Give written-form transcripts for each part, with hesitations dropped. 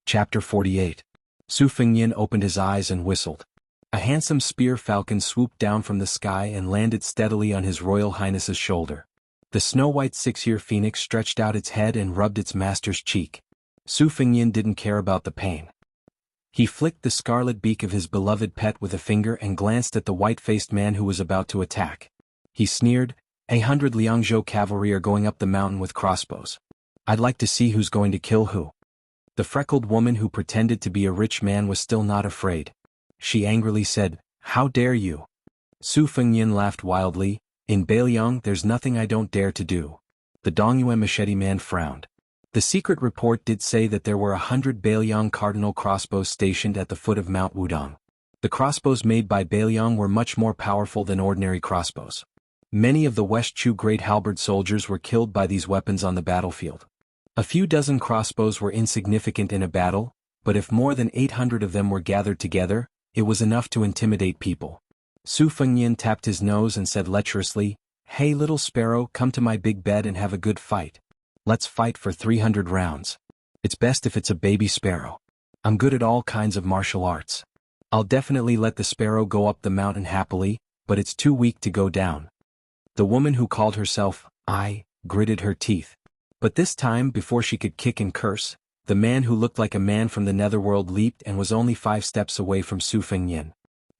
Chapter 48. Su Fengnian opened his eyes and whistled. A handsome spear falcon swooped down from the sky and landed steadily on His Royal Highness's shoulder. The snow-white six-year phoenix stretched out its head and rubbed its master's cheek. Su Fengnian didn't care about the pain. He flicked the scarlet beak of his beloved pet with a finger and glanced at the white-faced man who was about to attack. He sneered, 100 Liangzhou cavalry are going up the mountain with crossbows. I'd like to see who's going to kill who. The freckled woman who pretended to be a rich man was still not afraid. She angrily said, "How dare you?" Su Fengnian laughed wildly, "In Beiliang there's nothing I don't dare to do." The Dongyue machete man frowned. The secret report did say that there were 100 Beiliang cardinal crossbows stationed at the foot of Mount Wudong. The crossbows made by Beiliang were much more powerful than ordinary crossbows. Many of the West Chu great halberd soldiers were killed by these weapons on the battlefield. A few dozen crossbows were insignificant in a battle, but if more than 800 of them were gathered together, it was enough to intimidate people. Su Fengnian tapped his nose and said lecherously, "Hey little sparrow, come to my big bed and have a good fight. Let's fight for 300 rounds. It's best if it's a baby sparrow. I'm good at all kinds of martial arts. I'll definitely let the sparrow go up the mountain happily, but it's too weak to go down." The woman who called herself I gritted her teeth. But this time, before she could kick and curse, the man who looked like a man from the netherworld leaped and was only 5 steps away from Su Fengnian.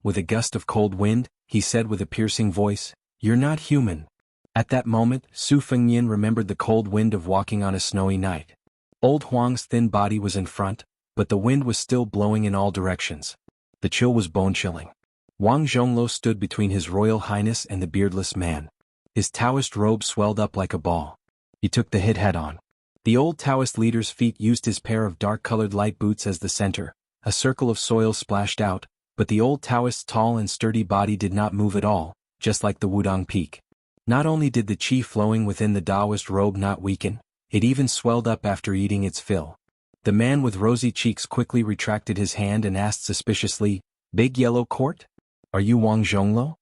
With a gust of cold wind, he said with a piercing voice, "You're not human." At that moment, Su Fengnian remembered the cold wind of walking on a snowy night. Old Huang's thin body was in front, but the wind was still blowing in all directions. The chill was bone-chilling. Wang Zhongluo stood between His Royal Highness and the beardless man. His Taoist robe swelled up like a ball. He took the hit head-on. The old Taoist leader's feet used his pair of dark-colored light boots as the center. A circle of soil splashed out, but the old Taoist's tall and sturdy body did not move at all, just like the Wudong Peak. Not only did the qi flowing within the Taoist robe not weaken, it even swelled up after eating its fill. The man with rosy cheeks quickly retracted his hand and asked suspiciously, "Big Yellow Court? Are you Wang Zhongluo?"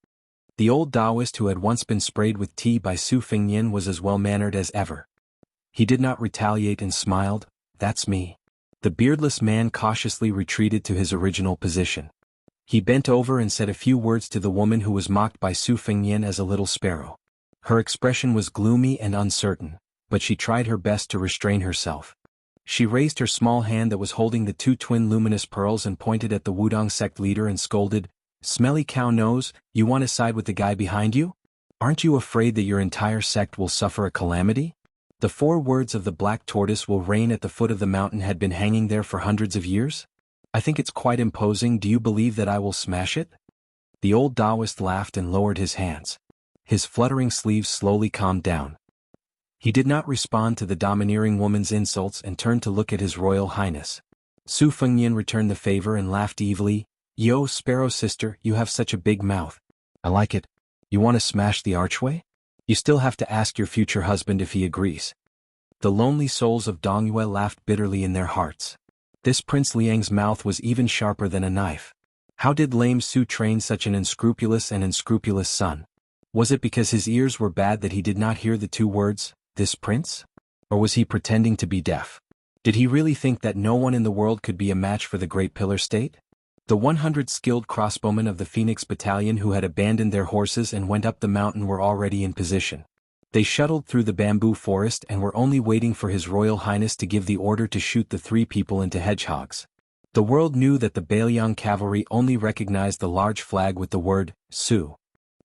The old Taoist who had once been sprayed with tea by Su Fengnian was as well-mannered as ever. He did not retaliate and smiled, "That's me." The beardless man cautiously retreated to his original position. He bent over and said a few words to the woman who was mocked by Su Fengnian as a little sparrow. Her expression was gloomy and uncertain, but she tried her best to restrain herself. She raised her small hand that was holding the 2 twin luminous pearls and pointed at the Wudong sect leader and scolded, "Smelly cow nose, you want to side with the guy behind you? Aren't you afraid that your entire sect will suffer a calamity? The 4 words of the black tortoise will reign at the foot of the mountain had been hanging there for hundreds of years? I think it's quite imposing. Do you believe that I will smash it?" The old Taoist laughed and lowered his hands. His fluttering sleeves slowly calmed down. He did not respond to the domineering woman's insults and turned to look at His Royal Highness. Su Fengnian returned the favor and laughed evilly, "Yo, sparrow sister, you have such a big mouth. I like it. You want to smash the archway? You still have to ask your future husband if he agrees." The lonely souls of Dongyue laughed bitterly in their hearts. This Prince Liang's mouth was even sharper than a knife. How did lame Su train such an unscrupulous son? Was it because his ears were bad that he did not hear the 2 words, "this prince"? Or was he pretending to be deaf? Did he really think that no one in the world could be a match for the Great Pillar State? The 100 skilled crossbowmen of the Phoenix Battalion who had abandoned their horses and went up the mountain were already in position. They shuttled through the bamboo forest and were only waiting for His Royal Highness to give the order to shoot the 3 people into hedgehogs. The world knew that the Beiliang cavalry only recognized the large flag with the word, Su.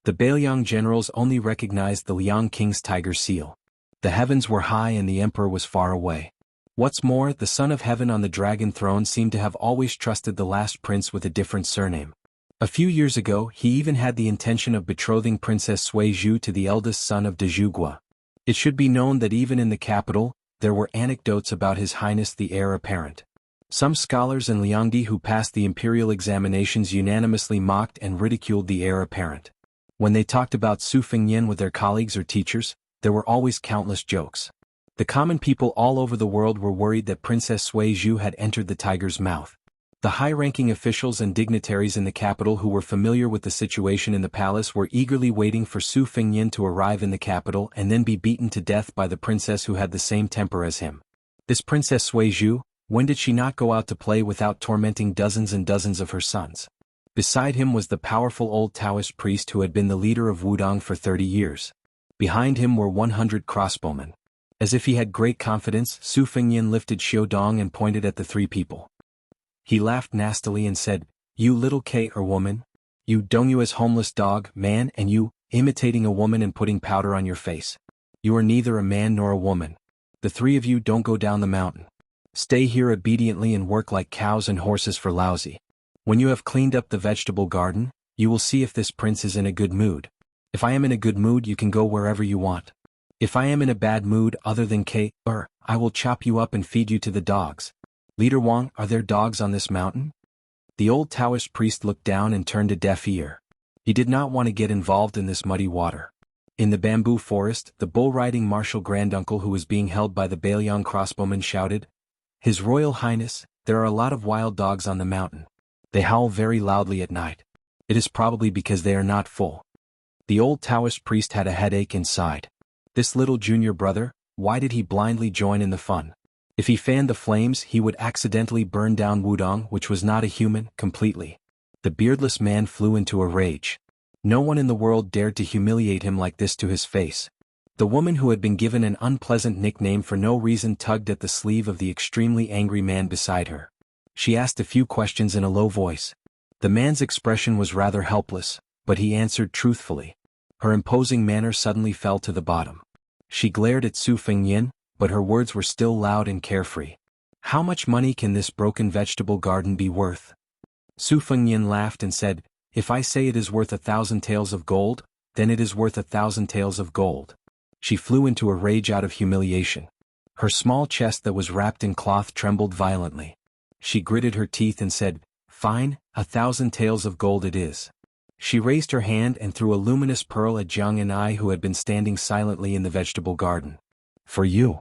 The Beiliang generals only recognized the Liang King's tiger seal. The heavens were high and the emperor was far away. What's more, the son of heaven on the dragon throne seemed to have always trusted the last prince with a different surname. A few years ago, he even had the intention of betrothing Princess Sui Zhu to the eldest son of de Zhugua. It should be known that even in the capital, there were anecdotes about His Highness the heir apparent. Some scholars in Liangdi who passed the imperial examinations unanimously mocked and ridiculed the heir apparent. When they talked about Su Fengnian with their colleagues or teachers, there were always countless jokes. The common people all over the world were worried that Princess Sui Zhu had entered the tiger's mouth. The high-ranking officials and dignitaries in the capital who were familiar with the situation in the palace were eagerly waiting for Su Fengnian to arrive in the capital and then be beaten to death by the princess who had the same temper as him. This Princess Sui Zhu, When did she not go out to play without tormenting dozens and dozens of her sons? Beside him was the powerful old Taoist priest who had been the leader of Wudong for 30 years. Behind him were 100 crossbowmen. As if he had great confidence, Su Fengyan lifted Xiaodong and pointed at the three people. He laughed nastily and said, "You little K or woman? You Dongyu homeless dog, man, and you, imitating a woman and putting powder on your face. You are neither a man nor a woman. The three of you don't go down the mountain. Stay here obediently and work like cows and horses for lousy. When you have cleaned up the vegetable garden, you will see if this prince is in a good mood. If I am in a good mood, you can go wherever you want. If I am in a bad mood other than K, I will chop you up and feed you to the dogs. Leader Wang, are there dogs on this mountain?" The old Taoist priest looked down and turned a deaf ear. He did not want to get involved in this muddy water. In the bamboo forest, the bull-riding martial granduncle who was being held by the Bailiang crossbowman shouted, "His Royal Highness, there are a lot of wild dogs on the mountain. They howl very loudly at night. It is probably because they are not full." The old Taoist priest had a headache and sighed. This little junior brother, why did he blindly join in the fun? If he fanned the flames, he would accidentally burn down Wudong, which was not a human, completely. The beardless man flew into a rage. No one in the world dared to humiliate him like this to his face. The woman who had been given an unpleasant nickname for no reason tugged at the sleeve of the extremely angry man beside her. She asked a few questions in a low voice. The man's expression was rather helpless, but he answered truthfully. Her imposing manner suddenly fell to the bottom. She glared at Su Fengyan, but her words were still loud and carefree. "How much money can this broken vegetable garden be worth?" Su Fengyan laughed and said, "If I say it is worth 1,000 taels of gold, then it is worth 1,000 taels of gold." She flew into a rage out of humiliation. Her small chest that was wrapped in cloth trembled violently. She gritted her teeth and said, "Fine, 1,000 taels of gold it is." She raised her hand and threw a luminous pearl at Jiang and I, who had been standing silently in the vegetable garden. "For you."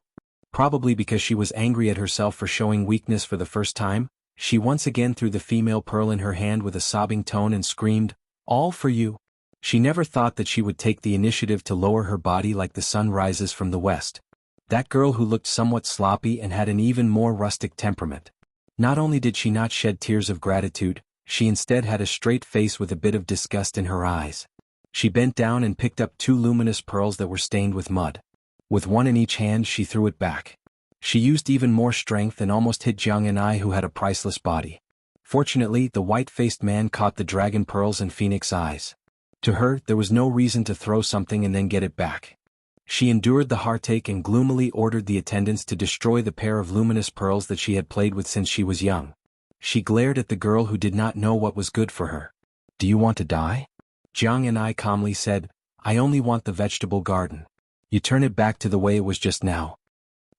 Probably because she was angry at herself for showing weakness for the first time, she once again threw the female pearl in her hand with a sobbing tone and screamed, "All for you." She never thought that she would take the initiative to lower her body like the sun rises from the west. That girl who looked somewhat sloppy and had an even more rustic temperament. Not only did she not shed tears of gratitude, she instead had a straight face with a bit of disgust in her eyes. She bent down and picked up 2 luminous pearls that were stained with mud. With one in each hand, she threw it back. She used even more strength and almost hit Jiang and I, who had a priceless body. Fortunately, the white-faced man caught the dragon pearls and phoenix eyes. To her, there was no reason to throw something and then get it back. She endured the heartache and gloomily ordered the attendants to destroy the pair of luminous pearls that she had played with since she was young. She glared at the girl who did not know what was good for her. "Do you want to die?" Jiang and I calmly said, "I only want the vegetable garden. You turn it back to the way it was just now."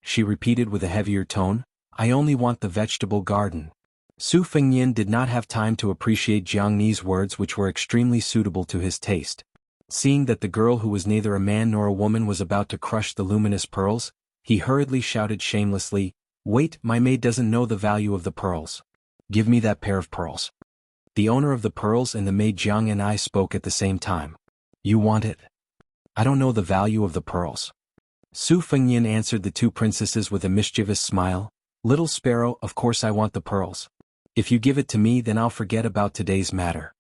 She repeated with a heavier tone, "I only want the vegetable garden." Su Fengyan did not have time to appreciate Jiang Ni's words, which were extremely suitable to his taste. Seeing that the girl who was neither a man nor a woman was about to crush the luminous pearls, he hurriedly shouted shamelessly, "Wait, my maid doesn't know the value of the pearls. Give me that pair of pearls." The owner of the pearls and the maid Jiang and I spoke at the same time. "You want it?" "I don't know the value of the pearls." Su Fengyan answered the 2 princesses with a mischievous smile. "Little sparrow, of course I want the pearls. If you give it to me, then I'll forget about today's matter."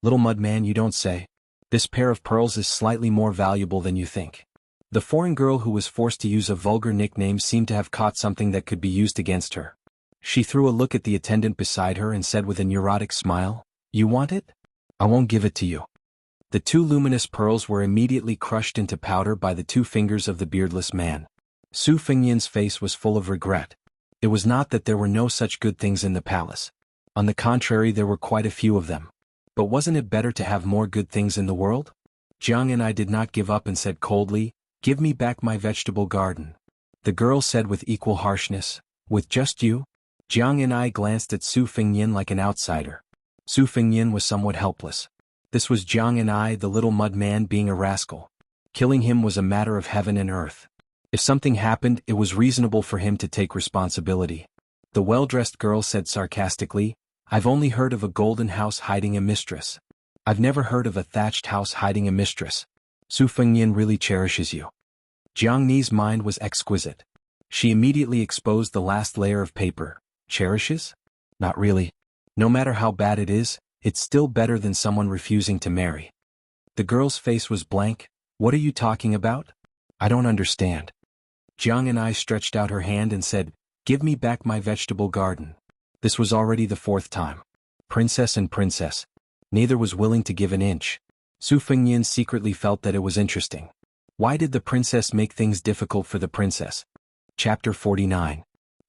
"Little mudman, you don't say. This pair of pearls is slightly more valuable than you think." The foreign girl who was forced to use a vulgar nickname seemed to have caught something that could be used against her. She threw a look at the attendant beside her and said with a neurotic smile, "You want it? I won't give it to you." The 2 luminous pearls were immediately crushed into powder by the 2 fingers of the beardless man. Su Fengyan's face was full of regret. It was not that there were no such good things in the palace. On the contrary, there were quite a few of them. But wasn't it better to have more good things in the world? Jiang and I did not give up and said coldly, "Give me back my vegetable garden." The girl said with equal harshness, "With just you?" Jiang and I glanced at Su Fengyan like an outsider. Su Fengyan was somewhat helpless. This was Jiang and I, the little mud man, being a rascal. Killing him was a matter of heaven and earth. If something happened, it was reasonable for him to take responsibility. The well-dressed girl said sarcastically, "I've only heard of a golden house hiding a mistress. I've never heard of a thatched house hiding a mistress. Su Fengyan really cherishes you." Jiang Ni's mind was exquisite. She immediately exposed the last layer of paper. Cherishes? Not really. No matter how bad it is, it's still better than someone refusing to marry. The girl's face was blank. What are you talking about? I don't understand. Jiang and I stretched out her hand and said, give me back my vegetable garden. This was already the fourth time. Princess and princess. Neither was willing to give an inch. Su Fengyan secretly felt that it was interesting. Why did the princess make things difficult for the princess? Chapter 49.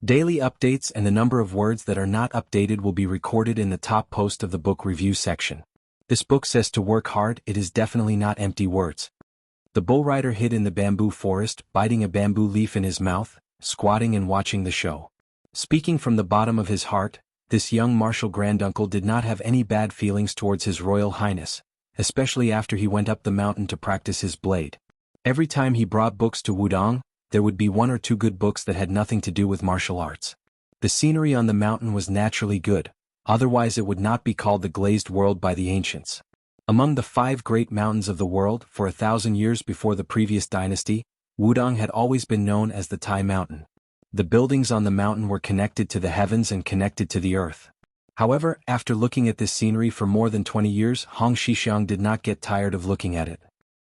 Daily updates and the number of words that are not updated will be recorded in the top post of the book review section. This book says to work hard, it is definitely not empty words. The bull rider hid in the bamboo forest, biting a bamboo leaf in his mouth, squatting and watching the show. Speaking from the bottom of his heart, this young martial granduncle did not have any bad feelings towards His Royal Highness, especially after he went up the mountain to practice his blade. Every time he brought books to Wudong, there would be one or two good books that had nothing to do with martial arts. The scenery on the mountain was naturally good, otherwise it would not be called the Glazed World by the ancients. Among the 5 great mountains of the world, for 1,000 years before the previous dynasty, Wudong had always been known as the Tai Mountain. The buildings on the mountain were connected to the heavens and connected to the earth. However, after looking at this scenery for more than 20 years, Hong Xixiang did not get tired of looking at it.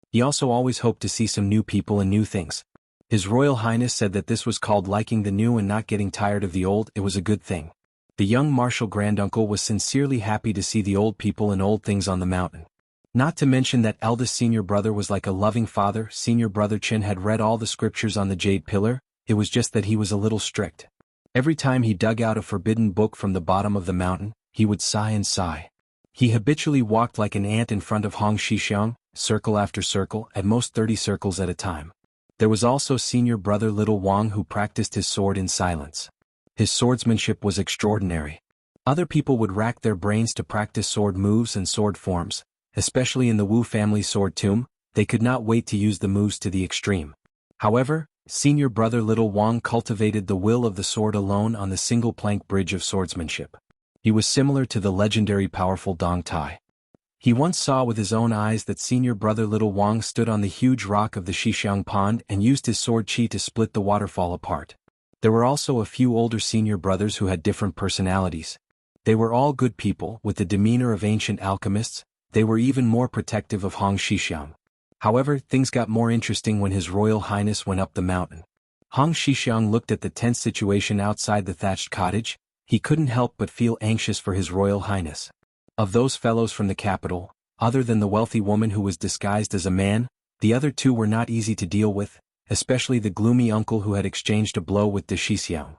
He also always hoped to see some new people and new things. His Royal Highness said that this was called liking the new and not getting tired of the old. It was a good thing. The young martial granduncle was sincerely happy to see the old people and old things on the mountain. Not to mention that eldest senior brother was like a loving father. Senior brother Qin had read all the scriptures on the jade pillar, it was just that he was a little strict. Every time he dug out a forbidden book from the bottom of the mountain, he would sigh and sigh. He habitually walked like an ant in front of Hong Xixiang, circle after circle, at most 30 circles at a time. There was also senior brother Little Wang who practiced his sword in silence. His swordsmanship was extraordinary. Other people would rack their brains to practice sword moves and sword forms, especially in the Wu family sword tomb. They could not wait to use the moves to the extreme. However, senior brother Little Wang cultivated the will of the sword alone on the single plank bridge of swordsmanship. He was similar to the legendary powerful Dong Tai. He once saw with his own eyes that senior brother Little Wang stood on the huge rock of the Xixiang Pond and used his sword qi to split the waterfall apart. There were also a few older senior brothers who had different personalities. They were all good people, with the demeanor of ancient alchemists. They were even more protective of Hong Xixiang. However, things got more interesting when His Royal Highness went up the mountain. Hong Xixiang looked at the tense situation outside the thatched cottage. He couldn't help but feel anxious for His Royal Highness. Of those fellows from the capital, other than the wealthy woman who was disguised as a man, the other two were not easy to deal with, especially the gloomy uncle who had exchanged a blow with de Xixiang.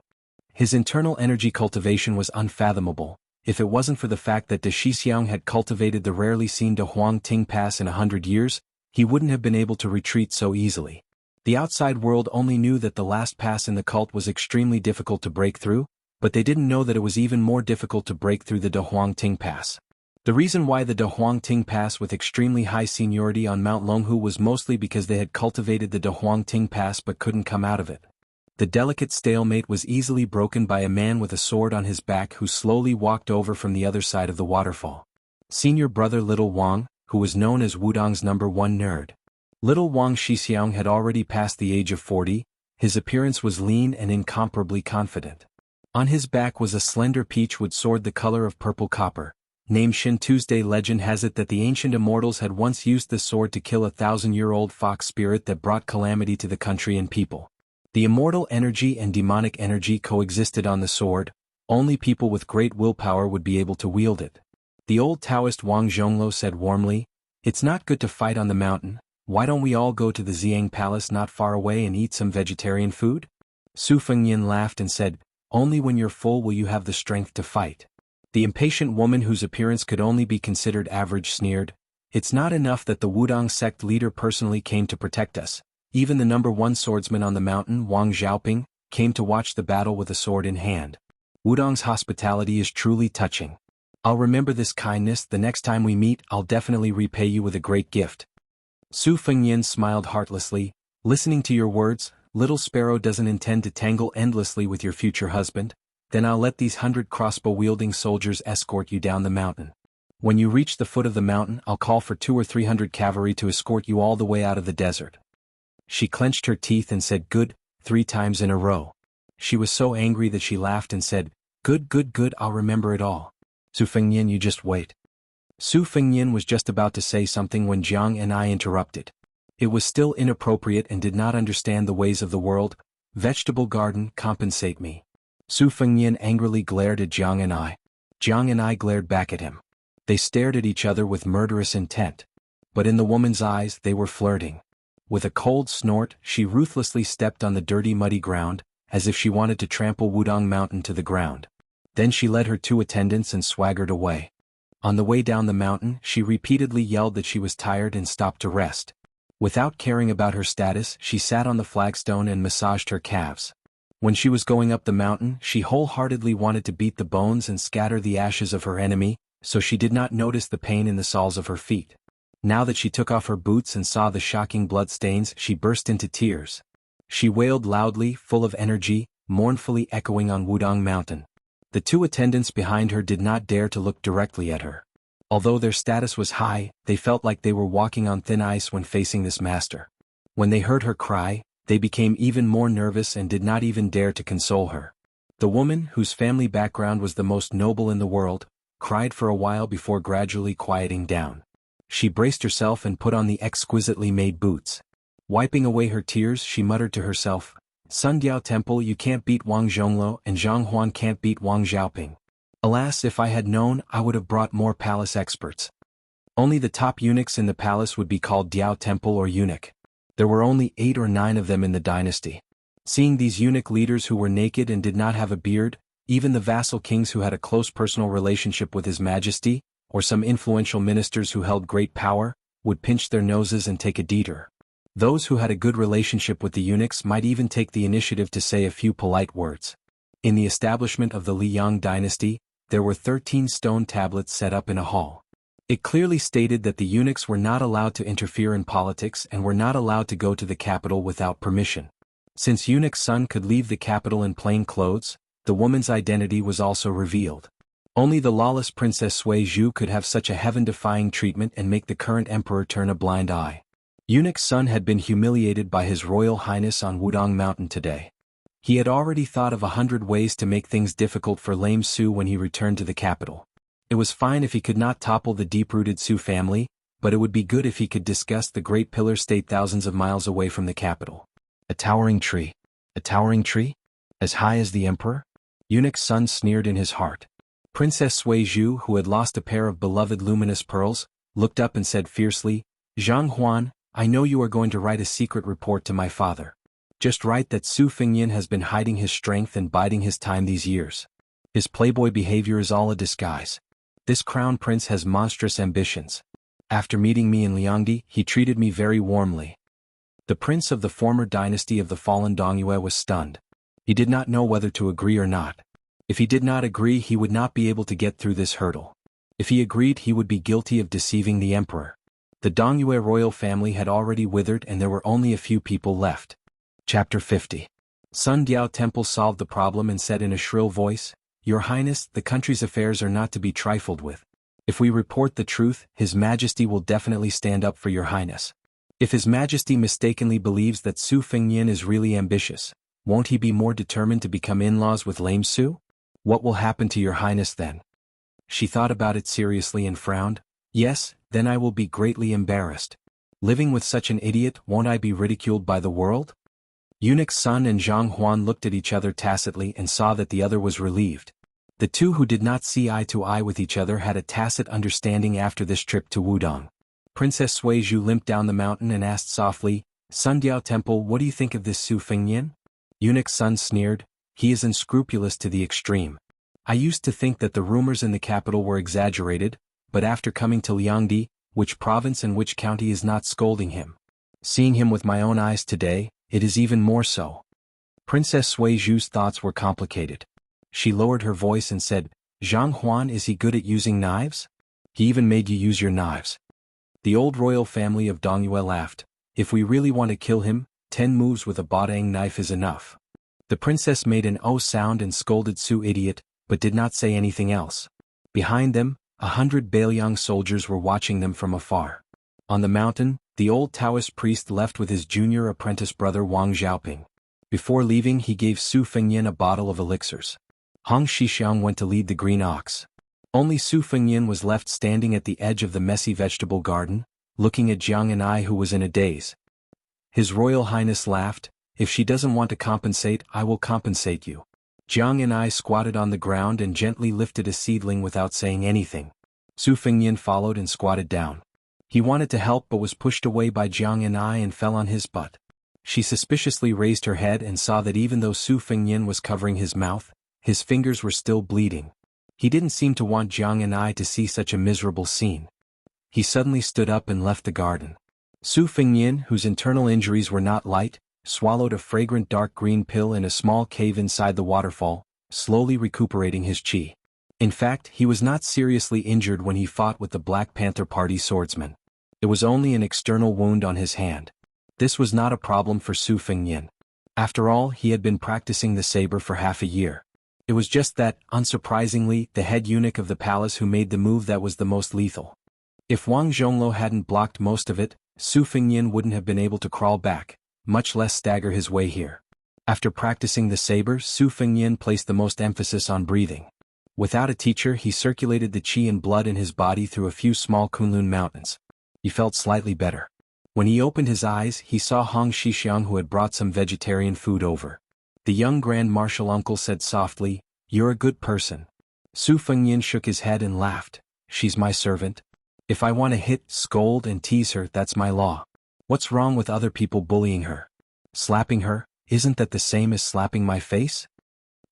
His internal energy cultivation was unfathomable. If it wasn't for the fact that de Xixiang had cultivated the rarely seen De Huang Ting Pass in 100 years, he wouldn't have been able to retreat so easily. The outside world only knew that the last pass in the cult was extremely difficult to break through, but they didn't know that it was even more difficult to break through the De Huang Ting Pass. The reason why the De Huang Ting Pass with extremely high seniority on Mount Longhu was mostly because they had cultivated the De Huang Ting Pass but couldn't come out of it. The delicate stalemate was easily broken by a man with a sword on his back who slowly walked over from the other side of the waterfall. Senior brother Little Wang, who was known as Wudong's #1 nerd. Little Wang Xixiang had already passed the age of 40, his appearance was lean and incomparably confident. On his back was a slender peachwood sword the color of purple copper. Named Shin Tuesday, legend has it that the ancient immortals had once used this sword to kill a 1,000-year-old fox spirit that brought calamity to the country and people. The immortal energy and demonic energy coexisted on the sword. Only people with great willpower would be able to wield it. The old Taoist Wang Zhonglo said warmly, "It's not good to fight on the mountain. Why don't we all go to the Xiang Palace not far away and eat some vegetarian food?" Su Fengyan laughed and said, "Only when you're full will you have the strength to fight." The impatient woman whose appearance could only be considered average sneered, "It's not enough that the Wudong sect leader personally came to protect us. Even the #1 swordsman on the mountain, Wang Xiaoping, came to watch the battle with a sword in hand. Wudong's hospitality is truly touching. I'll remember this kindness. The next time we meet, I'll definitely repay you with a great gift." Su Fengyan smiled heartlessly, "Listening to your words, little sparrow doesn't intend to tangle endlessly with your future husband. Then I'll let these 100 crossbow-wielding soldiers escort you down the mountain. When you reach the foot of the mountain, I'll call for 200 or 300 cavalry to escort you all the way out of the desert." She clenched her teeth and said, "Good, 3 times in a row. She was so angry that she laughed and said, "Good, good, good, I'll remember it all." Su Fengnian, you just wait. Su Fengnian was just about to say something when Jiang and I interrupted. It was still inappropriate and did not understand the ways of the world. Vegetable garden, compensate me. Su Fengnian angrily glared at Jiang and I. Jiang and I glared back at him. They stared at each other with murderous intent. But in the woman's eyes they were flirting. With a cold snort, she ruthlessly stepped on the dirty muddy ground, as if she wanted to trample Wudong Mountain to the ground. Then she led her 2 attendants and swaggered away. On the way down the mountain, she repeatedly yelled that she was tired and stopped to rest. Without caring about her status, she sat on the flagstone and massaged her calves. When she was going up the mountain, she wholeheartedly wanted to beat the bones and scatter the ashes of her enemy, so she did not notice the pain in the soles of her feet. Now that she took off her boots and saw the shocking bloodstains, she burst into tears. She wailed loudly, full of energy, mournfully echoing on Wudong Mountain. The 2 attendants behind her did not dare to look directly at her. Although their status was high, they felt like they were walking on thin ice when facing this master. When they heard her cry, they became even more nervous and did not even dare to console her. The woman, whose family background was the most noble in the world, cried for a while before gradually quieting down. She braced herself and put on the exquisitely made boots. Wiping away her tears, she muttered to herself, "Sundiao Temple, you can't beat Wang Zhongluo, and Zhang Huan can't beat Wang Xiaoping. Alas, if I had known, I would have brought more palace experts. Only the top eunuchs in the palace would be called Diao Temple or eunuch. There were only 8 or 9 of them in the dynasty. Seeing these eunuch leaders who were naked and did not have a beard, even the vassal kings who had a close personal relationship with His Majesty, or some influential ministers who held great power, would pinch their noses and take a detour. Those who had a good relationship with the eunuchs might even take the initiative to say a few polite words. In the establishment of the Liang dynasty, there were 13 stone tablets set up in a hall. It clearly stated that the eunuchs were not allowed to interfere in politics and were not allowed to go to the capital without permission. Since eunuch's son could leave the capital in plain clothes, the woman's identity was also revealed. Only the lawless Princess Sui Zhu could have such a heaven-defying treatment and make the current emperor turn a blind eye. Eunuch's son had been humiliated by His Royal Highness on Wudong Mountain today. He had already thought of 100 ways to make things difficult for lame Su when he returned to the capital. It was fine if he could not topple the deep-rooted Su family, but it would be good if he could disgust the great pillar state thousands of miles away from the capital. A towering tree. A towering tree? As high as the emperor? Eunuch's son sneered in his heart. Princess Sui Zhu, who had lost a pair of beloved luminous pearls, looked up and said fiercely, "Zhang Huan, I know you are going to write a secret report to my father. Just write that Su Fengnian has been hiding his strength and biding his time these years. His playboy behavior is all a disguise. This crown prince has monstrous ambitions. After meeting me in Liangdi, he treated me very warmly." The prince of the former dynasty of the fallen Dongyue was stunned. He did not know whether to agree or not. If he did not agree, he would not be able to get through this hurdle. If he agreed, he would be guilty of deceiving the emperor. The Dongyue royal family had already withered and there were only a few people left. Chapter 50. Sun Diao Temple solved the problem and said in a shrill voice, "Your Highness, the country's affairs are not to be trifled with. If we report the truth, His Majesty will definitely stand up for your Highness. If His Majesty mistakenly believes that Su Fengnian is really ambitious, won't he be more determined to become in-laws with lame Su? What will happen to your Highness then?" She thought about it seriously and frowned. "Yes, then I will be greatly embarrassed. Living with such an idiot, won't I be ridiculed by the world?" Eunuch's son and Zhang Huan looked at each other tacitly and saw that the other was relieved. The two who did not see eye to eye with each other had a tacit understanding after this trip to Wudong. Princess Sui Zhu limped down the mountain and asked softly, "Sundiao Temple, what do you think of this Su Fengnian?" Eunuch's son sneered, "He is unscrupulous to the extreme. I used to think that the rumors in the capital were exaggerated, but after coming to Liangdi, which province and which county is not scolding him? Seeing him with my own eyes today, it is even more so." Princess Sui Zhu's thoughts were complicated. She lowered her voice and said, "Zhang Huan, is he good at using knives? He even made you use your knives." The old royal family of Dongyue laughed. "If we really want to kill him, 10 moves with a batang knife is enough." The princess made an "oh" sound and scolded Su idiot, but did not say anything else. Behind them, 100 Bailiang soldiers were watching them from afar. On the mountain, the old Taoist priest left with his junior apprentice brother Wang Xiaoping. Before leaving he gave Su Fengyan a bottle of elixirs. Hong Shixiang went to lead the green ox. Only Su Fengyan was left standing at the edge of the messy vegetable garden, looking at Jiang and I, who was in a daze. His Royal Highness laughed, "If she doesn't want to compensate, I will compensate you." Jiang and I squatted on the ground and gently lifted a seedling without saying anything. Su Fengyan followed and squatted down. He wanted to help but was pushed away by Jiang and I and fell on his butt. She suspiciously raised her head and saw that even though Su Fengyan was covering his mouth, his fingers were still bleeding. He didn't seem to want Jiang and I to see such a miserable scene. He suddenly stood up and left the garden. Su Fengyan, whose internal injuries were not light, swallowed a fragrant dark green pill in a small cave inside the waterfall, slowly recuperating his qi. In fact, he was not seriously injured when he fought with the Black Panther Party swordsman. It was only an external wound on his hand. This was not a problem for Su Fengyan. After all, he had been practicing the saber for half a year. It was just that, unsurprisingly, the head eunuch of the palace who made the move that was the most lethal. If Wang Zhongluo hadn't blocked most of it, Su Fengyan wouldn't have been able to crawl back, much less stagger his way here. After practicing the saber, Su Fengyan placed the most emphasis on breathing. Without a teacher, he circulated the qi and blood in his body through a few small Kunlun mountains. He felt slightly better. When he opened his eyes, he saw Hong Shixiang, who had brought some vegetarian food over. The young Grand Marshal uncle said softly, "You're a good person." Su Fengyan shook his head and laughed. "She's my servant. If I want to hit, scold and tease her, that's my law. What's wrong with other people bullying her? Slapping her, isn't that the same as slapping my face?"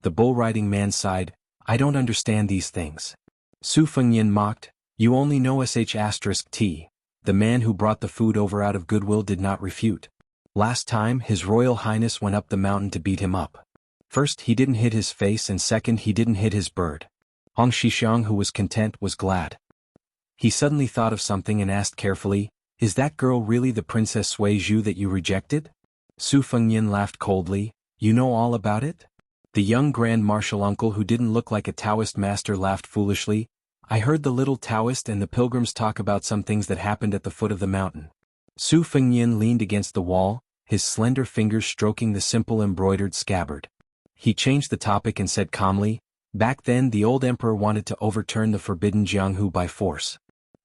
The bull-riding man sighed, "I don't understand these things." Su Fengyan mocked, "You only know sh*t. The man who brought the food over out of goodwill did not refute. Last time, His Royal Highness went up the mountain to beat him up. First, he didn't hit his face, and second, he didn't hit his bird." Hong Shixiang, who was content, was glad. He suddenly thought of something and asked carefully, "Is that girl really the Princess Sui Zhu that you rejected?" Su Fengyan laughed coldly, "You know all about it?" The young Grand Marshal uncle, who didn't look like a Taoist master, laughed foolishly. "I heard the little Taoist and the pilgrims talk about some things that happened at the foot of the mountain." Su Fengyan leaned against the wall, his slender fingers stroking the simple embroidered scabbard. He changed the topic and said calmly, "Back then the old emperor wanted to overturn the forbidden Jianghu by force.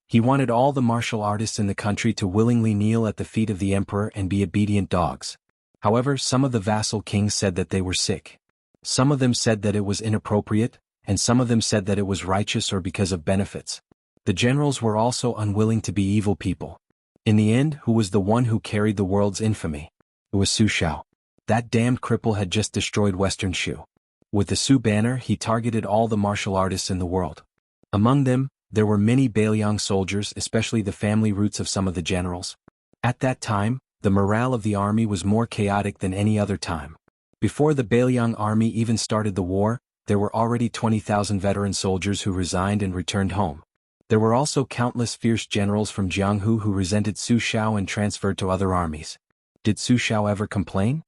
He wanted all the martial artists in the country to willingly kneel at the feet of the emperor and be obedient dogs. However, some of the vassal kings said that they were sick. Some of them said that it was inappropriate, and some of them said that it was righteous or because of benefits. The generals were also unwilling to be evil people. In the end, who was the one who carried the world's infamy? It was Su Shao. That damned cripple had just destroyed Western Shu. With the Su banner, he targeted all the martial artists in the world. Among them, there were many Beiliang soldiers, especially the family roots of some of the generals. At that time, the morale of the army was more chaotic than any other time. Before the Beiliang army even started the war, there were already 20,000 veteran soldiers who resigned and returned home. There were also countless fierce generals from Jianghu who resented Su Shao and transferred to other armies. Did Su Shao ever complain?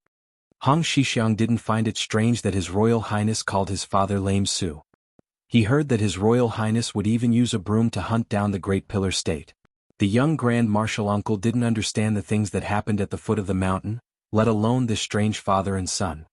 Hong Shixiang didn't find it strange that His Royal Highness called his father Lame Su. He heard that His Royal Highness would even use a broom to hunt down the Great Pillar State. The young Grand Marshal uncle didn't understand the things that happened at the foot of the mountain, let alone this strange father and son.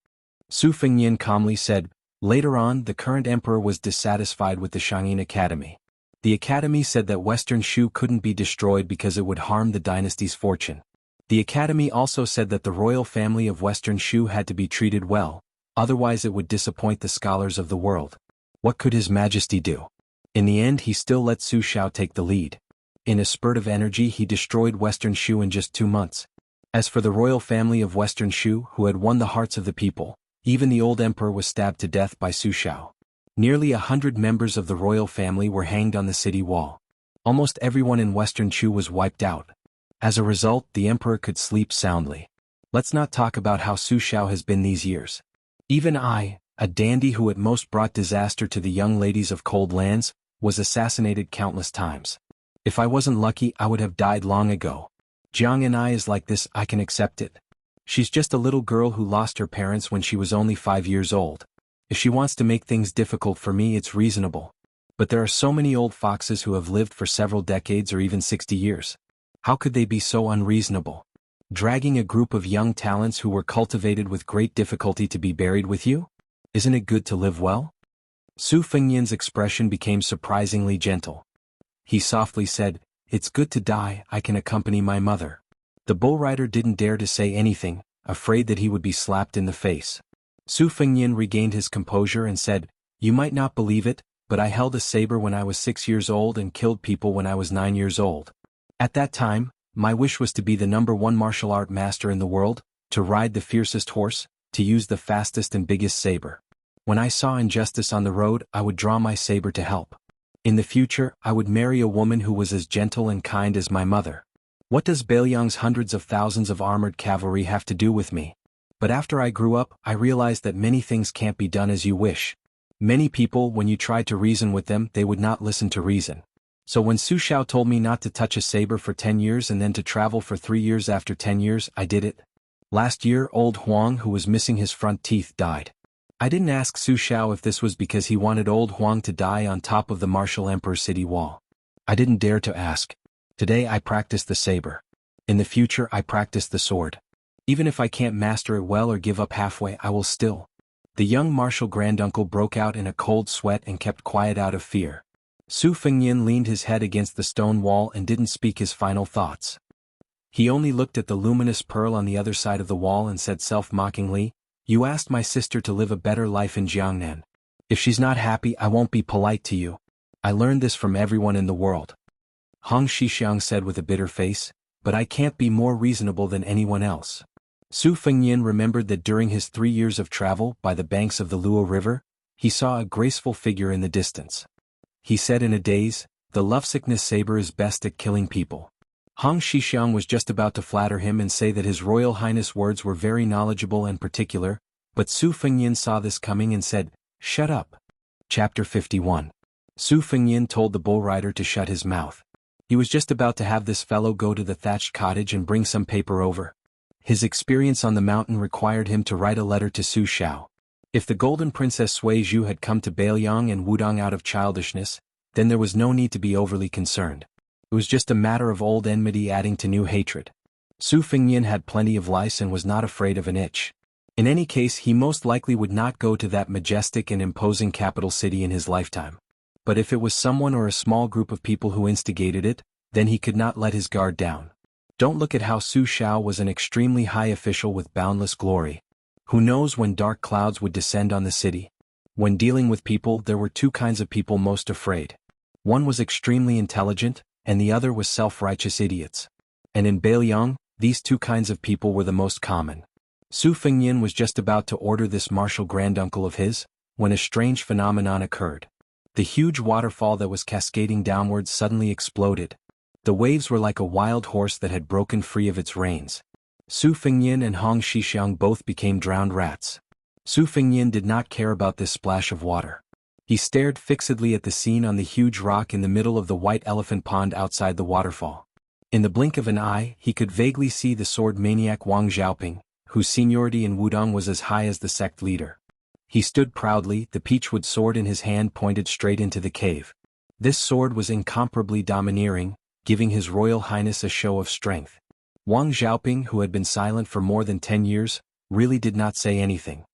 Su Fengyan calmly said, "Later on, the current emperor was dissatisfied with the Shangyin Academy. The academy said that Western Shu couldn't be destroyed because it would harm the dynasty's fortune. The academy also said that the royal family of Western Shu had to be treated well, otherwise it would disappoint the scholars of the world. What could His Majesty do? In the end, he still let Su Shao take the lead. In a spurt of energy, he destroyed Western Shu in just 2 months. As for the royal family of Western Shu, who had won the hearts of the people, even the old emperor was stabbed to death by Su Shao. Nearly 100 members of the royal family were hanged on the city wall. Almost everyone in Western Shu was wiped out. As a result, the emperor could sleep soundly. Let's not talk about how Su Shao has been these years. Even I, a dandy who at most brought disaster to the young ladies of cold lands, was assassinated countless times. If I wasn't lucky, I would have died long ago. Jiang and I is like this, I can accept it. She's just a little girl who lost her parents when she was only 5 years old. If she wants to make things difficult for me, it's reasonable. But there are so many old foxes who have lived for several decades or even 60 years. How could they be so unreasonable? Dragging a group of young talents who were cultivated with great difficulty to be buried with you? Isn't it good to live well? Su Fengnian's expression became surprisingly gentle. He softly said, "It's good to die, I can accompany my mother." The bull rider didn't dare to say anything, afraid that he would be slapped in the face. Su Fengnian regained his composure and said, "You might not believe it, but I held a saber when I was 6 years old and killed people when I was 9 years old. At that time, my wish was to be the #1 martial art master in the world, to ride the fiercest horse, to use the fastest and biggest saber. When I saw injustice on the road, I would draw my saber to help. In the future, I would marry a woman who was as gentle and kind as my mother. What does Bailiang's hundreds of thousands of armored cavalry have to do with me? But after I grew up, I realized that many things can't be done as you wish. Many people, when you tried to reason with them, they would not listen to reason. So when Su Xiao told me not to touch a saber for 10 years and then to travel for 3 years after 10 years, I did it. Last year, old Huang, who was missing his front teeth, died. I didn't ask Su Xiao if this was because he wanted old Huang to die on top of the martial emperor city wall. I didn't dare to ask. Today I practice the saber. In the future I practice the sword. Even if I can't master it well or give up halfway, I will still." The young martial granduncle broke out in a cold sweat and kept quiet out of fear. Su Fengnian leaned his head against the stone wall and didn't speak his final thoughts. He only looked at the luminous pearl on the other side of the wall and said self-mockingly, "You asked my sister to live a better life in Jiangnan. If she's not happy, I won't be polite to you. I learned this from everyone in the world." Hong Xixiang said with a bitter face, "But I can't be more reasonable than anyone else." Su Fengnian remembered that during his 3 years of travel by the banks of the Luo River, he saw a graceful figure in the distance. He said in a daze, "The lovesickness saber is best at killing people." Hong Xixiang was just about to flatter him and say that His Royal Highness' words were very knowledgeable and particular, but Su Fengnian saw this coming and said, "Shut up." Chapter 51. Su Fengnian told the bull rider to shut his mouth. He was just about to have this fellow go to the thatched cottage and bring some paper over. His experience on the mountain required him to write a letter to Su Xiao. If the Golden Princess Sui Zhu had come to Bailiang and Wudong out of childishness, then there was no need to be overly concerned. It was just a matter of old enmity adding to new hatred. Su Fengnian had plenty of lice and was not afraid of an itch. In any case, he most likely would not go to that majestic and imposing capital city in his lifetime. But if it was someone or a small group of people who instigated it, then he could not let his guard down. Don't look at how Su Xiao was an extremely high official with boundless glory. Who knows when dark clouds would descend on the city? When dealing with people, there were two kinds of people most afraid. One was extremely intelligent, and the other was self-righteous idiots. And in Bailiang, these two kinds of people were the most common. Su Fengnian was just about to order this martial granduncle of his, when a strange phenomenon occurred. The huge waterfall that was cascading downwards suddenly exploded. The waves were like a wild horse that had broken free of its reins. Su Fengnian and Hong Xixiang both became drowned rats. Su Fengnian did not care about this splash of water. He stared fixedly at the scene on the huge rock in the middle of the white elephant pond outside the waterfall. In the blink of an eye, he could vaguely see the sword maniac Wang Xiaoping, whose seniority in Wudong was as high as the sect leader. He stood proudly, the peachwood sword in his hand pointed straight into the cave. This sword was incomparably domineering, giving His Royal Highness a show of strength. Wang Xiaoping, who had been silent for more than 10 years, really did not say anything.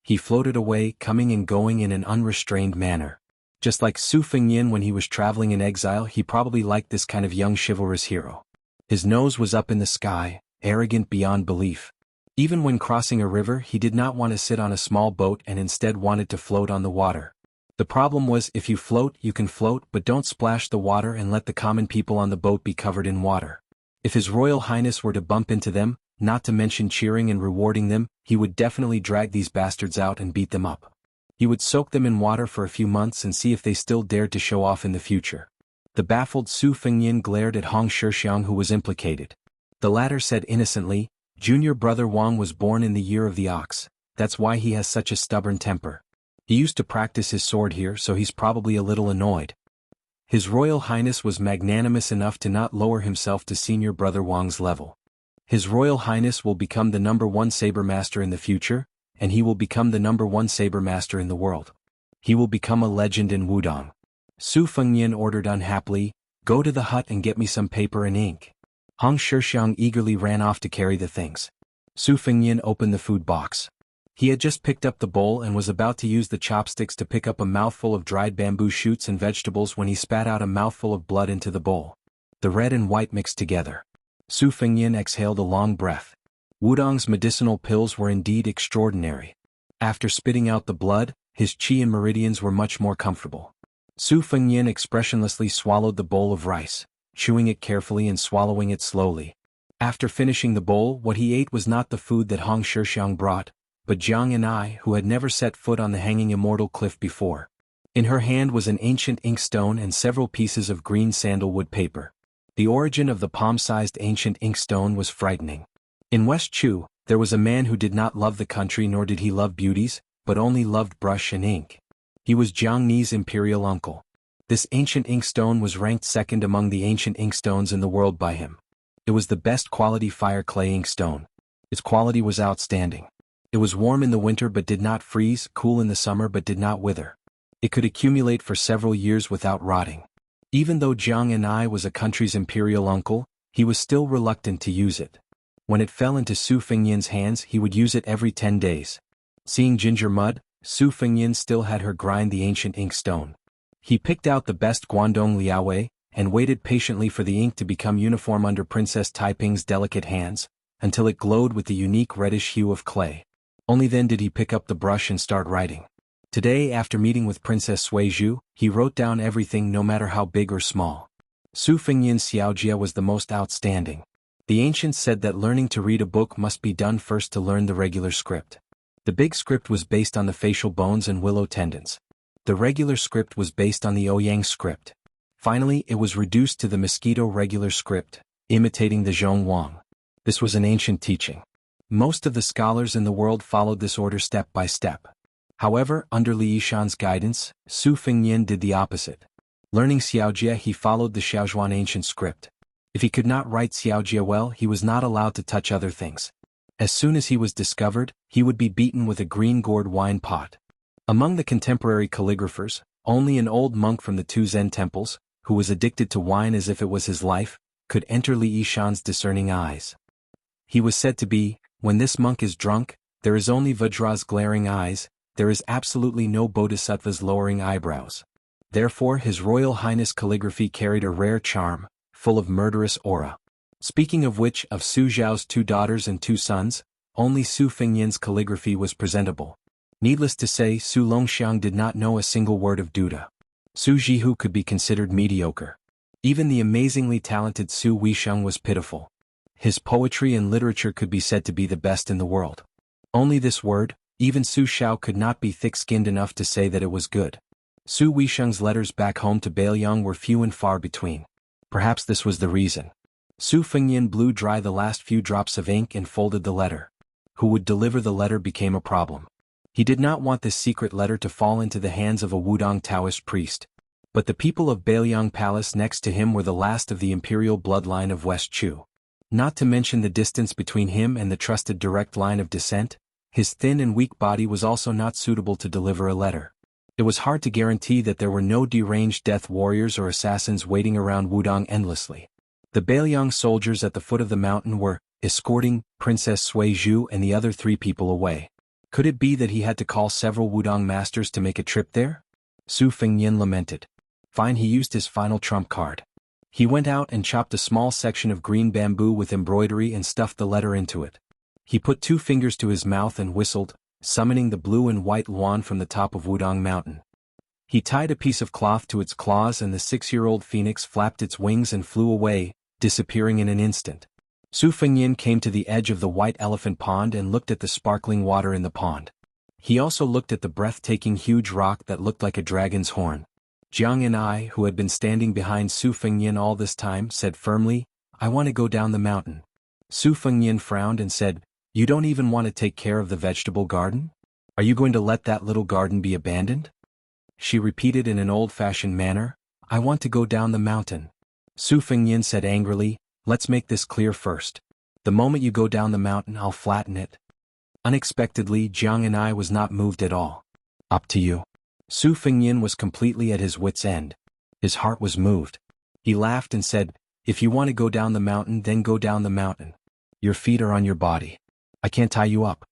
He floated away, coming and going in an unrestrained manner. Just like Su Fengnian when he was traveling in exile, he probably liked this kind of young chivalrous hero. His nose was up in the sky, arrogant beyond belief. Even when crossing a river, he did not want to sit on a small boat and instead wanted to float on the water. The problem was, if you float, you can float, but don't splash the water and let the common people on the boat be covered in water. If His Royal Highness were to bump into them, not to mention cheering and rewarding them, he would definitely drag these bastards out and beat them up. He would soak them in water for a few months and see if they still dared to show off in the future. The baffled Su Fengnian glared at Hong Xixiang, who was implicated. The latter said innocently, "Junior brother Wang was born in the year of the ox, that's why he has such a stubborn temper. He used to practice his sword here, so he's probably a little annoyed." His Royal Highness was magnanimous enough to not lower himself to senior brother Wang's level. His Royal Highness will become the #1 saber master in the future, and he will become the #1 saber master in the world. He will become a legend in Wudong. Su Fengnian ordered unhappily, "Go to the hut and get me some paper and ink." Hong Shixiang eagerly ran off to carry the things. Su Fengnian opened the food box. He had just picked up the bowl and was about to use the chopsticks to pick up a mouthful of dried bamboo shoots and vegetables when he spat out a mouthful of blood into the bowl. The red and white mixed together. Su Fengnian exhaled a long breath. Wudong's medicinal pills were indeed extraordinary. After spitting out the blood, his qi and meridians were much more comfortable. Su Fengnian expressionlessly swallowed the bowl of rice, chewing it carefully and swallowing it slowly. After finishing the bowl, what he ate was not the food that Hong Shixiang brought, but Jiang and I, who had never set foot on the hanging Immortal cliff before. In her hand was an ancient inkstone and several pieces of green sandalwood paper. The origin of the palm-sized ancient inkstone was frightening. In West Chu, there was a man who did not love the country nor did he love beauties, but only loved brush and ink. He was Jiang Ni's imperial uncle. This ancient inkstone was ranked second among the ancient inkstones in the world by him. It was the best quality fire clay inkstone. Its quality was outstanding. It was warm in the winter but did not freeze, cool in the summer but did not wither. It could accumulate for several years without rotting. Even though Jiang and I was a country's imperial uncle, he was still reluctant to use it. When it fell into Su Fengnian's hands, he would use it every 10 days. Seeing ginger mud, Su Fengnian still had her grind the ancient inkstone. He picked out the best Guangdong Liaowei, and waited patiently for the ink to become uniform under Princess Taiping's delicate hands, until it glowed with the unique reddish hue of clay. Only then did he pick up the brush and start writing. Today, after meeting with Princess Suizhu, he wrote down everything no matter how big or small. Su Fengnian's Xiaojia was the most outstanding. The ancients said that learning to read a book must be done first to learn the regular script. The big script was based on the facial bones and willow tendons. The regular script was based on the Ouyang script. Finally, it was reduced to the mosquito regular script, imitating the Zhongwang. This was an ancient teaching. Most of the scholars in the world followed this order step by step. However, under Li Yishan's guidance, Su Fengnian did the opposite. Learning Xiaojia, he followed the Xiaozhuan ancient script. If he could not write Xiaojia well, he was not allowed to touch other things. As soon as he was discovered, he would be beaten with a green-gourd wine pot. Among the contemporary calligraphers, only an old monk from the two Zen temples, who was addicted to wine as if it was his life, could enter Li Yishan's discerning eyes. He was said to be, when this monk is drunk, there is only Vajra's glaring eyes, there is absolutely no bodhisattva's lowering eyebrows. Therefore his Royal Highness calligraphy carried a rare charm, full of murderous aura. Speaking of which, of Su Zhao's 2 daughters and 2 sons, only Su Fengnian's calligraphy was presentable. Needless to say, Su Longxiang did not know a single word of Duda. Su Jihu could be considered mediocre. Even the amazingly talented Su Weisheng was pitiful. His poetry and literature could be said to be the best in the world. Only this word, even Su Xiao could not be thick-skinned enough to say that it was good. Su Weisheng's letters back home to Beiliang were few and far between. Perhaps this was the reason. Su Fengnian blew dry the last few drops of ink and folded the letter. Who would deliver the letter became a problem. He did not want this secret letter to fall into the hands of a Wudong Taoist priest. But the people of Beiliang Palace next to him were the last of the imperial bloodline of West Chu. Not to mention the distance between him and the trusted direct line of descent, his thin and weak body was also not suitable to deliver a letter. It was hard to guarantee that there were no deranged death warriors or assassins waiting around Wudong endlessly. The Beiliang soldiers at the foot of the mountain were escorting Princess Suizhu and the other 3 people away. Could it be that he had to call several Wudong masters to make a trip there? Su Fengnian lamented. Fine, he used his final trump card. He went out and chopped a small section of green bamboo with embroidery and stuffed the letter into it. He put 2 fingers to his mouth and whistled, summoning the blue and white Luan from the top of Wudong Mountain. He tied a piece of cloth to its claws and the 6-year-old phoenix flapped its wings and flew away, disappearing in an instant. Su Fengnian came to the edge of the white elephant pond and looked at the sparkling water in the pond. He also looked at the breathtaking huge rock that looked like a dragon's horn. Jiang and I, who had been standing behind Su Fengnian all this time, said firmly, "I want to go down the mountain." Su Fengnian frowned and said, "You don't even want to take care of the vegetable garden? Are you going to let that little garden be abandoned?" She repeated in an old-fashioned manner, "I want to go down the mountain." Su Fengnian said angrily, "Let's make this clear first. The moment you go down the mountain, I'll flatten it." Unexpectedly, Jiang and I was not moved at all. "Up to you." Su Fengnian was completely at his wits' end. His heart was moved. He laughed and said, If you want to go down the mountain, then go down the mountain. Your feet are on your body. I can't tie you up.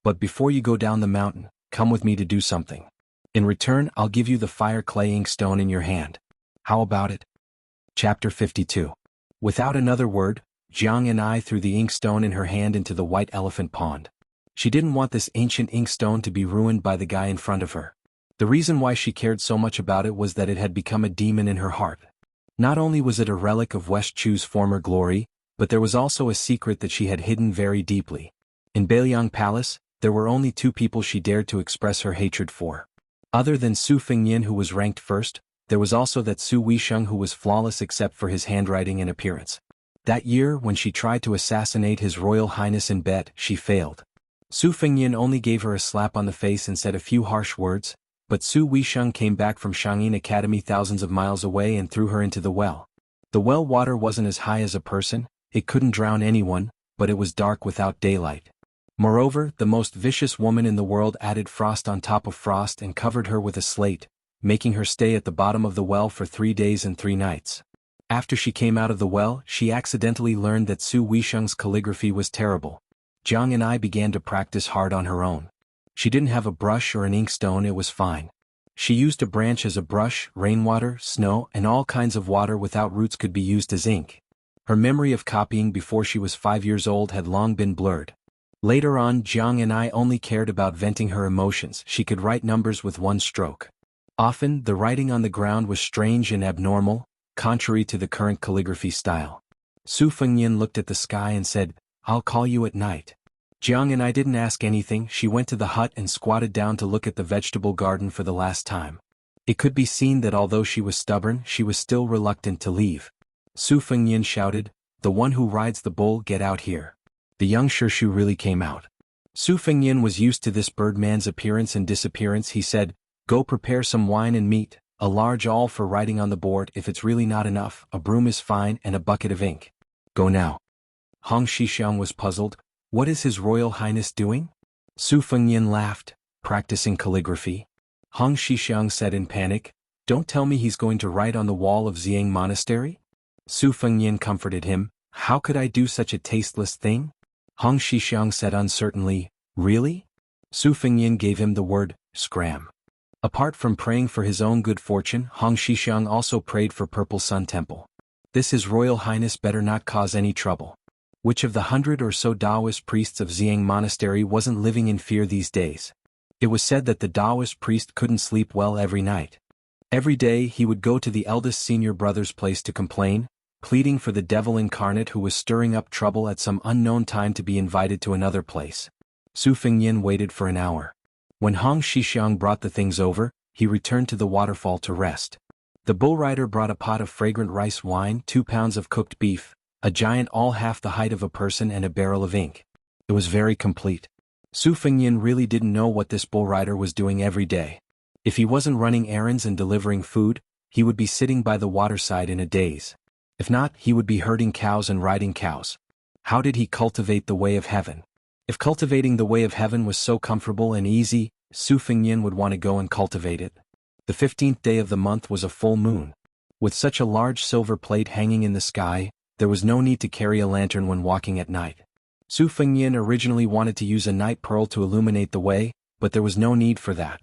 But before you go down the mountain, come with me to do something. In return, I'll give you the fire clay inkstone in your hand. How about it? Chapter 52. Without another word, Jianghu threw the inkstone in her hand into the white elephant pond. She didn't want this ancient inkstone to be ruined by the guy in front of her. The reason why she cared so much about it was that it had become a demon in her heart. Not only was it a relic of West Chu's former glory, but there was also a secret that she had hidden very deeply. In Beiliang Palace, there were only two people she dared to express her hatred for. Other than Su Fengnian, who was ranked first, there was also that Su Weisheng, who was flawless except for his handwriting and appearance. That year, when she tried to assassinate His Royal Highness in bed, she failed. Su Fengnian only gave her a slap on the face and said a few harsh words, but Su Weisheng came back from Shangyin Academy thousands of miles away and threw her into the well. The well water wasn't as high as a person, it couldn't drown anyone, but it was dark without daylight. Moreover, the most vicious woman in the world added frost on top of frost and covered her with a slate, making her stay at the bottom of the well for 3 days and 3 nights. After she came out of the well, she accidentally learned that Su Weisheng's calligraphy was terrible. Jianghu began to practice hard on her own. She didn't have a brush or an inkstone, it was fine. She used a branch as a brush, rainwater, snow, and all kinds of water without roots could be used as ink. Her memory of copying before she was 5 years old had long been blurred. Later on, Jianghu only cared about venting her emotions. She could write numbers with one stroke. Often, the writing on the ground was strange and abnormal, contrary to the current calligraphy style. Su Fengnian looked at the sky and said, "I'll call you at night." Jianghu didn't ask anything. She went to the hut and squatted down to look at the vegetable garden for the last time. It could be seen that although she was stubborn, she was still reluctant to leave. Su Fengnian shouted, "The one who rides the bull, get out here." The young Shirshu really came out. Su Fengnian was used to this birdman's appearance and disappearance. He said, "Go prepare some wine and meat, a large awl for writing on the board. If it's really not enough, a broom is fine and a bucket of ink. Go now." Hong Xixiang was puzzled. What is His Royal Highness doing? Su Fengnian laughed, practicing calligraphy. Hong Xixiang said in panic, "Don't tell me he's going to write on the wall of Xiang Monastery?" Su Fengnian comforted him, "How could I do such a tasteless thing?" Hong Xixiang said uncertainly, "Really?" Su Fengnian gave him the word, scram. Apart from praying for his own good fortune, Hong Xixiang also prayed for Purple Sun Temple. This His Royal Highness better not cause any trouble. Which of the 100 or so Taoist priests of Xiang Monastery wasn't living in fear these days? It was said that the Taoist priest couldn't sleep well every night. Every day he would go to the eldest senior brother's place to complain, pleading for the devil incarnate who was stirring up trouble at some unknown time to be invited to another place. Su Fengnian waited for an hour. When Hong Xixiang brought the things over, he returned to the waterfall to rest. The bull rider brought a pot of fragrant rice wine, 2 pounds of cooked beef, a giant all half the height of a person, and a barrel of ink. It was very complete. Su Fengnian really didn't know what this bull rider was doing every day. If he wasn't running errands and delivering food, he would be sitting by the waterside in a daze. If not, he would be herding cows and riding cows. How did he cultivate the way of heaven? If cultivating the way of heaven was so comfortable and easy, Su Fengnian would want to go and cultivate it. The 15th day of the month was a full moon. With such a large silver plate hanging in the sky, there was no need to carry a lantern when walking at night. Su Fengnian originally wanted to use a night pearl to illuminate the way, but there was no need for that.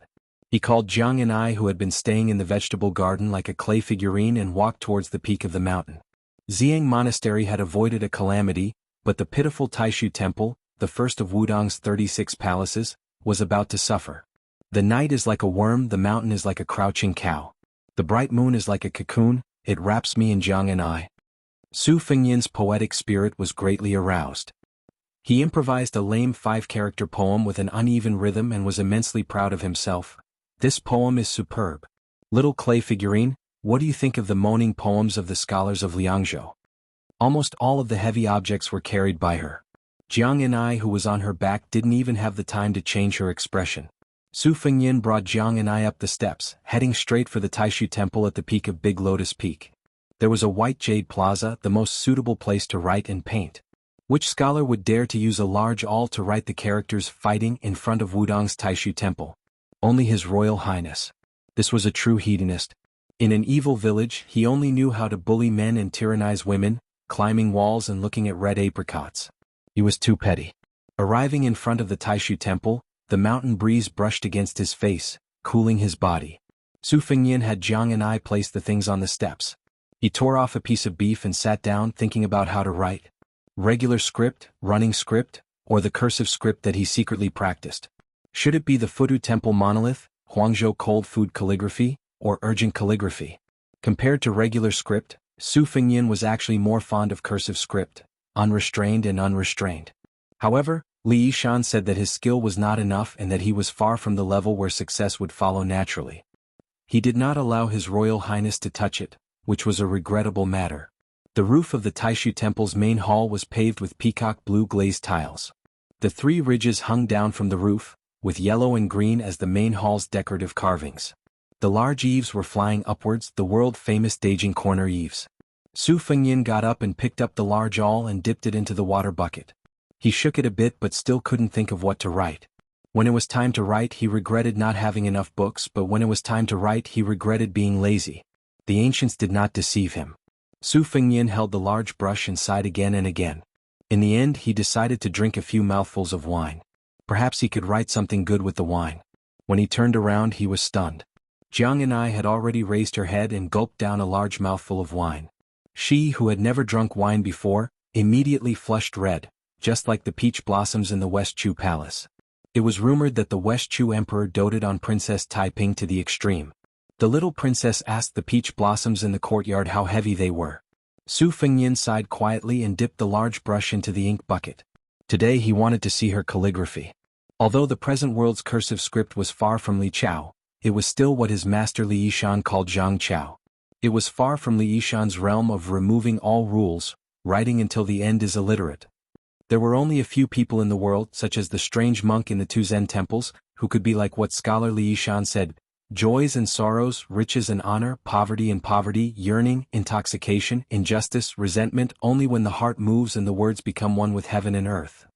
He called Jianghu, who had been staying in the vegetable garden like a clay figurine, and walked towards the peak of the mountain. Xiang Monastery had avoided a calamity, but the pitiful Taishu Temple, the first of Wudong's 36 palaces, was about to suffer. The night is like a worm, the mountain is like a crouching cow. The bright moon is like a cocoon, it wraps me in Jianghu. Su Fengnian's poetic spirit was greatly aroused. He improvised a lame 5-character poem with an uneven rhythm and was immensely proud of himself. This poem is superb. Little clay figurine, what do you think of the moaning poems of the scholars of Liangzhou? Almost all of the heavy objects were carried by her. Jianghu, who was on her back, didn't even have the time to change her expression. Su Fengnian brought Jianghu up the steps, heading straight for the Taishu Temple at the peak of Big Lotus Peak. There was a white jade plaza, the most suitable place to write and paint. Which scholar would dare to use a large awl to write the characters fighting in front of Wudong's Taishu Temple? Only His Royal Highness. This was a true hedonist. In an evil village, he only knew how to bully men and tyrannize women, climbing walls and looking at red apricots. He was too petty. Arriving in front of the Taishu temple, the mountain breeze brushed against his face, cooling his body. Su Fengnian had Jiang and I place the things on the steps. He tore off a piece of beef and sat down thinking about how to write. Regular script, running script, or the cursive script that he secretly practiced. Should it be the Fudu Temple monolith, Huangzhou cold food calligraphy, or urgent calligraphy? Compared to regular script, Su Fengnian was actually more fond of cursive script, unrestrained and unrestrained. However, Li Yishan said that his skill was not enough and that he was far from the level where success would follow naturally. He did not allow His Royal Highness to touch it, which was a regrettable matter. The roof of the Taishu Temple's main hall was paved with peacock blue glazed tiles. The 3 ridges hung down from the roof, with yellow and green as the main hall's decorative carvings. The large eaves were flying upwards, the world-famous Daijing corner eaves. Su Fengnian got up and picked up the large awl and dipped it into the water bucket. He shook it a bit but still couldn't think of what to write. When it was time to write, he regretted not having enough books, but when it was time to write, he regretted being lazy. The ancients did not deceive him. Su Fengnian held the large brush and sighed again and again. In the end, he decided to drink a few mouthfuls of wine. Perhaps he could write something good with the wine. When he turned around, he was stunned. Jiang and I had already raised her head and gulped down a large mouthful of wine. She, who had never drunk wine before, immediately flushed red, just like the peach blossoms in the West Chu Palace. It was rumored that the West Chu Emperor doted on Princess Taiping to the extreme. The little princess asked the peach blossoms in the courtyard how heavy they were. Su Fengnian sighed quietly and dipped the large brush into the ink bucket. Today he wanted to see her calligraphy. Although the present world's cursive script was far from Li Chao, it was still what his master Li Yishan called Zhang Chao. It was far from Li Yishan's realm of removing all rules, writing until the end is illiterate. There were only a few people in the world, such as the strange monk in the 2 Zen temples, who could be like what scholar Li Yishan said: joys and sorrows, riches and honor, poverty, yearning, intoxication, injustice, resentment, only when the heart moves and the words become one with heaven and earth.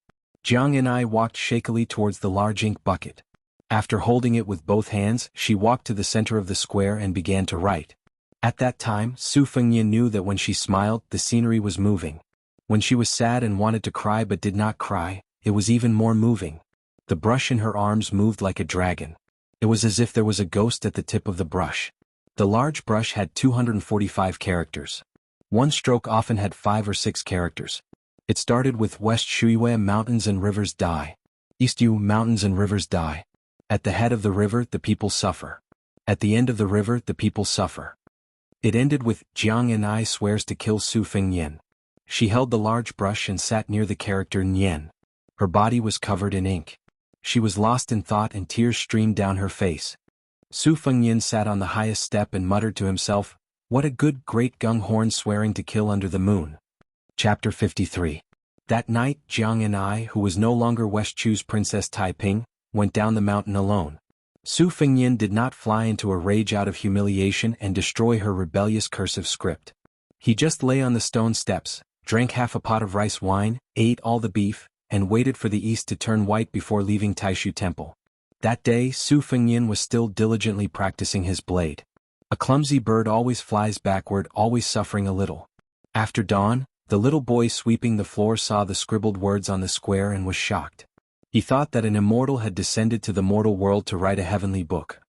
Jiang and I walked shakily towards the large ink bucket. After holding it with both hands, she walked to the center of the square and began to write. At that time, Su Fengnian knew that when she smiled, the scenery was moving. When she was sad and wanted to cry but did not cry, it was even more moving. The brush in her arms moved like a dragon. It was as if there was a ghost at the tip of the brush. The large brush had 245 characters. One stroke often had 5 or 6 characters. It started with West Shuiwei mountains and rivers die. East Yu mountains and rivers die. At the head of the river the people suffer. At the end of the river the people suffer. It ended with Jiang and I swears to kill Su Fengnian. She held the large brush and sat near the character Nian. Her body was covered in ink. She was lost in thought and tears streamed down her face. Su Fengnian sat on the highest step and muttered to himself, "What a good great gung horn swearing to kill under the moon." Chapter 53. That night, Jiang and I, who was no longer West Chu's Princess Taiping, went down the mountain alone. Su Fengnian did not fly into a rage out of humiliation and destroy her rebellious cursive script. He just lay on the stone steps, drank half a pot of rice wine, ate all the beef, and waited for the east to turn white before leaving Taishu Temple. That day, Su Fengnian was still diligently practicing his blade. A clumsy bird always flies backward, always suffering a little. After dawn, the little boy sweeping the floor saw the scribbled words on the square and was shocked. He thought that an immortal had descended to the mortal world to write a heavenly book.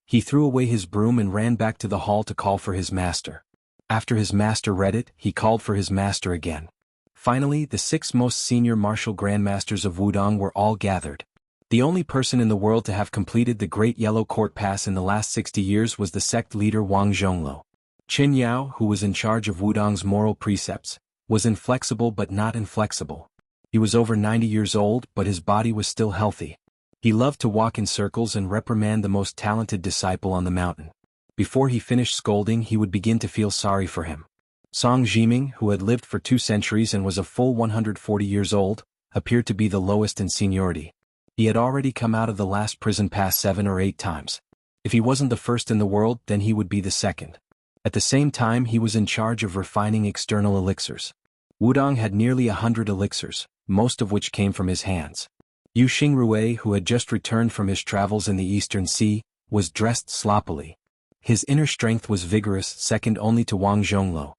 He threw away his broom and ran back to the hall to call for his master. After his master read it, he called for his master again. Finally, the 6 most senior martial grandmasters of Wudong were all gathered. The only person in the world to have completed the Great Yellow Court Pass in the last 60 years was the sect leader Wang Zhongluo. Qin Yao, who was in charge of Wudong's moral precepts, was inflexible but not inflexible. He was over 90 years old, but his body was still healthy. He loved to walk in circles and reprimand the most talented disciple on the mountain. Before he finished scolding, he would begin to feel sorry for him. Song Jiming, who had lived for 2 centuries and was a full 140 years old, appeared to be the lowest in seniority. He had already come out of the last prison pass 7 or 8 times. If he wasn't the first in the world, then he would be the second. At the same time, he was in charge of refining external elixirs. Wudong had nearly 100 elixirs, most of which came from his hands. Yu Xingrui, who had just returned from his travels in the Eastern Sea, was dressed sloppily. His inner strength was vigorous, second only to Wang Zhongluo.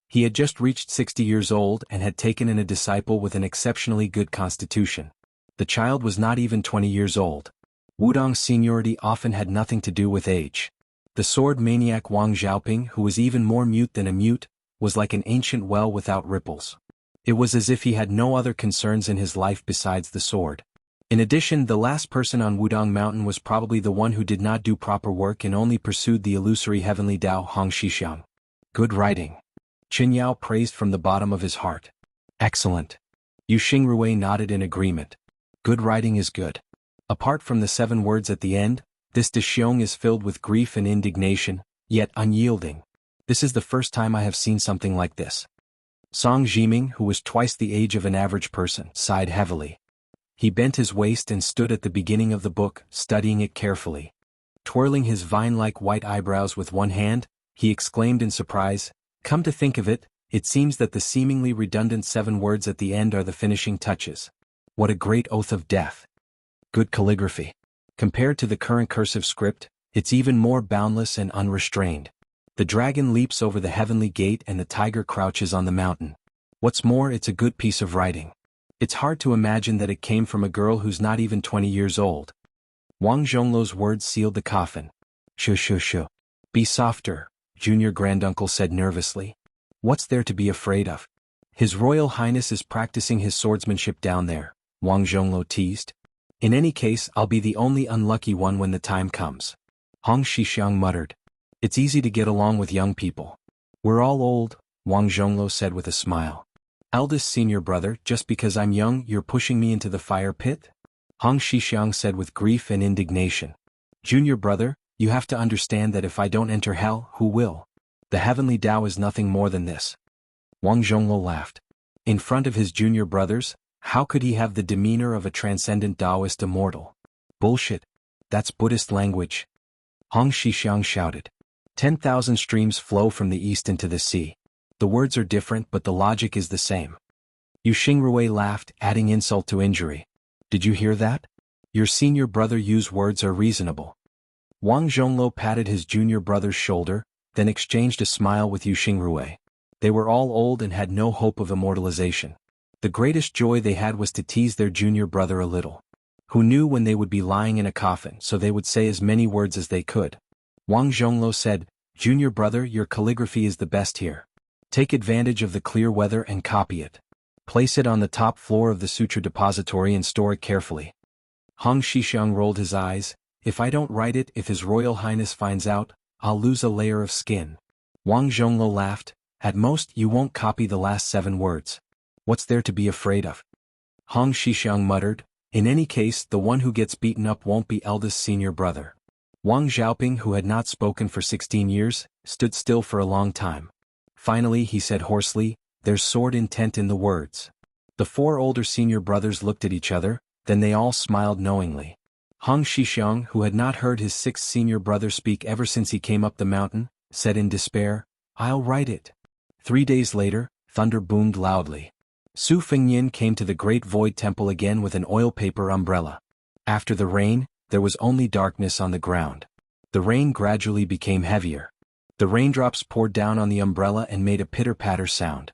He had just reached 60 years old and had taken in a disciple with an exceptionally good constitution. The child was not even 20 years old. Wudong's seniority often had nothing to do with age. The sword maniac Wang Xiaoping, who was even more mute than a mute, was like an ancient well without ripples. It was as if he had no other concerns in his life besides the sword. In addition, the last person on Wudong Mountain was probably the one who did not do proper work and only pursued the illusory heavenly Tao Hong Shixiang. Good writing. Qin Yao praised from the bottom of his heart. Excellent. Yu Xingrui nodded in agreement. Good writing is good. Apart from the 7 words at the end, this De Xiong is filled with grief and indignation, yet unyielding. This is the first time I have seen something like this. Song Jiming, who was twice the age of an average person, sighed heavily. He bent his waist and stood at the beginning of the book, studying it carefully. Twirling his vine-like white eyebrows with one hand, he exclaimed in surprise, "Come to think of it, it seems that the seemingly redundant 7 words at the end are the finishing touches. What a great oath of death. Good calligraphy. Compared to the current cursive script, it's even more boundless and unrestrained. The dragon leaps over the heavenly gate and the tiger crouches on the mountain. What's more, it's a good piece of writing. It's hard to imagine that it came from a girl who's not even 20 years old." Wang Zhongluo's words sealed the coffin. Shu. Be softer, Junior Granduncle said nervously. What's there to be afraid of? His Royal Highness is practicing his swordsmanship down there, Wang Zhongluo teased. In any case, I'll be the only unlucky one when the time comes. Hong Shixiang muttered. It's easy to get along with young people. We're all old, Wang Zhongluo said with a smile. Eldest senior brother, just because I'm young, you're pushing me into the fire pit? Hong Shixiang said with grief and indignation. Junior brother, you have to understand that if I don't enter hell, who will? The heavenly Tao is nothing more than this. Wang Zhongluo laughed. In front of his junior brothers, how could he have the demeanor of a transcendent Taoist immortal? Bullshit. That's Buddhist language. Hong Shixiang shouted. 10,000 streams flow from the east into the sea. The words are different but the logic is the same. Yu Xingrui laughed, adding insult to injury. Did you hear that? Your senior brother Yu's words are reasonable. Wang Zhongluo patted his junior brother's shoulder, then exchanged a smile with Yu Xingrui. They were all old and had no hope of immortalization. The greatest joy they had was to tease their junior brother a little. Who knew when they would be lying in a coffin, so they would say as many words as they could. Wang Zhongluo said, Junior brother, your calligraphy is the best here. Take advantage of the clear weather and copy it. Place it on the top floor of the sutra depository and store it carefully. Hong Shixiang rolled his eyes. If I don't write it, if His Royal Highness finds out, I'll lose a layer of skin. Wang Zhongluo laughed. At most, you won't copy the last 7 words. What's there to be afraid of? Hong Shixiang muttered. In any case, the one who gets beaten up won't be eldest senior brother. Wang Xiaoping, who had not spoken for 16 years, stood still for a long time. Finally he said hoarsely, there's sword intent in the words. The 4 older senior brothers looked at each other, then they all smiled knowingly. Hong Shixiang, who had not heard his 6th senior brother speak ever since he came up the mountain, said in despair, I'll write it. 3 days later, thunder boomed loudly. Su Fengyin came to the Great Void Temple again with an oil paper umbrella. After the rain, there was only darkness on the ground. The rain gradually became heavier. The raindrops poured down on the umbrella and made a pitter-patter sound.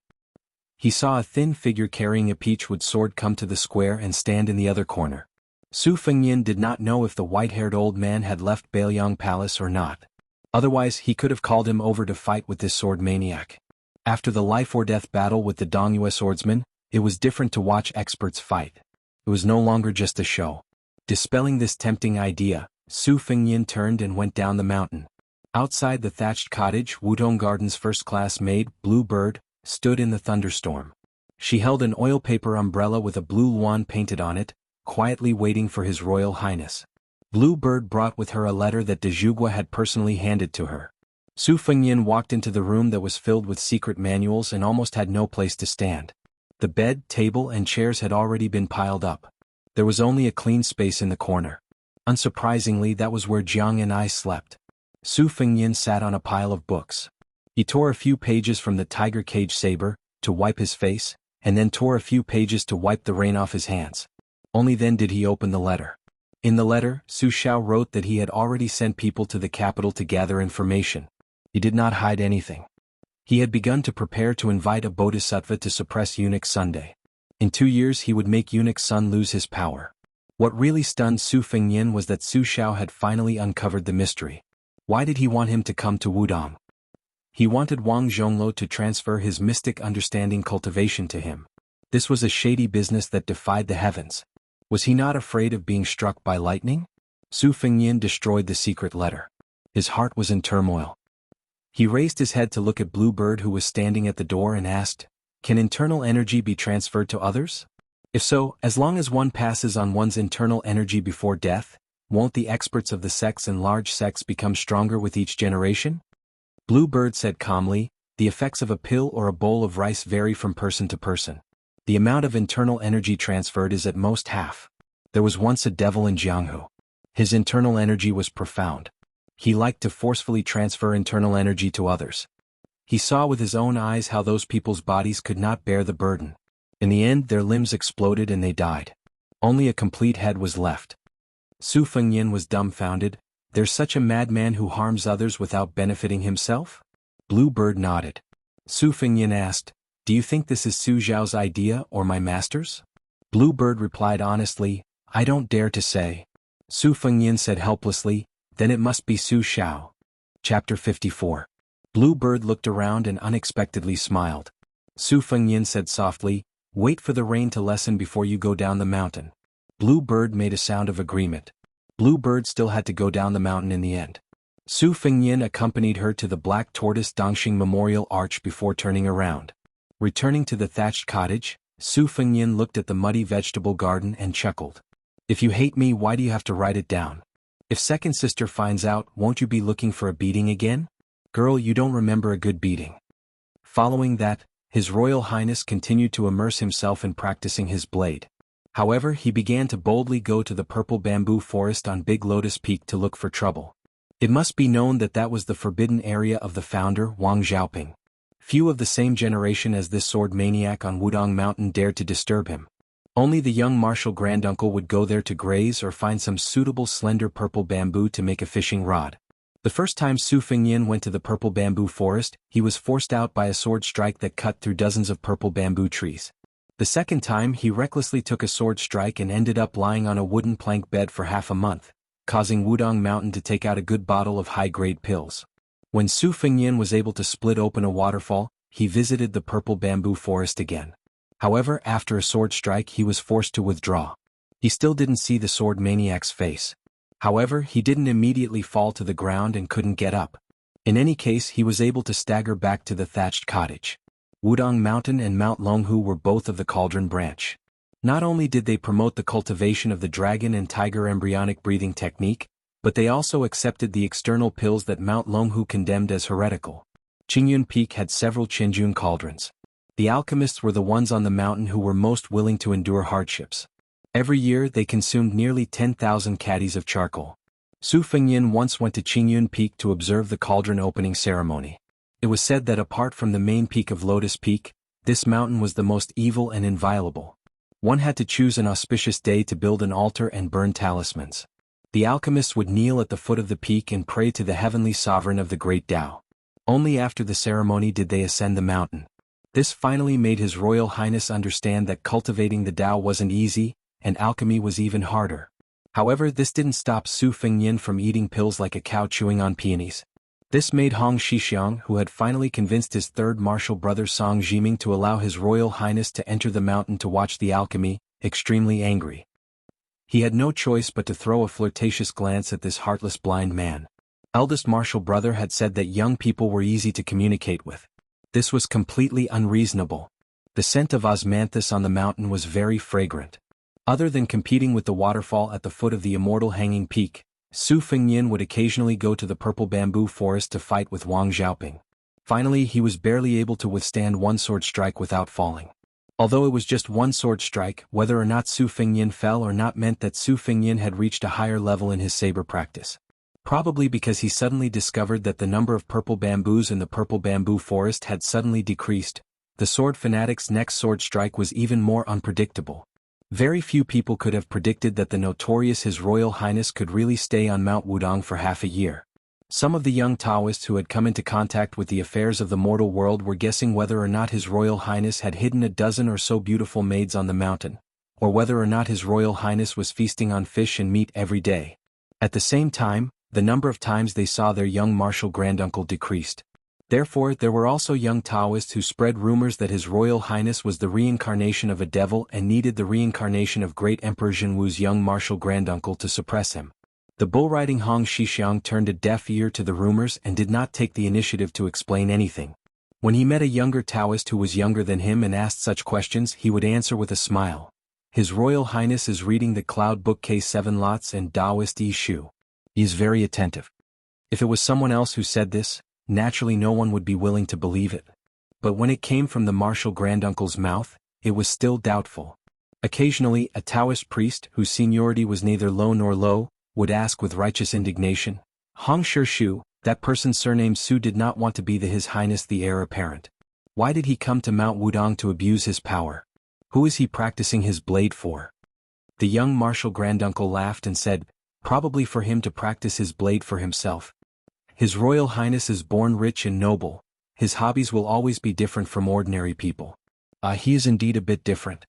He saw a thin figure carrying a peachwood sword come to the square and stand in the other corner. Su Fengyin did not know if the white-haired old man had left Bailiang Palace or not. Otherwise he could have called him over to fight with this sword maniac. After the life-or-death battle with the Dongyue swordsman, it was different to watch experts fight. It was no longer just a show. Dispelling this tempting idea, Su Fengyin turned and went down the mountain. Outside the thatched cottage, Wudong Garden's first-class maid, Blue Bird, stood in the thunderstorm. She held an oil paper umbrella with a blue luan painted on it, quietly waiting for His Royal Highness. Blue Bird brought with her a letter that de Zhuge had personally handed to her. Su Fengyin walked into the room that was filled with secret manuals and almost had no place to stand. The bed, table, and chairs had already been piled up. There was only a clean space in the corner. Unsurprisingly, that was where Jiang and I slept. Su Fengyin sat on a pile of books. He tore a few pages from the tiger cage saber, to wipe his face, and then tore a few pages to wipe the rain off his hands. Only then did he open the letter. In the letter, Su Xiao wrote that he had already sent people to the capital to gather information. He did not hide anything. He had begun to prepare to invite a bodhisattva to suppress eunuch Sunday. In 2 years he would make eunuch Sun lose his power. What really stunned Su Fengnian was that Su Xiao had finally uncovered the mystery. Why did he want him to come to Wudong? He wanted Wang Zhongluo to transfer his mystic understanding cultivation to him. This was a shady business that defied the heavens. Was he not afraid of being struck by lightning? Su Fengnian destroyed the secret letter. His heart was in turmoil. He raised his head to look at Blue Bird, who was standing at the door, and asked, "Can internal energy be transferred to others? If so, as long as one passes on one's internal energy before death, won't the experts of the sects and large sects become stronger with each generation?" Blue Bird said calmly, "The effects of a pill or a bowl of rice vary from person to person. The amount of internal energy transferred is at most half. There was once a devil in Jianghu. His internal energy was profound. He liked to forcefully transfer internal energy to others. He saw with his own eyes how those people's bodies could not bear the burden. In the end, their limbs exploded and they died. Only a complete head was left." Su Fengnian was dumbfounded. "There's such a madman who harms others without benefiting himself?" Blue Bird nodded. Su Fengnian asked, "Do you think this is Su Zhao's idea or my master's?" Blue Bird replied honestly, "I don't dare to say." Su Fengnian said helplessly, "Then it must be Su Xiao." Chapter 54. Blue Bird looked around and unexpectedly smiled. Su Fengnian said softly, "Wait for the rain to lessen before you go down the mountain." Blue Bird made a sound of agreement. Blue Bird still had to go down the mountain in the end. Su Fengnian accompanied her to the Black Tortoise Dongxing Memorial Arch before turning around. Returning to the thatched cottage, Su Fengnian looked at the muddy vegetable garden and chuckled. "If you hate me, why do you have to write it down? If second sister finds out, won't you be looking for a beating again? Girl, you don't remember a good beating." Following that, His Royal Highness continued to immerse himself in practicing his blade. However, he began to boldly go to the purple bamboo forest on Big Lotus Peak to look for trouble. It must be known that that was the forbidden area of the founder, Wang Xiaoping. Few of the same generation as this sword maniac on Wudong Mountain dared to disturb him. Only the young martial granduncle would go there to graze or find some suitable slender purple bamboo to make a fishing rod. The first time Su Fengnian went to the purple bamboo forest, he was forced out by a sword strike that cut through dozens of purple bamboo trees. The second time he recklessly took a sword strike and ended up lying on a wooden plank bed for half a month, causing Wudong Mountain to take out a good bottle of high-grade pills. When Su Fengnian was able to split open a waterfall, he visited the purple bamboo forest again. However, after a sword strike he was forced to withdraw. He still didn't see the sword maniac's face. However, he didn't immediately fall to the ground and couldn't get up. In any case, he was able to stagger back to the thatched cottage. Wudong Mountain and Mount Longhu were both of the Cauldron branch. Not only did they promote the cultivation of the dragon and tiger embryonic breathing technique, but they also accepted the external pills that Mount Longhu condemned as heretical. Qingyun Peak had several Qinjun cauldrons. The alchemists were the ones on the mountain who were most willing to endure hardships. Every year they consumed nearly 10,000 caddies of charcoal. Su Fengnian once went to Qingyun Peak to observe the cauldron opening ceremony. It was said that apart from the main peak of Lotus Peak, this mountain was the most evil and inviolable. One had to choose an auspicious day to build an altar and burn talismans. The alchemists would kneel at the foot of the peak and pray to the heavenly sovereign of the great Tao. Only after the ceremony did they ascend the mountain. This finally made His Royal Highness understand that cultivating the Tao wasn't easy, and alchemy was even harder. However, this didn't stop Su Fengnian from eating pills like a cow chewing on peonies. This made Hong Shixiang, who had finally convinced his third martial brother Song Jiming to allow His Royal Highness to enter the mountain to watch the alchemy, extremely angry. He had no choice but to throw a flirtatious glance at this heartless blind man. Eldest martial brother had said that young people were easy to communicate with. This was completely unreasonable. The scent of osmanthus on the mountain was very fragrant. Other than competing with the waterfall at the foot of the Immortal hanging peak, Su Fengnian would occasionally go to the purple bamboo forest to fight with Wang Xiaoping. Finally, he was barely able to withstand one sword strike without falling. Although it was just one sword strike, whether or not Su Fengnian fell or not meant that Su Fengnian had reached a higher level in his saber practice. Probably because he suddenly discovered that the number of purple bamboos in the purple bamboo forest had suddenly decreased, the sword fanatic's next sword strike was even more unpredictable. Very few people could have predicted that the notorious His Royal Highness could really stay on Mount Wudong for half a year. Some of the young Taoists who had come into contact with the affairs of the mortal world were guessing whether or not His Royal Highness had hidden a dozen or so beautiful maids on the mountain, or whether or not His Royal Highness was feasting on fish and meat every day. At the same time, the number of times they saw their young martial granduncle decreased. Therefore, there were also young Taoists who spread rumors that His Royal Highness was the reincarnation of a devil and needed the reincarnation of Great Emperor Jianghu's young martial granduncle to suppress him. The bull-riding Hong Xixiang turned a deaf ear to the rumors and did not take the initiative to explain anything. When he met a younger Taoist who was younger than him and asked such questions, he would answer with a smile. His Royal Highness is reading the Cloud Book K7 Lots and Taoist Yi Shu. He is very attentive. If it was someone else who said this, naturally no one would be willing to believe it. But when it came from the martial granduncle's mouth, it was still doubtful. Occasionally, a Taoist priest, whose seniority was neither low nor low, would ask with righteous indignation, Hong Shu, that person surnamed Su did not want to be His Highness the heir apparent. Why did he come to Mount Wudong to abuse his power? Who is he practicing his blade for? The young martial granduncle laughed and said, probably for him to practice his blade for himself. His Royal Highness is born rich and noble. His hobbies will always be different from ordinary people. He is indeed a bit different.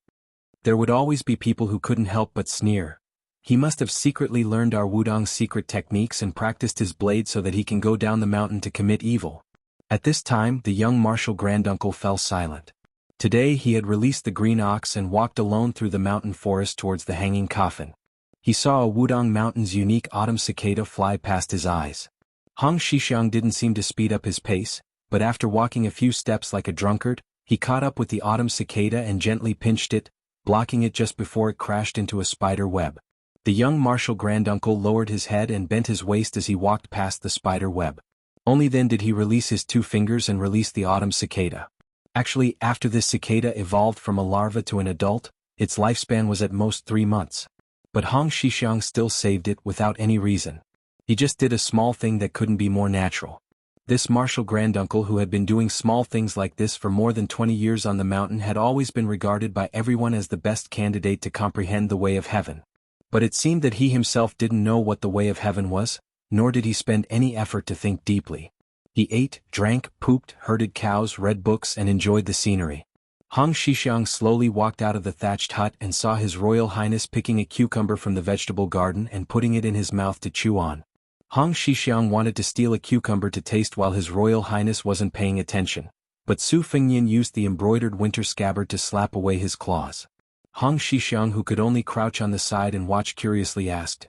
There would always be people who couldn't help but sneer. He must have secretly learned our Wudong's secret techniques and practiced his blade so that he can go down the mountain to commit evil. At this time, the young martial granduncle fell silent. Today he had released the green ox and walked alone through the mountain forest towards the hanging coffin. He saw a Wudong Mountain's unique autumn cicada fly past his eyes. Hong Xixiang didn't seem to speed up his pace, but after walking a few steps like a drunkard, he caught up with the autumn cicada and gently pinched it, blocking it just before it crashed into a spider web. The young martial granduncle lowered his head and bent his waist as he walked past the spider web. Only then did he release his 2 fingers and release the autumn cicada. Actually, after this cicada evolved from a larva to an adult, its lifespan was at most 3 months. But Hong Xixiang still saved it without any reason. He just did a small thing that couldn't be more natural. This martial granduncle who had been doing small things like this for more than 20 years on the mountain had always been regarded by everyone as the best candidate to comprehend the way of heaven. But it seemed that he himself didn't know what the way of heaven was, nor did he spend any effort to think deeply. He ate, drank, pooped, herded cows, read books and enjoyed the scenery. Hong Xixiang slowly walked out of the thatched hut and saw His Royal Highness picking a cucumber from the vegetable garden and putting it in his mouth to chew on. Hong Xixiang wanted to steal a cucumber to taste while His Royal Highness wasn't paying attention, but Su Fengnian used the embroidered winter scabbard to slap away his claws. Hong Xixiang, who could only crouch on the side and watch curiously, asked,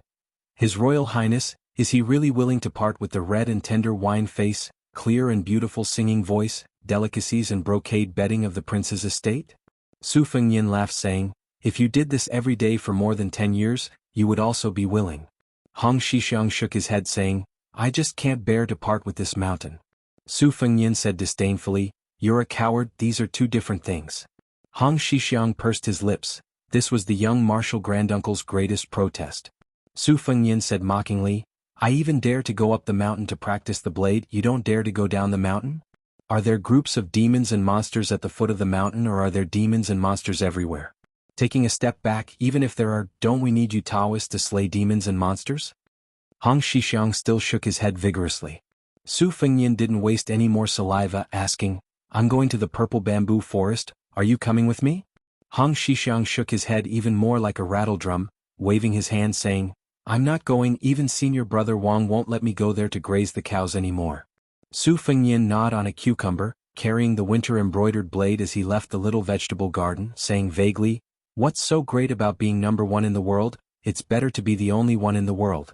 His Royal Highness, is he really willing to part with the red and tender wine face, clear and beautiful singing voice, delicacies and brocade bedding of the prince's estate? Su Fengnian laughed, saying, if you did this every day for more than 10 years, you would also be willing. Hong Xixiang shook his head, saying, I just can't bear to part with this mountain. Su Fengnian said disdainfully, you're a coward, these are 2 different things. Hong Xixiang pursed his lips. This was the young martial granduncle's greatest protest. Su Fengnian said mockingly, I even dare to go up the mountain to practice the blade, you don't dare to go down the mountain? Are there groups of demons and monsters at the foot of the mountain, or are there demons and monsters everywhere? Taking a step back, even if there are, don't we need you Taoists to slay demons and monsters? Hong Xixiang still shook his head vigorously. Su Fengnian didn't waste any more saliva, asking, I'm going to the purple bamboo forest, are you coming with me? Hong Xixiang shook his head even more like a rattledrum, waving his hand, saying, I'm not going, even senior brother Wang won't let me go there to graze the cows anymore. Su Fengnian gnawed on a cucumber, carrying the winter embroidered blade as he left the little vegetable garden, saying vaguely, what's so great about being number 1 in the world? It's better to be the only one in the world.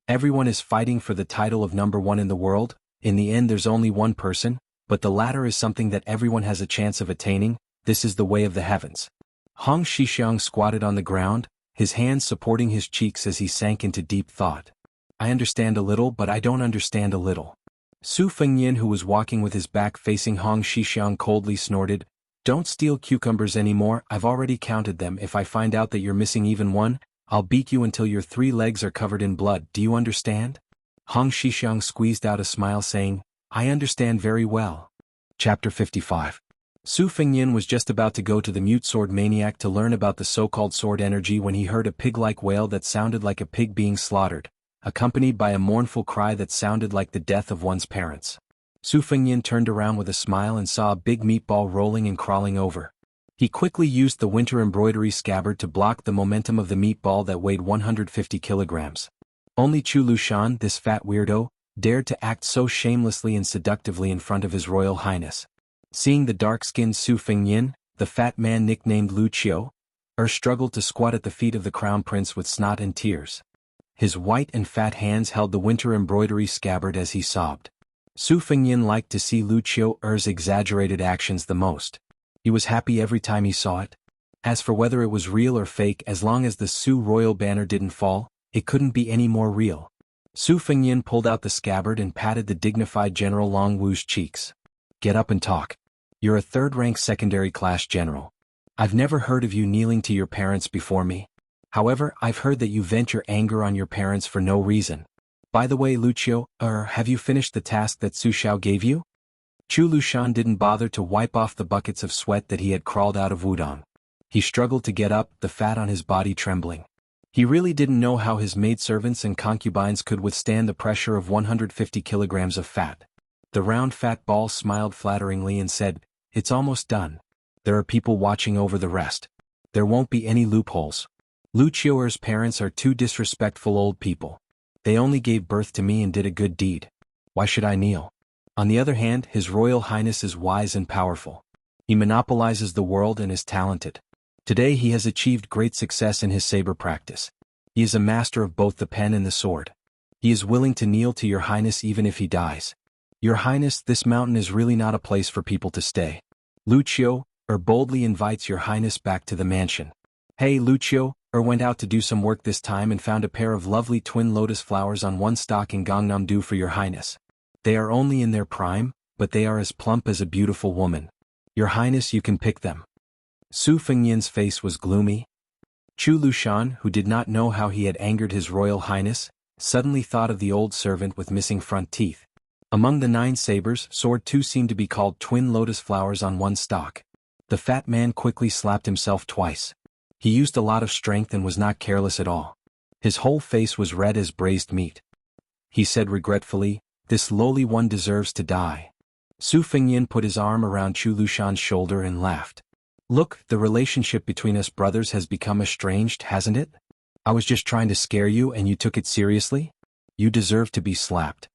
Everyone is fighting for the title of number 1 in the world. In the end there's only one person, but the latter is something that everyone has a chance of attaining. This is the way of the heavens. Hong Xixiang squatted on the ground, his hands supporting his cheeks as he sank into deep thought. I understand a little, but I don't understand a little. Su Fengnian, who was walking with his back facing Hong Xixiang, coldly snorted, don't steal cucumbers anymore, I've already counted them. If I find out that you're missing even one, I'll beat you until your 3 legs are covered in blood, do you understand? Hong Xixiang squeezed out a smile, saying, I understand very well. Chapter 55. Su Fengyin was just about to go to the mute sword maniac to learn about the so-called sword energy when he heard a pig-like wail that sounded like a pig being slaughtered, accompanied by a mournful cry that sounded like the death of one's parents. Su Fengyin turned around with a smile and saw a big meatball rolling and crawling over. He quickly used the winter embroidery scabbard to block the momentum of the meatball that weighed 150 kilograms. Only Chu Lushan, this fat weirdo, dared to act so shamelessly and seductively in front of His Royal Highness. Seeing the dark-skinned Su Fengyin, the fat man nicknamed Wuxia, struggled to squat at the feet of the crown prince with snot and tears. His white and fat hands held the winter embroidery scabbard as he sobbed. Su Fengyin liked to see Wuxia's exaggerated actions the most. He was happy every time he saw it. As for whether it was real or fake, as long as the Su royal banner didn't fall, it couldn't be any more real. Su Fengyin pulled out the scabbard and patted the dignified General Long Wu's cheeks. "Get up and talk. You're a third-rank secondary-class general. I've never heard of you kneeling to your parents before me. However, I've heard that you vent your anger on your parents for no reason. By the way, Wuxia, have you finished the task that Su Xiao gave you?" Chu Lushan didn't bother to wipe off the buckets of sweat that he had crawled out of Wudong. He struggled to get up, the fat on his body trembling. He really didn't know how his maidservants and concubines could withstand the pressure of 150 kilograms of fat. The round fat ball smiled flatteringly and said, "It's almost done. There are people watching over the rest. There won't be any loopholes. Wuxia's parents are two disrespectful old people. They only gave birth to me and did a good deed. Why should I kneel? On the other hand, His Royal Highness is wise and powerful. He monopolizes the world and is talented. Today he has achieved great success in his saber practice. He is a master of both the pen and the sword. He is willing to kneel to your highness even if he dies. Your highness, this mountain is really not a place for people to stay. Wuxia, boldly invites your highness back to the mansion." Hey, Wuxia, went out to do some work this time and found a pair of lovely twin lotus flowers on one stalk in Gangnam-do for your highness. They are only in their prime, but they are as plump as a beautiful woman. Your highness, you can pick them. Su Fengyin's face was gloomy. Chu Lushan, who did not know how he had angered His Royal Highness, suddenly thought of the old servant with missing front teeth. Among the 9 sabers, sword 2 seemed to be called twin lotus flowers on one stalk. The fat man quickly slapped himself twice. He used a lot of strength and was not careless at all. His whole face was red as braised meat. He said regretfully, "This lowly one deserves to die." Su Fengyin put his arm around Chu Lushan's shoulder and laughed. "Look, the relationship between us brothers has become estranged, hasn't it? I was just trying to scare you and you took it seriously? You deserve to be slapped."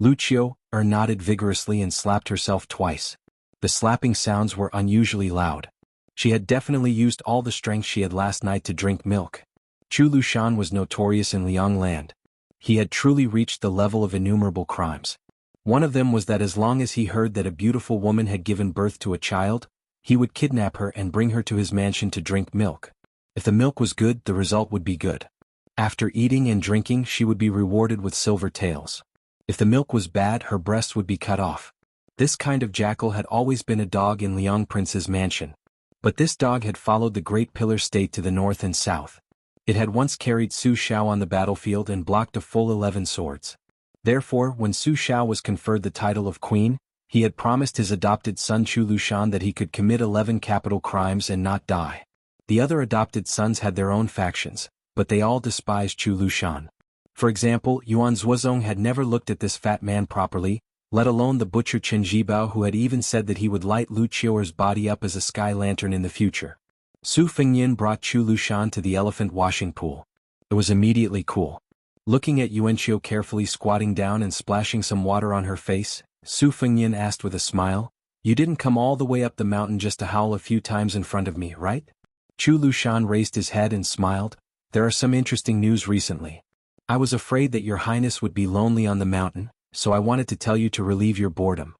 Wuxia nodded vigorously and slapped herself twice. The slapping sounds were unusually loud. She had definitely used all the strength she had last night to drink milk. Chu Lushan was notorious in Liang land. He had truly reached the level of innumerable crimes. One of them was that as long as he heard that a beautiful woman had given birth to a child, he would kidnap her and bring her to his mansion to drink milk. If the milk was good, the result would be good. After eating and drinking, she would be rewarded with silver tails. If the milk was bad, her breast would be cut off. This kind of jackal had always been a dog in Liang Prince's mansion. But this dog had followed the Great Pillar State to the north and south. It had once carried Su Xiao on the battlefield and blocked a full 11 swords. Therefore, when Su Xiao was conferred the title of queen, he had promised his adopted son Chu Lushan that he could commit 11 capital crimes and not die. The other adopted sons had their own factions, but they all despised Chu Lushan. For example, Yuan Zuozong had never looked at this fat man properly, let alone the butcher Chen Zhibao, who had even said that he would light Wuxia's body up as a sky lantern in the future. Su Fengyin brought Chu Lushan to the elephant washing pool. It was immediately cool. Looking at Yuanqiu carefully squatting down and splashing some water on her face, Su Fengyin asked with a smile, "You didn't come all the way up the mountain just to howl a few times in front of me, right?" Chu Lushan raised his head and smiled. "There are some interesting news recently. I was afraid that your highness would be lonely on the mountain, so I wanted to tell you to relieve your boredom."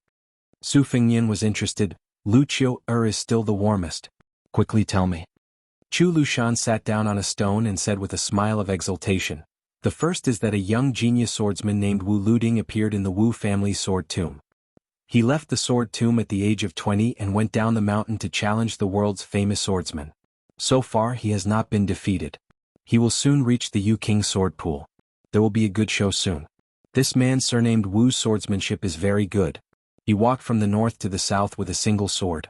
Su Fengyin was interested. "Wuxia is still the warmest. Quickly tell me." Chu Lushan sat down on a stone and said with a smile of exultation, "The first is that a young genius swordsman named Wu Luding appeared in the Wu family sword tomb. He left the sword tomb at the age of 20 and went down the mountain to challenge the world's famous swordsman. So far he has not been defeated. He will soon reach the Yu King sword pool. There will be a good show soon. This man surnamed Wu's swordsmanship is very good. He walked from the north to the south with a single sword.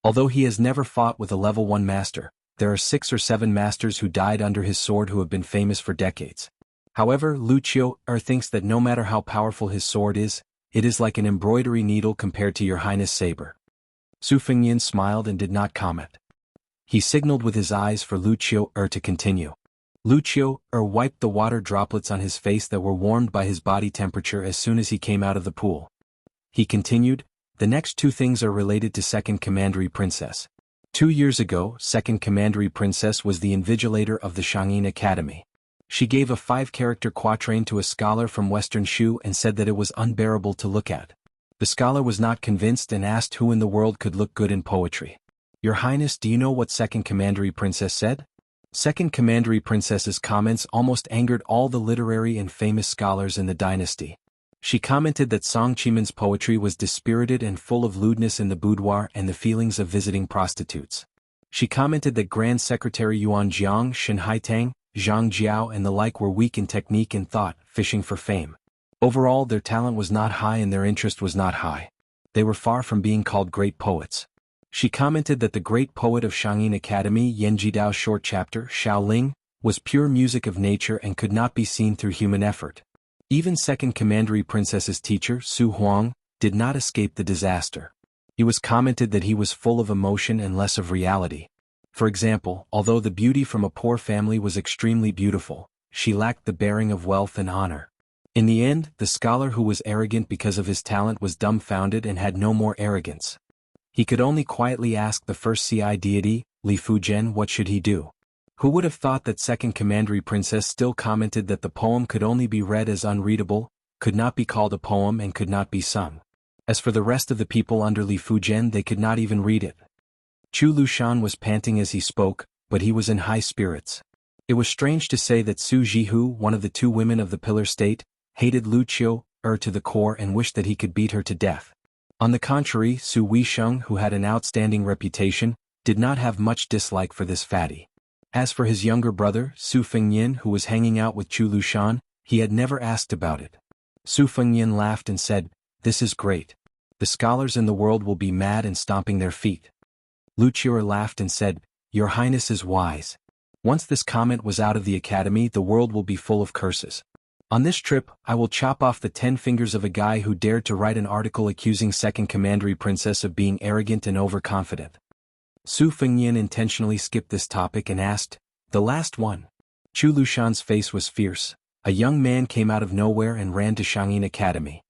Although he has never fought with a level 1 master, there are 6 or 7 masters who died under his sword who have been famous for decades. However, Wuxia thinks that no matter how powerful his sword is, it is like an embroidery needle compared to your highness' saber. Su Fengyan smiled and did not comment. He signaled with his eyes for Wuxia to continue. Wuxia wiped the water droplets on his face that were warmed by his body temperature as soon as he came out of the pool. He continued, the next 2 things are related to Second Commandery Princess. 2 years ago, Second Commandery Princess was the invigilator of the Xianxia Academy. She gave a 5-character quatrain to a scholar from Western Shu and said that it was unbearable to look at. The scholar was not convinced and asked who in the world could look good in poetry. Your Highness, do you know what Second Commandery Princess said? Second Commandery Princess's comments almost angered all the literary and famous scholars in the dynasty. She commented that Song Qimen's poetry was dispirited and full of lewdness in the boudoir and the feelings of visiting prostitutes. She commented that Grand Secretary Yuan Jiang, Shen Haitang, Zhang Jiao and the like were weak in technique and thought, fishing for fame. Overall, their talent was not high and their interest was not high. They were far from being called great poets. She commented that the great poet of Xianxia Academy, Yanjidao's short chapter, Shaoling, was pure music of nature and could not be seen through human effort. Even Second Commandery Princess's teacher, Su Huang, did not escape the disaster. It was commented that he was full of emotion and less of reality. For example, although the beauty from a poor family was extremely beautiful, she lacked the bearing of wealth and honor. In the end, the scholar who was arrogant because of his talent was dumbfounded and had no more arrogance. He could only quietly ask the first CI deity, Li Fuzhen, what should he do? Who would have thought that Second Commandery Princess still commented that the poem could only be read as unreadable, could not be called a poem and could not be sung. As for the rest of the people under Li Fuzhen, they could not even read it. Chu Lushan was panting as he spoke, but he was in high spirits. It was strange to say that Su Jihu, one of the 2 women of the Pillar State, hated Wuxia to the core and wished that he could beat her to death. On the contrary, Su Weisheng, who had an outstanding reputation, did not have much dislike for this fatty. As for his younger brother, Su Fengyan, who was hanging out with Chu Lushan, he had never asked about it. Su Fengyan laughed and said, "This is great. The scholars in the world will be mad and stomping their feet." Wuxia laughed and said, "Your Highness is wise. Once this comment was out of the academy, the world will be full of curses. On this trip, I will chop off the 10 fingers of a guy who dared to write an article accusing Second Commandery Princess of being arrogant and overconfident." Su Fengyan intentionally skipped this topic and asked, "The last one?" Chu Lushan's face was fierce. A young man came out of nowhere and ran to Xianxia Academy.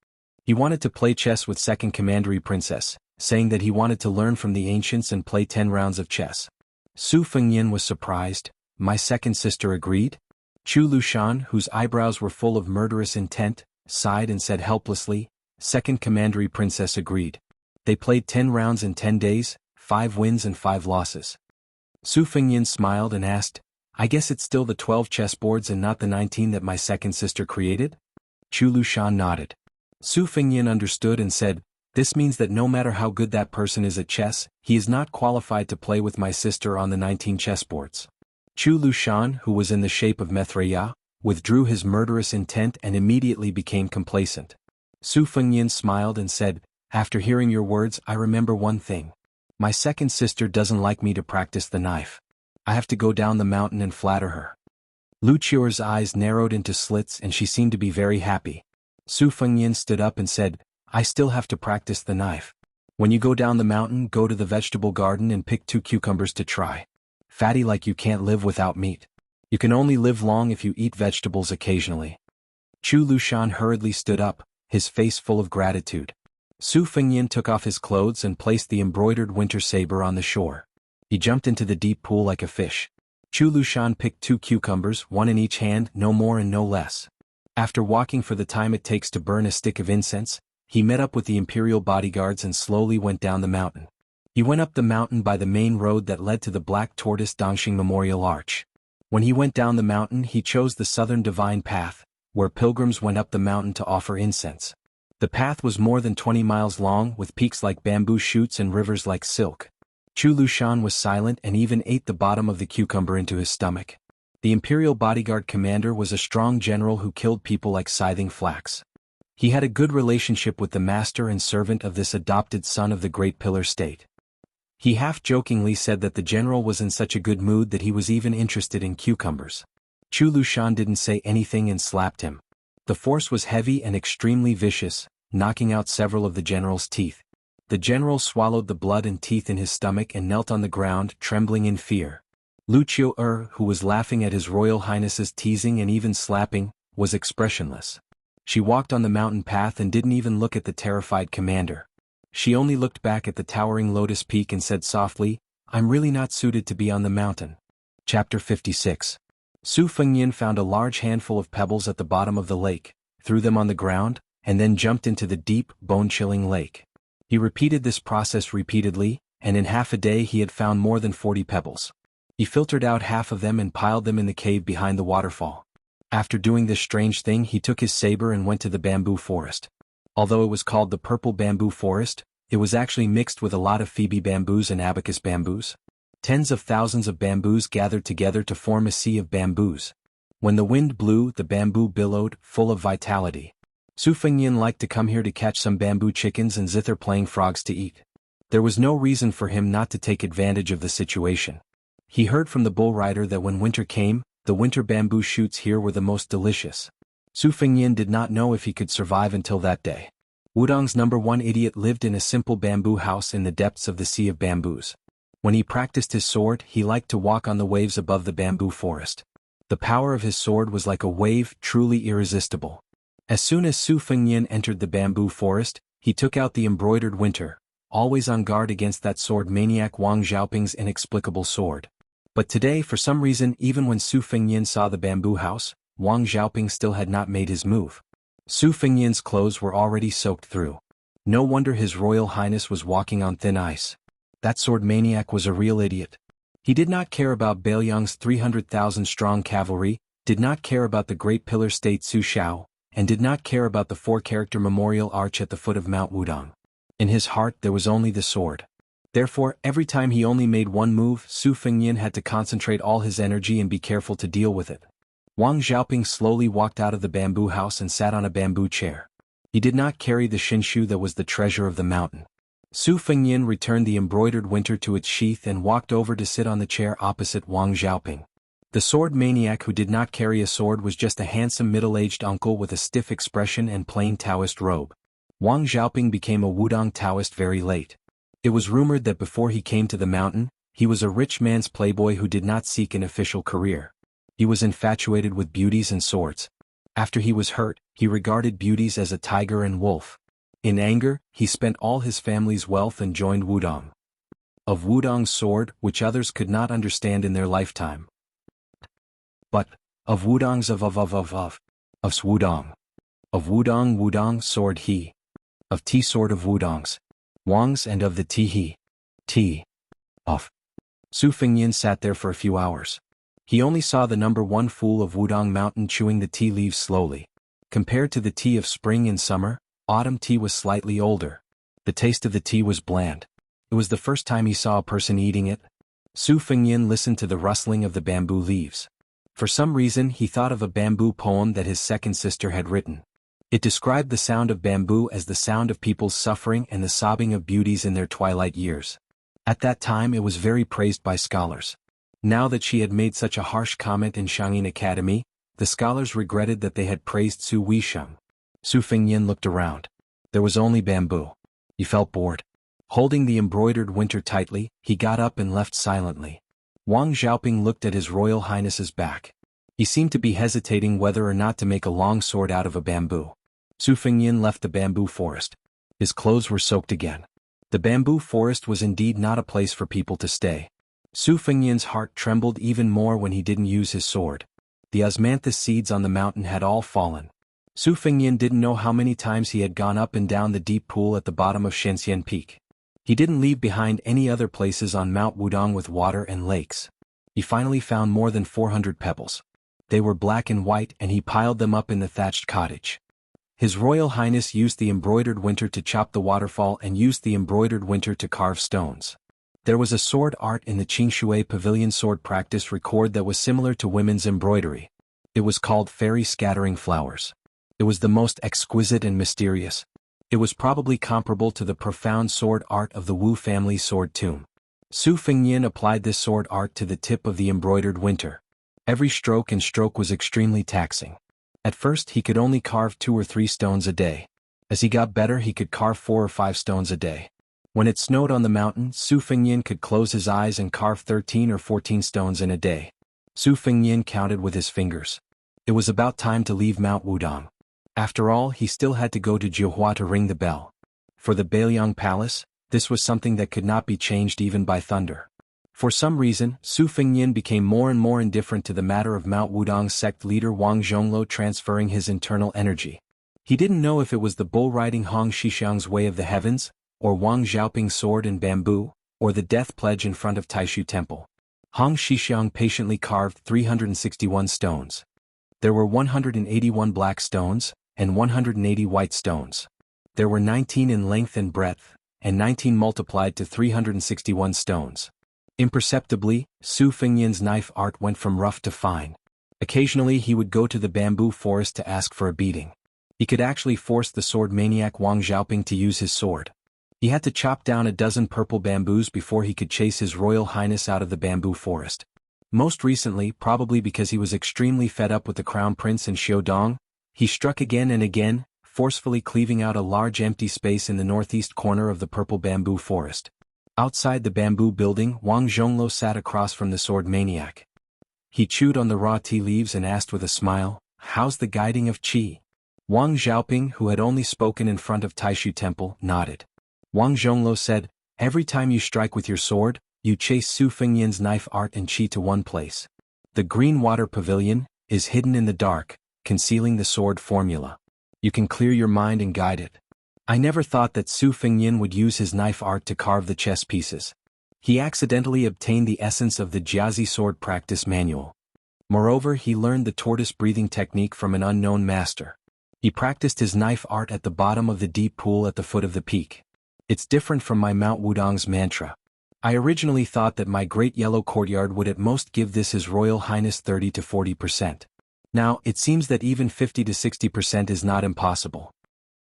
He wanted to play chess with Second Commandery Princess, saying that he wanted to learn from the ancients and play 10 rounds of chess. Su Fengyan was surprised. My second sister agreed? Chu Lushan, whose eyebrows were full of murderous intent, sighed and said helplessly, "Second Commandery Princess agreed." They played 10 rounds in 10 days, 5 wins and 5 losses. Su Fengyan smiled and asked, "I guess it's still the 12 chessboards and not the 19 that my second sister created?" Chu Lushan nodded. Su Fengyan understood and said, "This means that no matter how good that person is at chess, he is not qualified to play with my sister on the 19 chessboards." Chu Lushan, who was in the shape of Mithreya, withdrew his murderous intent and immediately became complacent. Su Fengyan smiled and said, "After hearing your words, I remember one thing. My second sister doesn't like me to practice the knife. I have to go down the mountain and flatter her." Lucior's eyes narrowed into slits and she seemed to be very happy. Su Fengyan stood up and said, "I still have to practice the knife. When you go down the mountain, go to the vegetable garden and pick 2 cucumbers to try. Fatty like you can't live without meat. You can only live long if you eat vegetables occasionally." Chu Lushan hurriedly stood up, his face full of gratitude. Su Fengyan took off his clothes and placed the embroidered winter saber on the shore. He jumped into the deep pool like a fish. Chu Lushan picked 2 cucumbers, 1 in each hand, no more and no less. After walking for the time it takes to burn a stick of incense, he met up with the imperial bodyguards and slowly went down the mountain. He went up the mountain by the main road that led to the Black Tortoise Dongxing Memorial Arch. When he went down the mountain, he chose the southern divine path, where pilgrims went up the mountain to offer incense. The path was more than 20 miles long, with peaks like bamboo shoots and rivers like silk. Chu Lushan was silent and even ate the bottom of the cucumber into his stomach. The imperial bodyguard commander was a strong general who killed people like scything flax. He had a good relationship with the master and servant of this adopted son of the Great Pillar State. He half-jokingly said that the general was in such a good mood that he was even interested in cucumbers. Chu Lushan didn't say anything and slapped him. The force was heavy and extremely vicious, knocking out several of the general's teeth. The general swallowed the blood and teeth in his stomach and knelt on the ground, trembling in fear. Wuxia, who was laughing at His Royal Highness's teasing and even slapping, was expressionless. She walked on the mountain path and didn't even look at the terrified commander. She only looked back at the towering lotus peak and said softly, "I'm really not suited to be on the mountain." Chapter 56. Su Fengyan found a large handful of pebbles at the bottom of the lake, threw them on the ground, and then jumped into the deep, bone-chilling lake. He repeated this process repeatedly, and in half a day he had found more than 40 pebbles. He filtered out half of them and piled them in the cave behind the waterfall. After doing this strange thing, he took his saber and went to the bamboo forest. Although it was called the Purple Bamboo Forest, it was actually mixed with a lot of Phoebe bamboos and abacus bamboos. Tens of thousands of bamboos gathered together to form a sea of bamboos. When the wind blew, the bamboo billowed, full of vitality. Su Fengyan liked to come here to catch some bamboo chickens and zither-playing frogs to eat. There was no reason for him not to take advantage of the situation. He heard from the bull rider that when winter came, the winter bamboo shoots here were the most delicious. Su Fengyan did not know if he could survive until that day. Wudong's #1 idiot lived in a simple bamboo house in the depths of the sea of bamboos. When he practiced his sword, he liked to walk on the waves above the bamboo forest. The power of his sword was like a wave, truly irresistible. As soon as Su Fengyan entered the bamboo forest, he took out the embroidered winter, always on guard against that sword maniac Wang Xiaoping's inexplicable sword. But today, for some reason, even when Su Fengyan saw the bamboo house, Wang Xiaoping still had not made his move. Su Fengyan's clothes were already soaked through. No wonder His Royal Highness was walking on thin ice. That sword maniac was a real idiot. He did not care about Bailiang's 300,000-strong cavalry, did not care about the great pillar state Su Shao, and did not care about the 4-character memorial arch at the foot of Mount Wudong. In his heart there was only the sword. Therefore, every time he only made one move, Su Fengyan had to concentrate all his energy and be careful to deal with it. Wang Xiaoping slowly walked out of the bamboo house and sat on a bamboo chair. He did not carry the shinshu that was the treasure of the mountain. Su Fengyan returned the embroidered winter to its sheath and walked over to sit on the chair opposite Wang Xiaoping. The sword maniac who did not carry a sword was just a handsome middle-aged uncle with a stiff expression and plain Taoist robe. Wang Xiaoping became a Wudong Taoist very late. It was rumored that before he came to the mountain, he was a rich man's playboy who did not seek an official career. He was infatuated with beauties and swords. After he was hurt, he regarded beauties as a tiger and wolf. In anger, he spent all his family's wealth and joined Wudong. Of Wudong's sword, which others could not understand in their lifetime. But, of Wudong's of Wudong. Of Wudong sword he. Of T sword of Wudong's. Wang's and of the T of. Su Fengyan sat there for a few hours. He only saw the #1 fool of Wudong Mountain chewing the tea leaves slowly. Compared to the tea of spring and summer, autumn tea was slightly older. The taste of the tea was bland. It was the first time he saw a person eating it. Su Fengyan listened to the rustling of the bamboo leaves. For some reason he thought of a bamboo poem that his second sister had written. It described the sound of bamboo as the sound of people's suffering and the sobbing of beauties in their twilight years. At that time it was very praised by scholars. Now that she had made such a harsh comment in Xianxia Academy, the scholars regretted that they had praised Su Weisheng. Su Fengyan looked around. There was only bamboo. He felt bored. Holding the embroidered winter tightly, he got up and left silently. Wang Xiaoping looked at His Royal Highness's back. He seemed to be hesitating whether or not to make a long sword out of a bamboo. Su Fengyan left the bamboo forest. His clothes were soaked again. The bamboo forest was indeed not a place for people to stay. Su Fengyan's heart trembled even more when he didn't use his sword. The osmanthus seeds on the mountain had all fallen. Su Fengyan didn't know how many times he had gone up and down the deep pool at the bottom of Xianxia Peak. He didn't leave behind any other places on Mount Wudong with water and lakes. He finally found more than 400 pebbles. They were black and white and he piled them up in the thatched cottage. His Royal Highness used the embroidered winter to chop the waterfall and used the embroidered winter to carve stones. There was a sword art in the Qingshui Pavilion sword practice record that was similar to women's embroidery. It was called Fairy Scattering Flowers. It was the most exquisite and mysterious. It was probably comparable to the profound sword art of the Wu family sword tomb. Su Fengnian applied this sword art to the tip of the embroidered winter. Every stroke was extremely taxing. At first he could only carve 2 or 3 stones a day. As he got better he could carve 4 or 5 stones a day. When it snowed on the mountain, Su Fengnian could close his eyes and carve 13 or 14 stones in a day. Su Fengnian counted with his fingers. It was about time to leave Mount Wudong. After all, he still had to go to Jianghu to ring the bell. For the Beiliang Palace, this was something that could not be changed even by thunder. For some reason, Su Fengnian became more and more indifferent to the matter of Mount Wudong's sect leader Wang Zhongluo transferring his internal energy. He didn't know if it was the bull riding Hong Xixiang's way of the heavens, or Wang Xiaoping's sword and bamboo, or the death pledge in front of Taishu Temple. Hong Xixiang patiently carved 361 stones. There were 181 black stones, and 180 white stones. There were 19 in length and breadth, and 19 multiplied to 361 stones. Imperceptibly, Su Fengnian's knife art went from rough to fine. Occasionally he would go to the bamboo forest to ask for a beating. He could actually force the sword maniac Wang Xiaoping to use his sword. He had to chop down a dozen purple bamboos before he could chase His Royal Highness out of the bamboo forest. Most recently, probably because he was extremely fed up with the Crown Prince and Xiaodong, he struck again and again, forcefully cleaving out a large empty space in the northeast corner of the purple bamboo forest. Outside the bamboo building, Wang Zhongluo sat across from the sword maniac. He chewed on the raw tea leaves and asked with a smile, "How's the guiding of qi?" Wang Xiaoping, who had only spoken in front of Taishu Temple, nodded. Wang Zhongluo said, "Every time you strike with your sword, you chase Su Fengnian's knife art and qi to one place. The green water pavilion is hidden in the dark, concealing the sword formula. You can clear your mind and guide it." I never thought that Su Fengnian would use his knife art to carve the chess pieces. He accidentally obtained the essence of the Jiazi sword practice manual. Moreover, he learned the tortoise breathing technique from an unknown master. He practiced his knife art at the bottom of the deep pool at the foot of the peak. It's different from my Mount Wudong's mantra. I originally thought that my great yellow courtyard would at most give this His Royal Highness 30 to 40%. Now, it seems that even 50 to 60% is not impossible.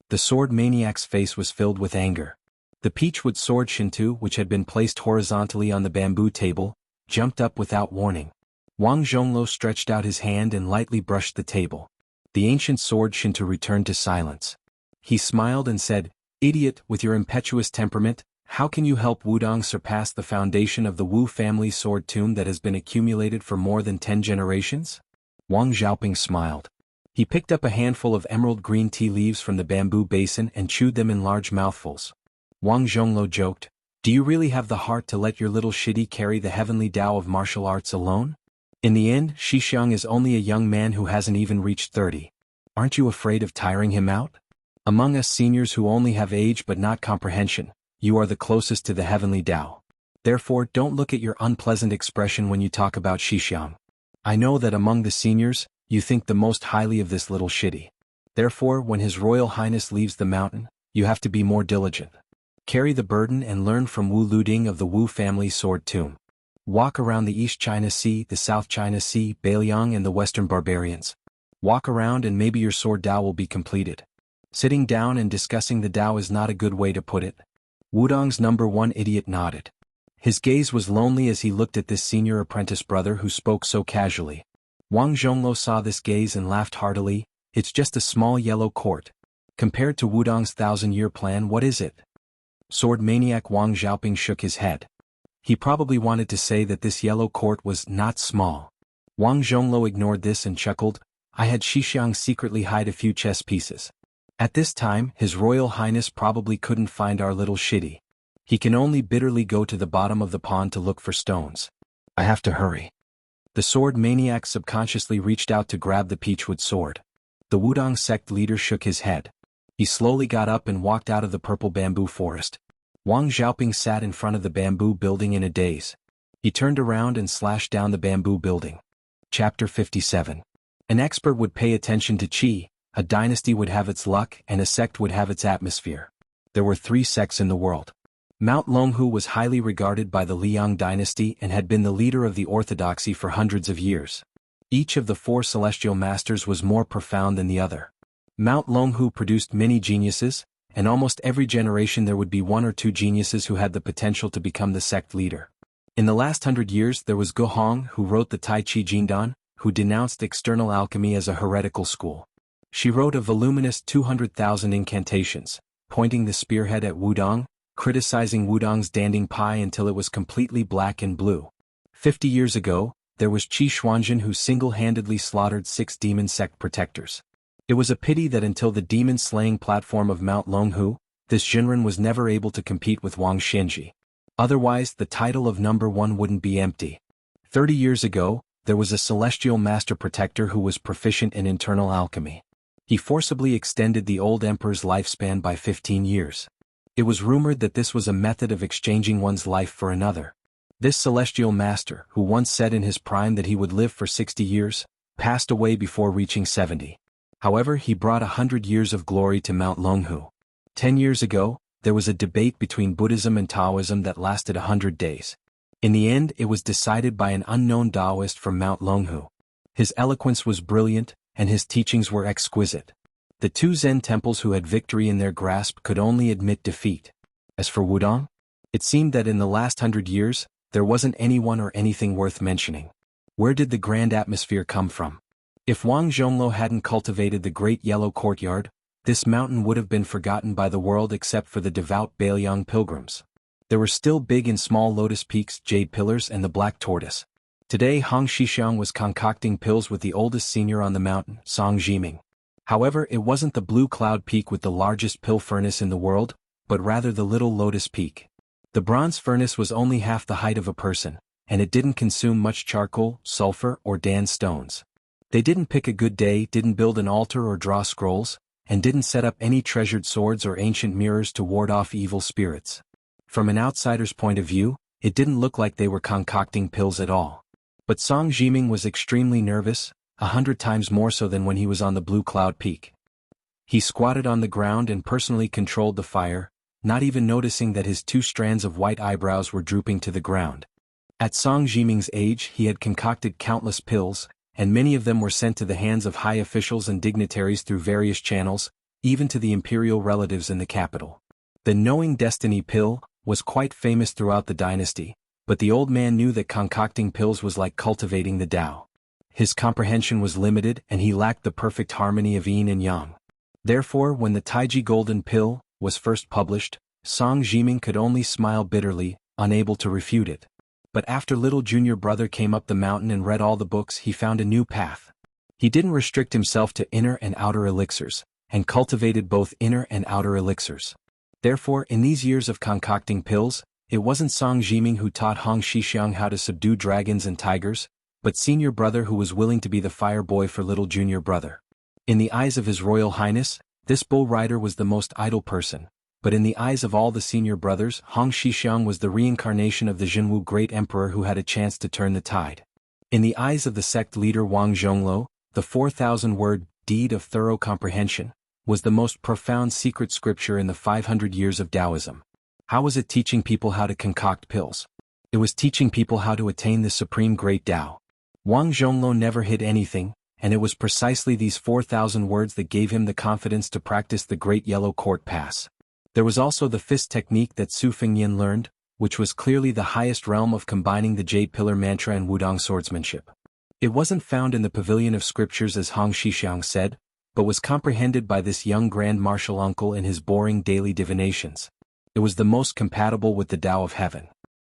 The sword maniac's face was filled with anger. The peachwood sword Shintu, which had been placed horizontally on the bamboo table, jumped up without warning. Wang Zhongluo stretched out his hand and lightly brushed the table. The ancient sword Shintu returned to silence. He smiled and said, "Idiot, with your impetuous temperament, how can you help Wudong surpass the foundation of the Wu family sword tomb that has been accumulated for more than 10 generations?" Wang Xiaoping smiled. He picked up a handful of emerald green tea leaves from the bamboo basin and chewed them in large mouthfuls. Wang Zhongluo joked, "Do you really have the heart to let your little shitty carry the heavenly Tao of martial arts alone? In the end, Xixiang is only a young man who hasn't even reached 30. Aren't you afraid of tiring him out? Among us seniors who only have age but not comprehension, you are the closest to the heavenly Tao. Therefore, don't look at your unpleasant expression when you talk about Xixiang. I know that among the seniors, you think the most highly of this little shitty. Therefore, when His Royal Highness leaves the mountain, you have to be more diligent. Carry the burden and learn from Wu Luding of the Wu family sword tomb. Walk around the East China Sea, the South China Sea, Beiliang and the Western barbarians. Walk around and maybe your sword Tao will be completed. Sitting down and discussing the Tao is not a good way to put it." Wudong's #1 idiot nodded. His gaze was lonely as he looked at this senior apprentice brother who spoke so casually. Wang Zhongluo saw this gaze and laughed heartily. "It's just a small yellow court. Compared to Wudong's 1,000-year plan, what is it?" Sword maniac Wang Xiaoping shook his head. He probably wanted to say that this yellow court was not small. Wang Zhongluo ignored this and chuckled, "I had Xixiang secretly hide a few chess pieces. At this time, His Royal Highness probably couldn't find our little shitty. He can only bitterly go to the bottom of the pond to look for stones. I have to hurry." The sword maniac subconsciously reached out to grab the peachwood sword. The Wudong sect leader shook his head. He slowly got up and walked out of the purple bamboo forest. Wang Xiaoping sat in front of the bamboo building in a daze. He turned around and slashed down the bamboo building. Chapter 57. An expert would pay attention to qi, a dynasty would have its luck, and a sect would have its atmosphere. There were 3 sects in the world. Mount Longhu was highly regarded by the Liang dynasty and had been the leader of the orthodoxy for hundreds of years. Each of the 4 celestial masters was more profound than the other. Mount Longhu produced many geniuses, and almost every generation there would be one or two geniuses who had the potential to become the sect leader. In the last 100 years there was Gu Hong, who wrote the Tai Chi Jindan, who denounced external alchemy as a heretical school. She wrote a voluminous 200,000 incantations, pointing the spearhead at Wudong, criticizing Wudong's Danding Pai until it was completely black and blue. 50 years ago, there was Qi Xuanjin, who single-handedly slaughtered 6 demon sect protectors. It was a pity that until the demon-slaying platform of Mount Longhu, this Jinren was never able to compete with Wang Xianji. Otherwise the title of number 1 wouldn't be empty. 30 years ago, there was a celestial master protector who was proficient in internal alchemy. He forcibly extended the old emperor's lifespan by 15 years. It was rumored that this was a method of exchanging one's life for another. This celestial master, who once said in his prime that he would live for 60 years, passed away before reaching 70. However, he brought 100 years of glory to Mount Longhu. 10 years ago, there was a debate between Buddhism and Taoism that lasted 100 days. In the end, it was decided by an unknown Taoist from Mount Longhu. His eloquence was brilliant, and his teachings were exquisite. The 2 Zen temples who had victory in their grasp could only admit defeat. As for Wudong, it seemed that in the last 100 years, there wasn't anyone or anything worth mentioning. Where did the grand atmosphere come from? If Wang Zhongluo hadn't cultivated the Great Yellow Courtyard, this mountain would have been forgotten by the world except for the devout Bailiang pilgrims. There were still big and small lotus peaks, jade pillars, and the black tortoise. Today Hong Xixiang was concocting pills with the oldest senior on the mountain, Song Jiming. However, it wasn't the blue cloud peak with the largest pill furnace in the world, but rather the little lotus peak. The bronze furnace was only half the height of a person, and it didn't consume much charcoal, sulfur, or Dan stones. They didn't pick a good day, didn't build an altar or draw scrolls, and didn't set up any treasured swords or ancient mirrors to ward off evil spirits. From an outsider's point of view, it didn't look like they were concocting pills at all. But Song Jiming was extremely nervous, 100 times more so than when he was on the Blue Cloud Peak. He squatted on the ground and personally controlled the fire, not even noticing that his 2 strands of white eyebrows were drooping to the ground. At Song Jiming's age he had concocted countless pills, and many of them were sent to the hands of high officials and dignitaries through various channels, even to the imperial relatives in the capital. The Knowing Destiny pill was quite famous throughout the dynasty, but the old man knew that concocting pills was like cultivating the Tao. His comprehension was limited and he lacked the perfect harmony of yin and yang. Therefore, when the Taiji Golden Pill was first published, Song Jiming could only smile bitterly, unable to refute it. But after little junior brother came up the mountain and read all the books, he found a new path. He didn't restrict himself to inner and outer elixirs, and cultivated both inner and outer elixirs. Therefore, in these years of concocting pills, it wasn't Song Jiming who taught Hong Xixiang how to subdue dragons and tigers, but senior brother who was willing to be the fire boy for little junior brother. In the eyes of His Royal Highness, this bull rider was the most idle person, but in the eyes of all the senior brothers, Hong Xixiang was the reincarnation of the Jianghu great emperor who had a chance to turn the tide. In the eyes of the sect leader Wang Zhongluo, the 4,000-word deed of thorough comprehension was the most profound secret scripture in the 500 years of Taoism. How was it teaching people how to concoct pills? It was teaching people how to attain the supreme great Tao. Wang Zhongluo never hid anything, and it was precisely these 4,000 words that gave him the confidence to practice the Great Yellow Court Pass. There was also the fist technique that Su Fengyan learned, which was clearly the highest realm of combining the Jade Pillar Mantra and Wudong swordsmanship. It wasn't found in the Pavilion of Scriptures as Hong Xixiang said, but was comprehended by this young Grand Marshal uncle in his boring daily divinations. It was the most compatible with the Tao of Heaven.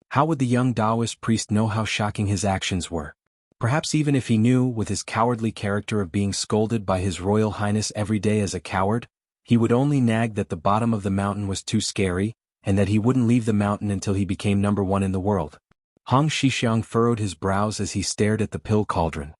How would the young Taoist priest know how shocking his actions were? Perhaps even if he knew, with his cowardly character of being scolded by His Royal Highness every day as a coward, he would only nag that the bottom of the mountain was too scary, and that he wouldn't leave the mountain until he became number 1 in the world. Hong Xixiang furrowed his brows as he stared at the pill cauldron.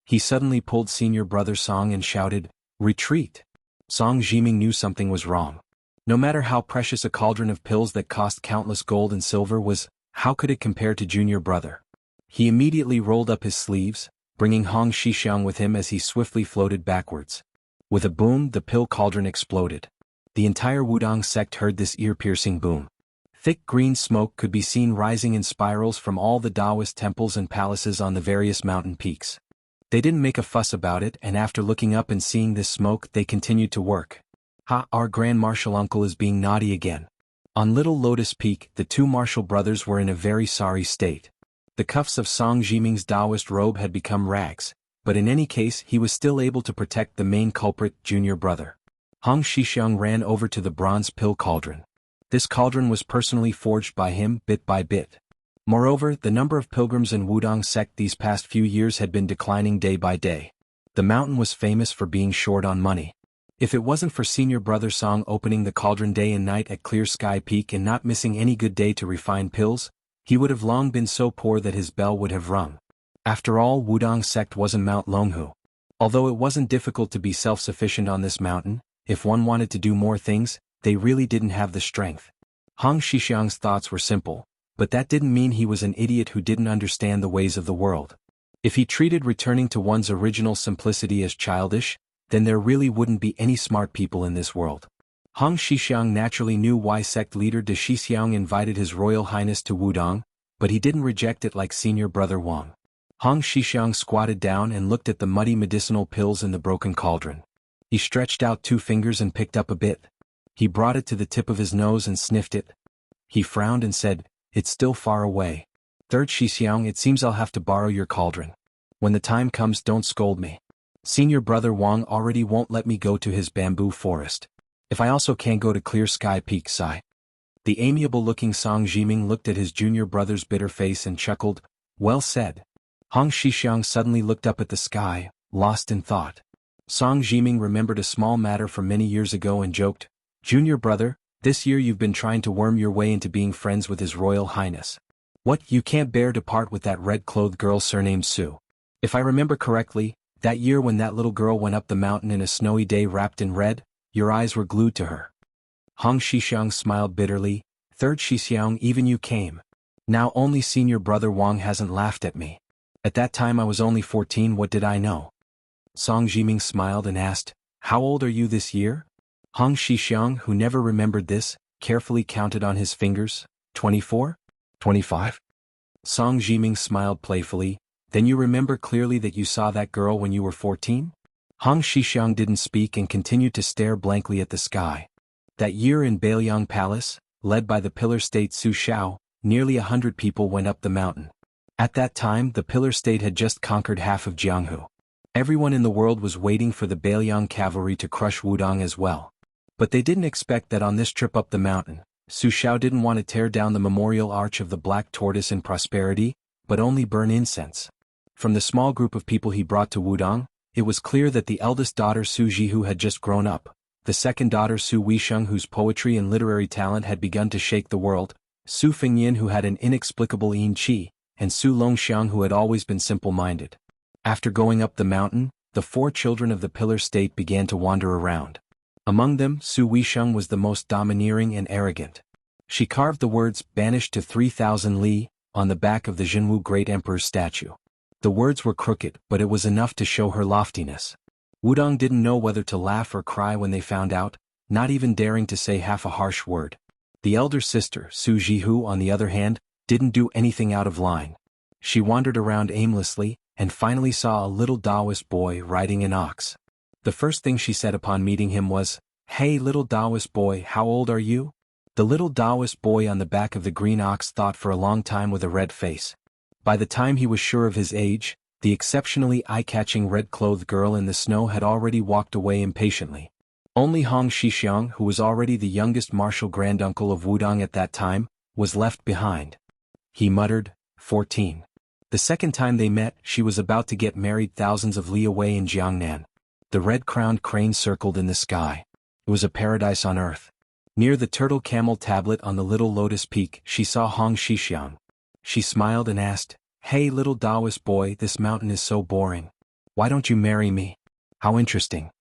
He suddenly pulled senior brother Song and shouted, "Retreat!" Song Jiming knew something was wrong. No matter how precious a cauldron of pills that cost countless gold and silver was, how could it compare to junior brother? He immediately rolled up his sleeves, bringing Hong Xixiang with him as he swiftly floated backwards. With a boom, the pill cauldron exploded. The entire Wudong sect heard this ear-piercing boom. Thick green smoke could be seen rising in spirals from all the Taoist temples and palaces on the various mountain peaks. They didn't make a fuss about it, and after looking up and seeing this smoke, they continued to work. Ha, our Grand Marshal uncle is being naughty again. On Little Lotus Peak, the two Marshal brothers were in a very sorry state. The cuffs of Song Jiming's Taoist robe had become rags, but in any case he was still able to protect the main culprit, junior brother. Hong Shixiang ran over to the bronze pill cauldron. This cauldron was personally forged by him, bit by bit. Moreover, the number of pilgrims in Wudong sect these past few years had been declining day by day. The mountain was famous for being short on money. If it wasn't for senior brother Song opening the cauldron day and night at Clear Sky Peak and not missing any good day to refine pills, he would have long been so poor that his bell would have rung. After all, Wudong sect wasn't Mount Longhu. Although it wasn't difficult to be self-sufficient on this mountain, if one wanted to do more things, they really didn't have the strength. Hong Shixiang's thoughts were simple, but that didn't mean he was an idiot who didn't understand the ways of the world. If he treated returning to one's original simplicity as childish, then there really wouldn't be any smart people in this world. Hong Shixiang naturally knew why sect leader De Shixiang invited His Royal Highness to Wudong, but he didn't reject it like senior brother Wang. Hong Shixiang squatted down and looked at the muddy medicinal pills in the broken cauldron. He stretched out 2 fingers and picked up a bit. He brought it to the tip of his nose and sniffed it. He frowned and said, "It's still far away. Third Shixiang, it seems I'll have to borrow your cauldron. When the time comes, don't scold me. Senior brother Wang already won't let me go to his bamboo forest. If I also can't go to Clear Sky Peak, sigh." The amiable-looking Song Jiming looked at his junior brother's bitter face and chuckled, "Well said." Hong Shixiang suddenly looked up at the sky, lost in thought. Song Jiming remembered a small matter from many years ago and joked, "Junior brother, this year you've been trying to worm your way into being friends with His Royal Highness. What, you can't bear to part with that red-clothed girl surnamed Sue? If I remember correctly, that year when that little girl went up the mountain in a snowy day wrapped in red, your eyes were glued to her." Hong Shixiang smiled bitterly, "Third Shixiang, even you came. Now only senior brother Wang hasn't laughed at me. At that time I was only 14, what did I know?" Song Jiming smiled and asked, "How old are you this year?" Hong Shixiang, who never remembered this, carefully counted on his fingers, 24? 25? Song Jiming smiled playfully, "Then you remember clearly that you saw that girl when you were 14? Hong Shixiang didn't speak and continued to stare blankly at the sky. That year in Bailiang Palace, led by the Pillar State Su Shao, nearly 100 people went up the mountain. At that time the Pillar State had just conquered half of Jianghu. Everyone in the world was waiting for the Bailiang cavalry to crush Wudong as well. But they didn't expect that on this trip up the mountain, Su Shao didn't want to tear down the memorial arch of the Black Tortoise in prosperity, but only burn incense. From the small group of people he brought to Wudong, it was clear that the eldest daughter Su Jihu had just grown up, the second daughter Su Weisheng whose poetry and literary talent had begun to shake the world, Su Fengyin who had an inexplicable yin qi, and Su Longxiang who had always been simple-minded. After going up the mountain, the 4 children of the Pillar State began to wander around. Among them, Su Weisheng was the most domineering and arrogant. She carved the words "banished to 3,000 li" on the back of the Jianghu Great Emperor's statue. The words were crooked, but it was enough to show her loftiness. Wudong didn't know whether to laugh or cry when they found out, not even daring to say half a harsh word. The elder sister, Su Jihu, on the other hand, didn't do anything out of line. She wandered around aimlessly, and finally saw a little Taoist boy riding an ox. The first thing she said upon meeting him was, "Hey little Taoist boy, how old are you?" The little Taoist boy on the back of the green ox thought for a long time with a red face. By the time he was sure of his age, the exceptionally eye-catching red-clothed girl in the snow had already walked away impatiently. Only Hong Shixiang, who was already the youngest martial granduncle of Wudong at that time, was left behind. He muttered, 14. The second time they met, she was about to get married thousands of li away in Jiangnan. The red-crowned crane circled in the sky. It was a paradise on earth. Near the turtle camel tablet on the Little Lotus Peak, she saw Hong Shixiang. She smiled and asked, "Hey little Taoist boy, this mountain is so boring. Why don't you marry me? How interesting."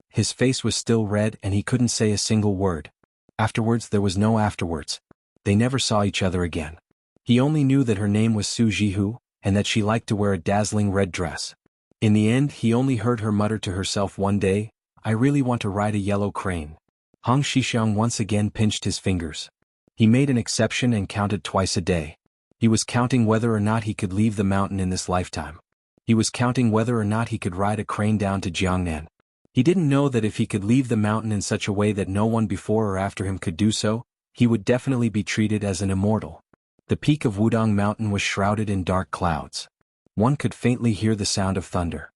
His face was still red and he couldn't say a single word. Afterwards there was no afterwards. They never saw each other again. He only knew that her name was Su Jihu, and that she liked to wear a dazzling red dress. In the end he only heard her mutter to herself one day, "I really want to ride a yellow crane." Hong Shixiang once again pinched his fingers. He made an exception and counted twice a day. He was counting whether or not he could leave the mountain in this lifetime. He was counting whether or not he could ride a crane down to Jiangnan. He didn't know that if he could leave the mountain in such a way that no one before or after him could do so, he would definitely be treated as an immortal. The peak of Wudong Mountain was shrouded in dark clouds. One could faintly hear the sound of thunder.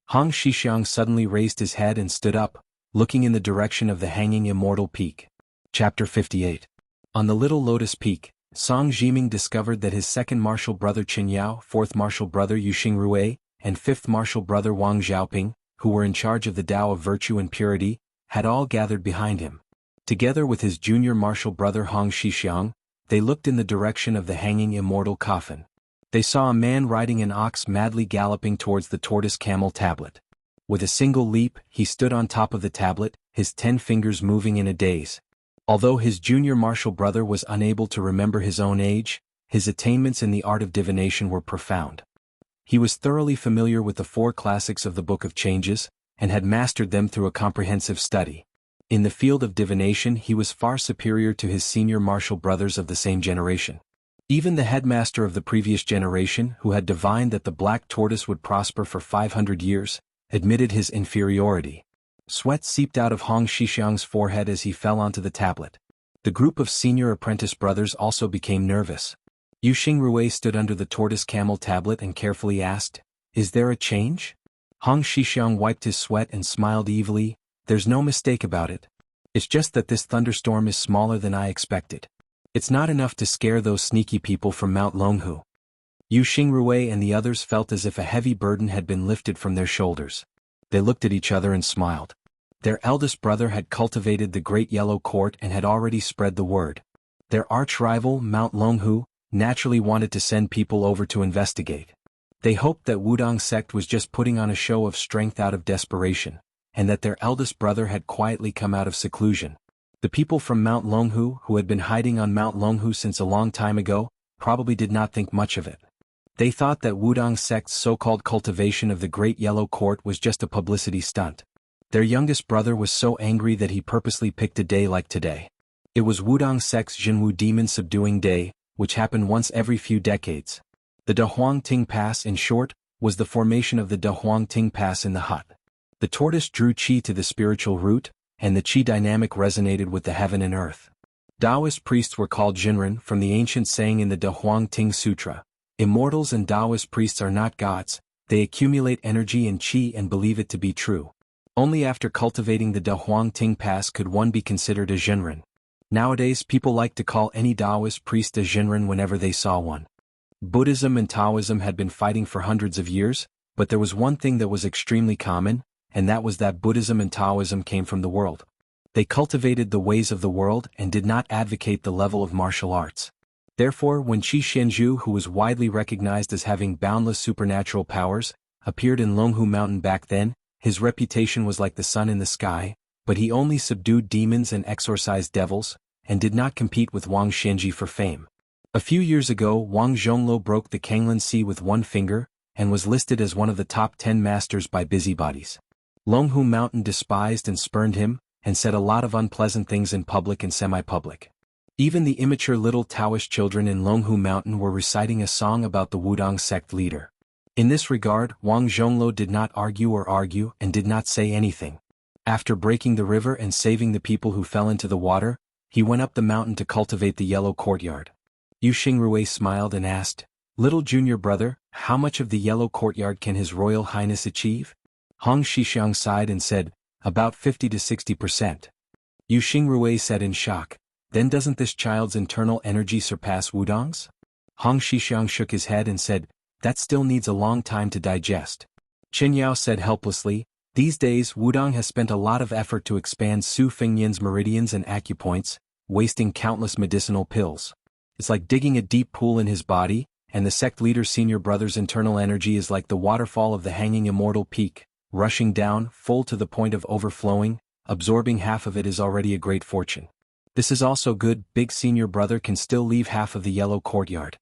Hong Xixiang suddenly raised his head and stood up, looking in the direction of the hanging Immortal Peak. Chapter 58. On the Little Lotus Peak, Song Jiming discovered that his second martial brother Qin Yao, fourth martial brother Yu Xingrui, and fifth martial brother Wang Xiaoping, who were in charge of the Tao of Virtue and Purity, had all gathered behind him. Together with his junior martial brother Hong Xixiang, they looked in the direction of the hanging immortal coffin. They saw a man riding an ox madly galloping towards the tortoise camel tablet. With a single leap, he stood on top of the tablet, his 10 fingers moving in a daze. Although his junior martial brother was unable to remember his own age, his attainments in the art of divination were profound. He was thoroughly familiar with the 4 classics of the Book of Changes, and had mastered them through a comprehensive study. In the field of divination he was far superior to his senior martial brothers of the same generation. Even the headmaster of the previous generation, who had divined that the black tortoise would prosper for 500 years, admitted his inferiority. Sweat seeped out of Hong Xixiang's forehead as he fell onto the tablet. The group of senior apprentice brothers also became nervous. Yu Xingrui stood under the tortoise camel tablet and carefully asked, "Is there a change?" Hong Xixiang wiped his sweat and smiled evilly, "There's no mistake about it. It's just that this thunderstorm is smaller than I expected. It's not enough to scare those sneaky people from Mount Longhu." Yu Xingrui and the others felt as if a heavy burden had been lifted from their shoulders. They looked at each other and smiled. Their eldest brother had cultivated the Great Yellow Court and had already spread the word. Their arch-rival, Mount Longhu, naturally wanted to send people over to investigate. They hoped that Wudong sect was just putting on a show of strength out of desperation, and that their eldest brother had quietly come out of seclusion. The people from Mount Longhu, who had been hiding on Mount Longhu since a long time ago, probably did not think much of it. They thought that Wudong sect's so-called cultivation of the Great Yellow Court was just a publicity stunt. Their youngest brother was so angry that he purposely picked a day like today. It was Wudong sect's Jianghu Demon Subduing Day, which happened once every few decades. The Dahuang Ting Pass, in short, was the formation of the Dahuang Ting Pass in the hut. The tortoise drew qi to the spiritual root, and the qi dynamic resonated with the heaven and earth. Taoist priests were called Jinren from the ancient saying in the Dahuang Ting Sutra, "Immortals and Taoist priests are not gods, they accumulate energy and qi and believe it to be true." Only after cultivating the Dahuang Ting Pass could one be considered a Jinren. Nowadays people like to call any Taoist priest a Jinren whenever they saw one. Buddhism and Taoism had been fighting for hundreds of years, but there was one thing that was extremely common, and that was that Buddhism and Taoism came from the world. They cultivated the ways of the world and did not advocate the level of martial arts. Therefore, when Qi Xianxia, who was widely recognized as having boundless supernatural powers, appeared in Longhu Mountain back then, his reputation was like the sun in the sky, but he only subdued demons and exorcised devils, and did not compete with Wang Xianji for fame. A few years ago Wang Zhongluo broke the Kanglan Sea with one finger, and was listed as one of the top 10 masters by busybodies. Longhu Mountain despised and spurned him, and said a lot of unpleasant things in public and semi-public. Even the immature little Taoist children in Longhu Mountain were reciting a song about the Wudong sect leader. In this regard, Wang Zhongluo did not argue and did not say anything. After breaking the river and saving the people who fell into the water, he went up the mountain to cultivate the yellow courtyard. Yu Xingrui smiled and asked, "Little junior brother, how much of the yellow courtyard can His Royal Highness achieve?" Hong Xixiang sighed and said, "About 50 to 60%. Yu Xingrui said in shock, "Then doesn't this child's internal energy surpass Wudong's?" Hong Xixiang shook his head and said, "That still needs a long time to digest." Qin Yao said helplessly, "These days Wudong has spent a lot of effort to expand Su Fengnian's meridians and acupoints, wasting countless medicinal pills. It's like digging a deep pool in his body, and the sect leader's senior brother's internal energy is like the waterfall of the hanging Immortal Peak, rushing down, full to the point of overflowing, absorbing half of it is already a great fortune. This is also good, big senior brother can still leave half of the yellow courtyard."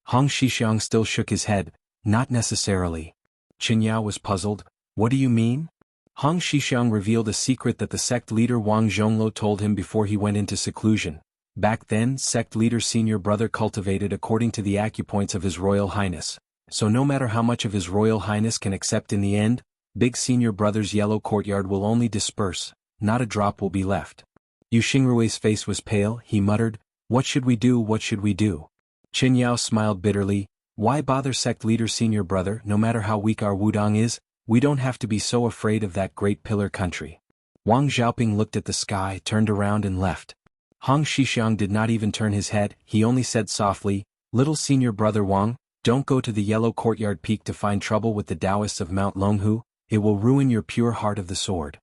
Hong Xixiang still shook his head, "Not necessarily." Qin Yao was puzzled, "What do you mean?" Hong Xixiang revealed a secret that the sect leader Wang Zhongluo told him before he went into seclusion. Back then, sect leader's senior brother cultivated according to the acupoints of His Royal Highness, so no matter how much of His Royal Highness can accept in the end, Big Senior Brother's yellow courtyard will only disperse, not a drop will be left. Yu Xingrui's face was pale, he muttered, "What should we do, what should we do?" Qin Yao smiled bitterly, "Why bother sect leader Senior Brother, no matter how weak our Wudong is, we don't have to be so afraid of that great pillar country." Wang Xiaoping looked at the sky, turned around and left. Hong Shixiang did not even turn his head, he only said softly, "Little Senior Brother Wang, don't go to the Yellow Courtyard Peak to find trouble with the Taoists of Mount Longhu, it will ruin your pure heart of the sword.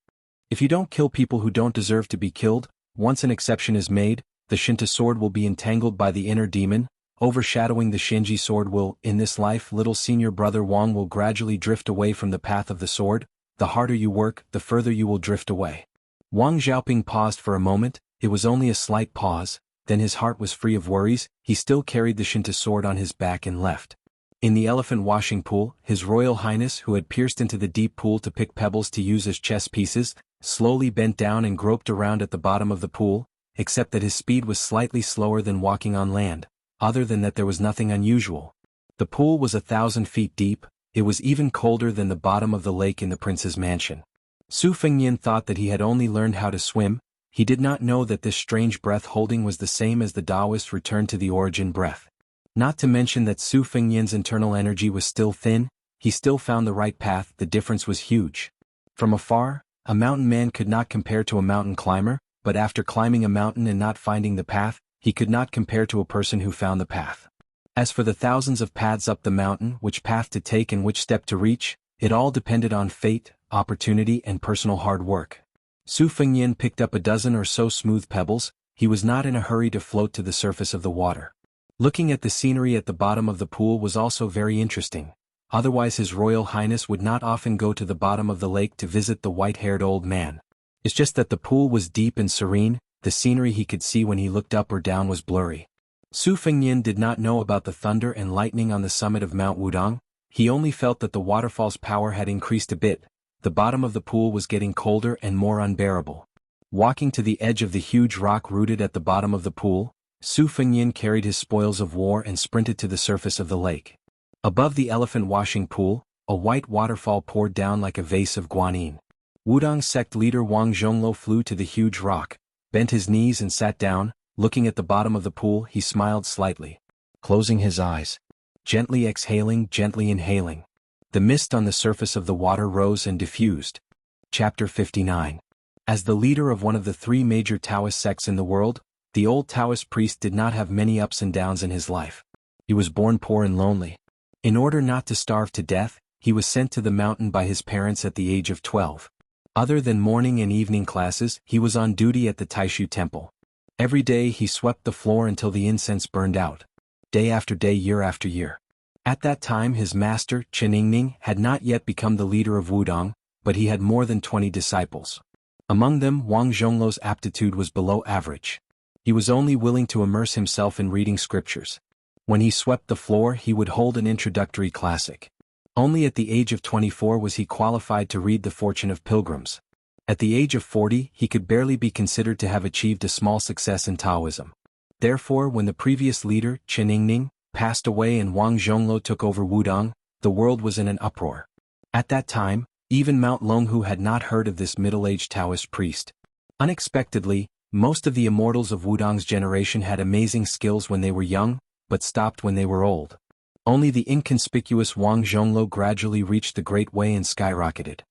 If you don't kill people who don't deserve to be killed, once an exception is made, the Shinta sword will be entangled by the inner demon, overshadowing the Shinji sword will, in this life little Senior Brother Wang will gradually drift away from the path of the sword, the harder you work, the further you will drift away." Wang Xiaoping paused for a moment, it was only a slight pause, then his heart was free of worries, he still carried the Shinta sword on his back and left. In the elephant washing pool, His Royal Highness who had pierced into the deep pool to pick pebbles to use as chess pieces, slowly bent down and groped around at the bottom of the pool, except that his speed was slightly slower than walking on land. Other than that there was nothing unusual. The pool was 1,000 feet deep, it was even colder than the bottom of the lake in the prince's mansion. Su Fengnian thought that he had only learned how to swim, he did not know that this strange breath holding was the same as the Taoist return to the origin breath. Not to mention that Su Fengnian's internal energy was still thin, he still found the right path, the difference was huge. From afar, a mountain man could not compare to a mountain climber, but after climbing a mountain and not finding the path, he could not compare to a person who found the path. As for the thousands of paths up the mountain, which path to take and which step to reach, it all depended on fate, opportunity and personal hard work. Su Fengnian picked up a dozen or so smooth pebbles, he was not in a hurry to float to the surface of the water. Looking at the scenery at the bottom of the pool was also very interesting, otherwise His Royal Highness would not often go to the bottom of the lake to visit the white-haired old man. It's just that the pool was deep and serene, the scenery he could see when he looked up or down was blurry. Su Fengnian did not know about the thunder and lightning on the summit of Mount Wudong, he only felt that the waterfall's power had increased a bit, the bottom of the pool was getting colder and more unbearable. Walking to the edge of the huge rock rooted at the bottom of the pool, Su Fengnian carried his spoils of war and sprinted to the surface of the lake. Above the elephant washing pool, a white waterfall poured down like a vase of guanine. Wudong sect leader Wang Zhonglo flew to the huge rock, bent his knees and sat down, looking at the bottom of the pool he smiled slightly. Closing his eyes. Gently exhaling, gently inhaling. The mist on the surface of the water rose and diffused. Chapter 59. As the leader of one of the three major Taoist sects in the world, the old Taoist priest did not have many ups and downs in his life. He was born poor and lonely. In order not to starve to death, he was sent to the mountain by his parents at the age of 12. Other than morning and evening classes, he was on duty at the Taishu temple. Every day he swept the floor until the incense burned out. Day after day, year after year. At that time his master, Qianxia, had not yet become the leader of Wudong, but he had more than 20 disciples. Among them Wang Zhonglo's aptitude was below average. He was only willing to immerse himself in reading scriptures. When he swept the floor he would hold an introductory classic. Only at the age of 24 was he qualified to read The Fortune of Pilgrims. At the age of 40 he could barely be considered to have achieved a small success in Taoism. Therefore when the previous leader, Qianxia, passed away and Wang Zhonglo took over Wudong, the world was in an uproar. At that time, even Mount Longhu had not heard of this middle-aged Taoist priest. Unexpectedly, most of the immortals of Wudong's generation had amazing skills when they were young, but stopped when they were old. Only the inconspicuous Wang Zhonglo gradually reached the Great Way and skyrocketed.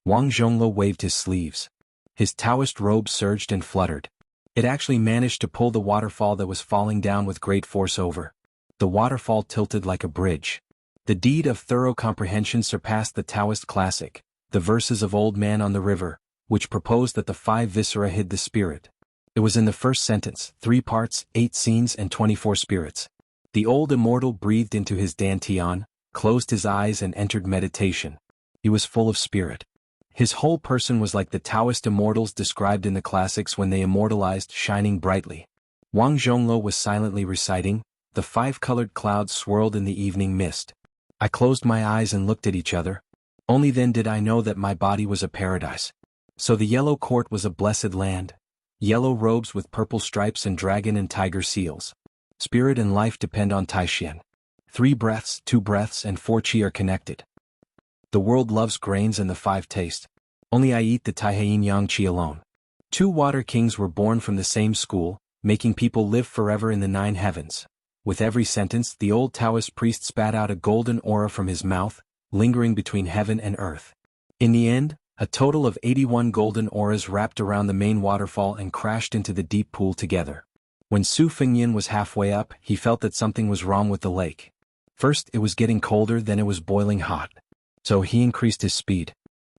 Wang Zhonglo waved his sleeves. His Taoist robe surged and fluttered. It actually managed to pull the waterfall that was falling down with great force over. The waterfall tilted like a bridge. The deed of thorough comprehension surpassed the Taoist classic, the verses of Old Man on the River, which proposed that the 5 viscera hid the spirit. It was in the first sentence, 3 parts, 8 scenes and 24 spirits. The old immortal breathed into his dantian, closed his eyes and entered meditation. He was full of spirit. His whole person was like the Taoist immortals described in the classics when they immortalized, shining brightly. Wang Zhonglo was silently reciting, the 5-colored clouds swirled in the evening mist. I closed my eyes and looked at each other. Only then did I know that my body was a paradise. So the yellow court was a blessed land. Yellow robes with purple stripes and dragon and tiger seals. Spirit and life depend on Taishan. 3 breaths, 2 breaths and 4 qi are connected. The world loves grains and the five tastes. Only I eat the Taiheyin Xianxia alone. 2 water kings were born from the same school, making people live forever in the 9 heavens. With every sentence, the old Taoist priest spat out a golden aura from his mouth, lingering between heaven and earth. In the end, a total of 81 golden auras wrapped around the main waterfall and crashed into the deep pool together. When Su Fengyan was halfway up, he felt that something was wrong with the lake. First it was getting colder, then it was boiling hot. So he increased his speed.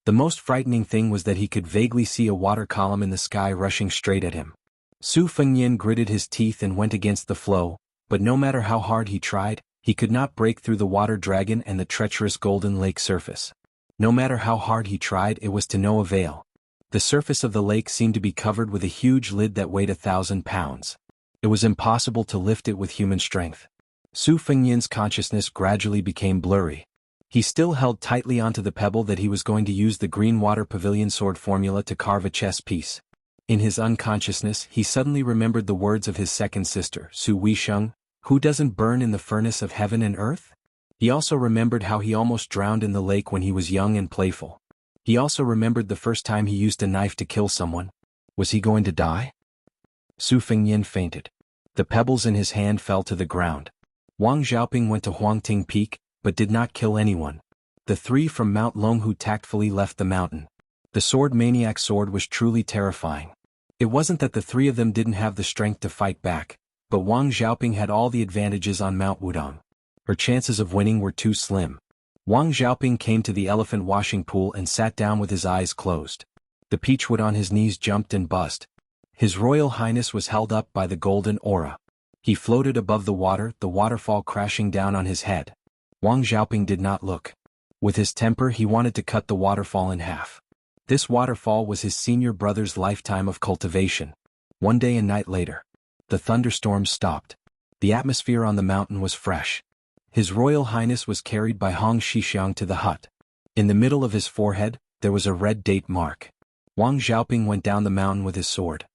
The most frightening thing was that he could vaguely see a water column in the sky rushing straight at him. Su Fengyan gritted his teeth and went against the flow, but no matter how hard he tried, he could not break through the water dragon and the treacherous golden lake surface. No matter how hard he tried, it was to no avail. The surface of the lake seemed to be covered with a huge lid that weighed 1,000 pounds. It was impossible to lift it with human strength. Su Fengyan's consciousness gradually became blurry. He still held tightly onto the pebble that he was going to use the green water pavilion sword formula to carve a chess piece. In his unconsciousness, he suddenly remembered the words of his second sister, Su Weisheng, "Who doesn't burn in the furnace of heaven and earth?" He also remembered how he almost drowned in the lake when he was young and playful. He also remembered the first time he used a knife to kill someone. Was he going to die? Su Fengyan fainted. The pebbles in his hand fell to the ground. Wang Xiaoping went to Huangting Peak, but did not kill anyone. The 3 from Mount Longhu tactfully left the mountain. The sword maniac sword was truly terrifying. It wasn't that the 3 of them didn't have the strength to fight back, but Wang Xiaoping had all the advantages on Mount Wudong. Her chances of winning were too slim. Wang Xiaoping came to the elephant washing pool and sat down with his eyes closed. The peachwood on his knees jumped and buzzed. His Royal Highness was held up by the golden aura. He floated above the waterfall crashing down on his head. Wang Xiaoping did not look. With his temper, he wanted to cut the waterfall in half. This waterfall was his senior brother's lifetime of cultivation. One day and night later, the thunderstorms stopped. The atmosphere on the mountain was fresh. His Royal Highness was carried by Hong Xixiang to the hut. In the middle of his forehead, there was a red date mark. Wang Xiaoping went down the mountain with his sword.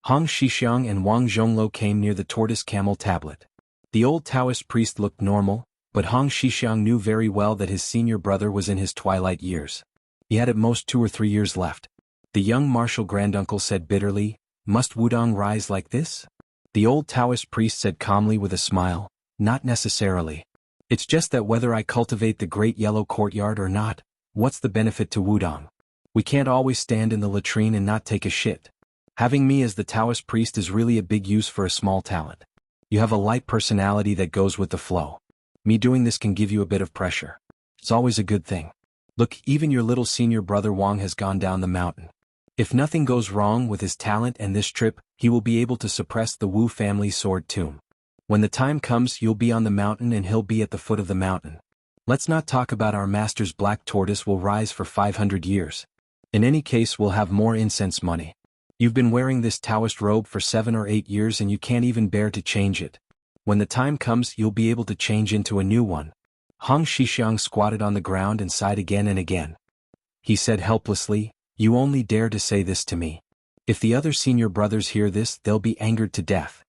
Hong Xixiang and Wang Zhonglo came near the tortoise camel tablet. The old Taoist priest looked normal, but Hong Xixiang knew very well that his senior brother was in his twilight years. He had at most 2 or 3 years left. The young martial granduncle said bitterly, "Must Wudong rise like this?" The old Taoist priest said calmly with a smile, "Not necessarily. It's just that whether I cultivate the great yellow courtyard or not, what's the benefit to Wudong? We can't always stand in the latrine and not take a shit. Having me as the Taoist priest is really a big use for a small talent. You have a light personality that goes with the flow. Me doing this can give you a bit of pressure. It's always a good thing. Look, even your little senior brother Wang has gone down the mountain. If nothing goes wrong with his talent and this trip, he will be able to suppress the Wu family sword tomb. When the time comes, you'll be on the mountain and he'll be at the foot of the mountain. Let's not talk about our master's black tortoise will rise for 500 years. In any case, we'll have more incense money. You've been wearing this Taoist robe for 7 or 8 years and you can't even bear to change it. When the time comes, you'll be able to change into a new one." Hong Xixiang squatted on the ground and sighed again and again. He said helplessly, "You only dare to say this to me. If the other senior brothers hear this, they'll be angered to death."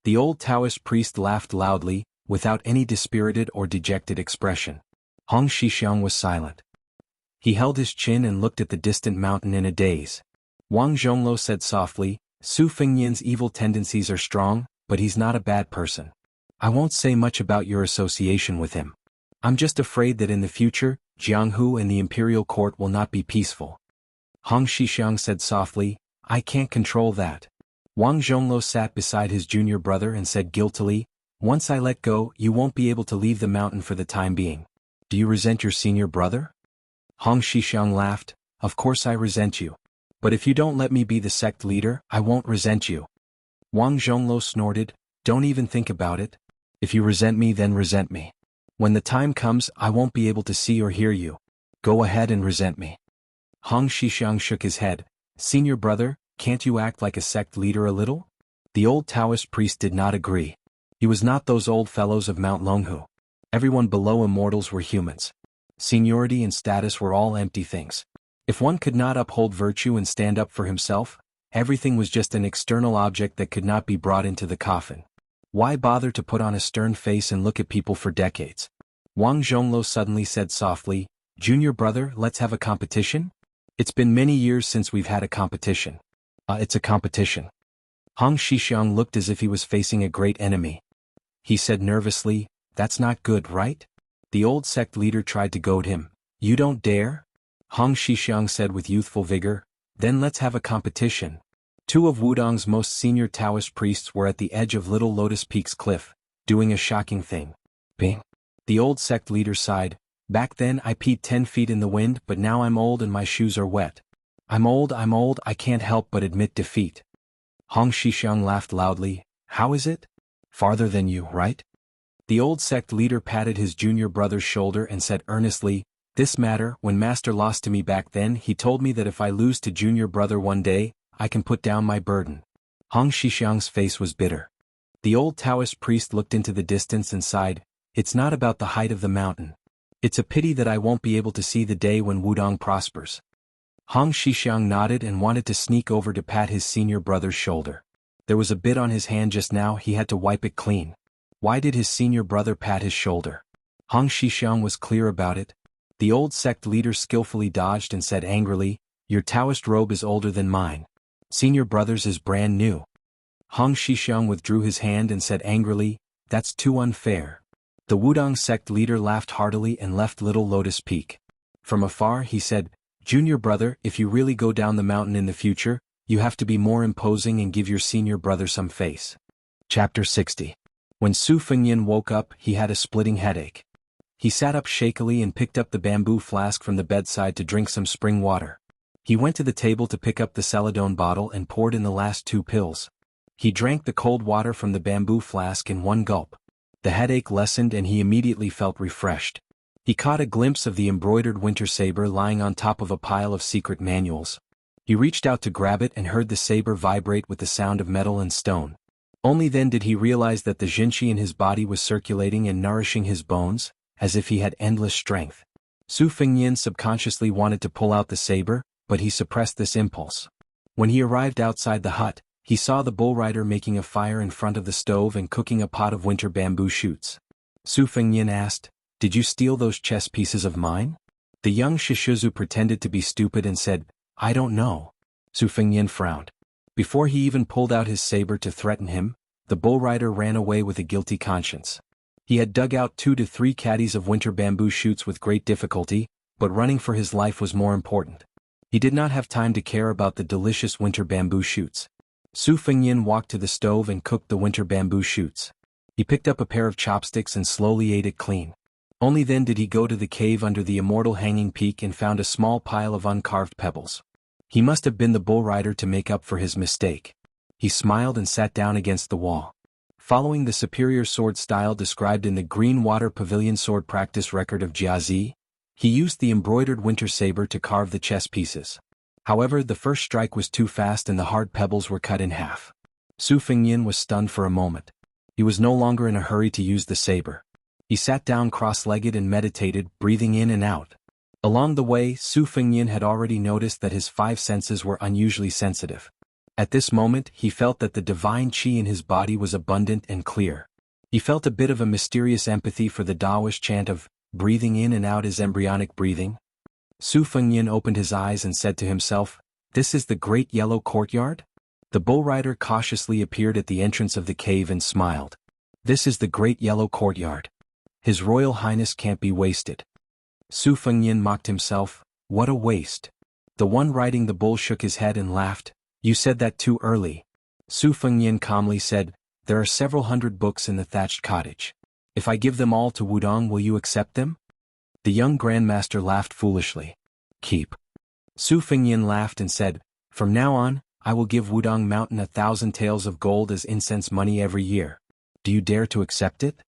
The old Taoist priest laughed loudly, without any dispirited or dejected expression. Hong Xixiang was silent. He held his chin and looked at the distant mountain in a daze. Wang Zhonglo said softly, "Su Fengyan's evil tendencies are strong, but he's not a bad person. I won't say much about your association with him. I'm just afraid that in the future, Jianghu and the imperial court will not be peaceful." Hong Xixiang said softly, "I can't control that." Wang Zhonglo sat beside his junior brother and said guiltily, "Once I let go, you won't be able to leave the mountain for the time being. Do you resent your senior brother?" Hong Xixiang laughed, "Of course I resent you. But if you don't let me be the sect leader, I won't resent you." Wang Zhonglo snorted, "Don't even think about it. If you resent me, then resent me. When the time comes, I won't be able to see or hear you. Go ahead and resent me." Hong Xixiang shook his head. "Senior brother, can't you act like a sect leader a little?" The old Taoist priest did not agree. He was not those old fellows of Mount Longhu. Everyone below immortals were humans. Seniority and status were all empty things. If one could not uphold virtue and stand up for himself, everything was just an external object that could not be brought into the coffin. Why bother to put on a stern face and look at people for decades? Wang Zhonglo suddenly said softly, "Junior brother, let's have a competition?" "It's been many years since we've had a competition." It's a competition." Hong Xixiang looked as if he was facing a great enemy. He said nervously, "That's not good, right?" The old sect leader tried to goad him. "You don't dare?" Hong Xixiang said with youthful vigor, "Then let's have a competition." Two of Wudong's most senior Taoist priests were at the edge of Little Lotus Peak's cliff, doing a shocking thing. Bing. The old sect leader sighed. "Back then I peed 10 feet in the wind, but now I'm old and my shoes are wet. I'm old, I can't help but admit defeat." Hong Xixiang laughed loudly. "How is it? Farther than you, right?" The old sect leader patted his junior brother's shoulder and said earnestly, "This matter, when Master lost to me back then, he told me that if I lose to junior brother one day, I can put down my burden." Hong Xixiang's face was bitter. The old Taoist priest looked into the distance and sighed, "It's not about the height of the mountain. It's a pity that I won't be able to see the day when Wudong prospers." Hong Xixiang nodded and wanted to sneak over to pat his senior brother's shoulder. There was a bit on his hand just now, he had to wipe it clean. Why did his senior brother pat his shoulder? Hong Xixiang was clear about it. The old sect leader skillfully dodged and said angrily, "Your Taoist robe is older than mine. Senior brother's is brand new." Hong Xixiang withdrew his hand and said angrily, "That's too unfair." The Wudong sect leader laughed heartily and left Little Lotus Peak. From afar he said, "Junior brother, if you really go down the mountain in the future, you have to be more imposing and give your senior brother some face." Chapter 60. When Su Fengyan woke up, he had a splitting headache. He sat up shakily and picked up the bamboo flask from the bedside to drink some spring water. He went to the table to pick up the celadone bottle and poured in the last 2 pills. He drank the cold water from the bamboo flask in one gulp. The headache lessened and he immediately felt refreshed. He caught a glimpse of the embroidered winter saber lying on top of a pile of secret manuals. He reached out to grab it and heard the saber vibrate with the sound of metal and stone. Only then did he realize that the Xianxia in his body was circulating and nourishing his bones, as if he had endless strength. Su Fengyan subconsciously wanted to pull out the saber, but he suppressed this impulse. When he arrived outside the hut, he saw the bull rider making a fire in front of the stove and cooking a pot of winter bamboo shoots. Su Fengyan asked, "Did you steal those chess pieces of mine?" The young Shishuzu pretended to be stupid and said, "I don't know." Su Fengyan frowned. Before he even pulled out his saber to threaten him, the bull rider ran away with a guilty conscience. He had dug out 2 to 3 caddies of winter bamboo shoots with great difficulty, but running for his life was more important. He did not have time to care about the delicious winter bamboo shoots. Su Fengyan walked to the stove and cooked the winter bamboo shoots. He picked up a pair of chopsticks and slowly ate it clean. Only then did he go to the cave under the Immortal hanging peak and found a small pile of uncarved pebbles. He must have been the bull rider to make up for his mistake. He smiled and sat down against the wall. Following the superior sword style described in the Green Water Pavilion sword practice record of Jianghu, he used the embroidered winter saber to carve the chess pieces. However, the first strike was too fast and the hard pebbles were cut in half. Su Fengyan was stunned for a moment. He was no longer in a hurry to use the saber. He sat down cross-legged and meditated, breathing in and out. Along the way, Su Fengyan had already noticed that his 5 senses were unusually sensitive. At this moment, he felt that the divine qi in his body was abundant and clear. He felt a bit of a mysterious empathy for the Taoist chant of, "Breathing in and out is embryonic breathing." Su Fengyan opened his eyes and said to himself, "This is the great yellow courtyard?" The bull rider cautiously appeared at the entrance of the cave and smiled. "This is the great yellow courtyard. His Royal Highness can't be wasted." Su Fengyan mocked himself, "What a waste." The one riding the bull shook his head and laughed, "You said that too early." Su Fengyan calmly said, "There are several hundred books in the thatched cottage. If I give them all to Wudong, will you accept them?" The young grandmaster laughed foolishly. "Keep." Su Fengyan laughed and said, "From now on, I will give Wudong Mountain 1,000 taels of gold as incense money every year. Do you dare to accept it?"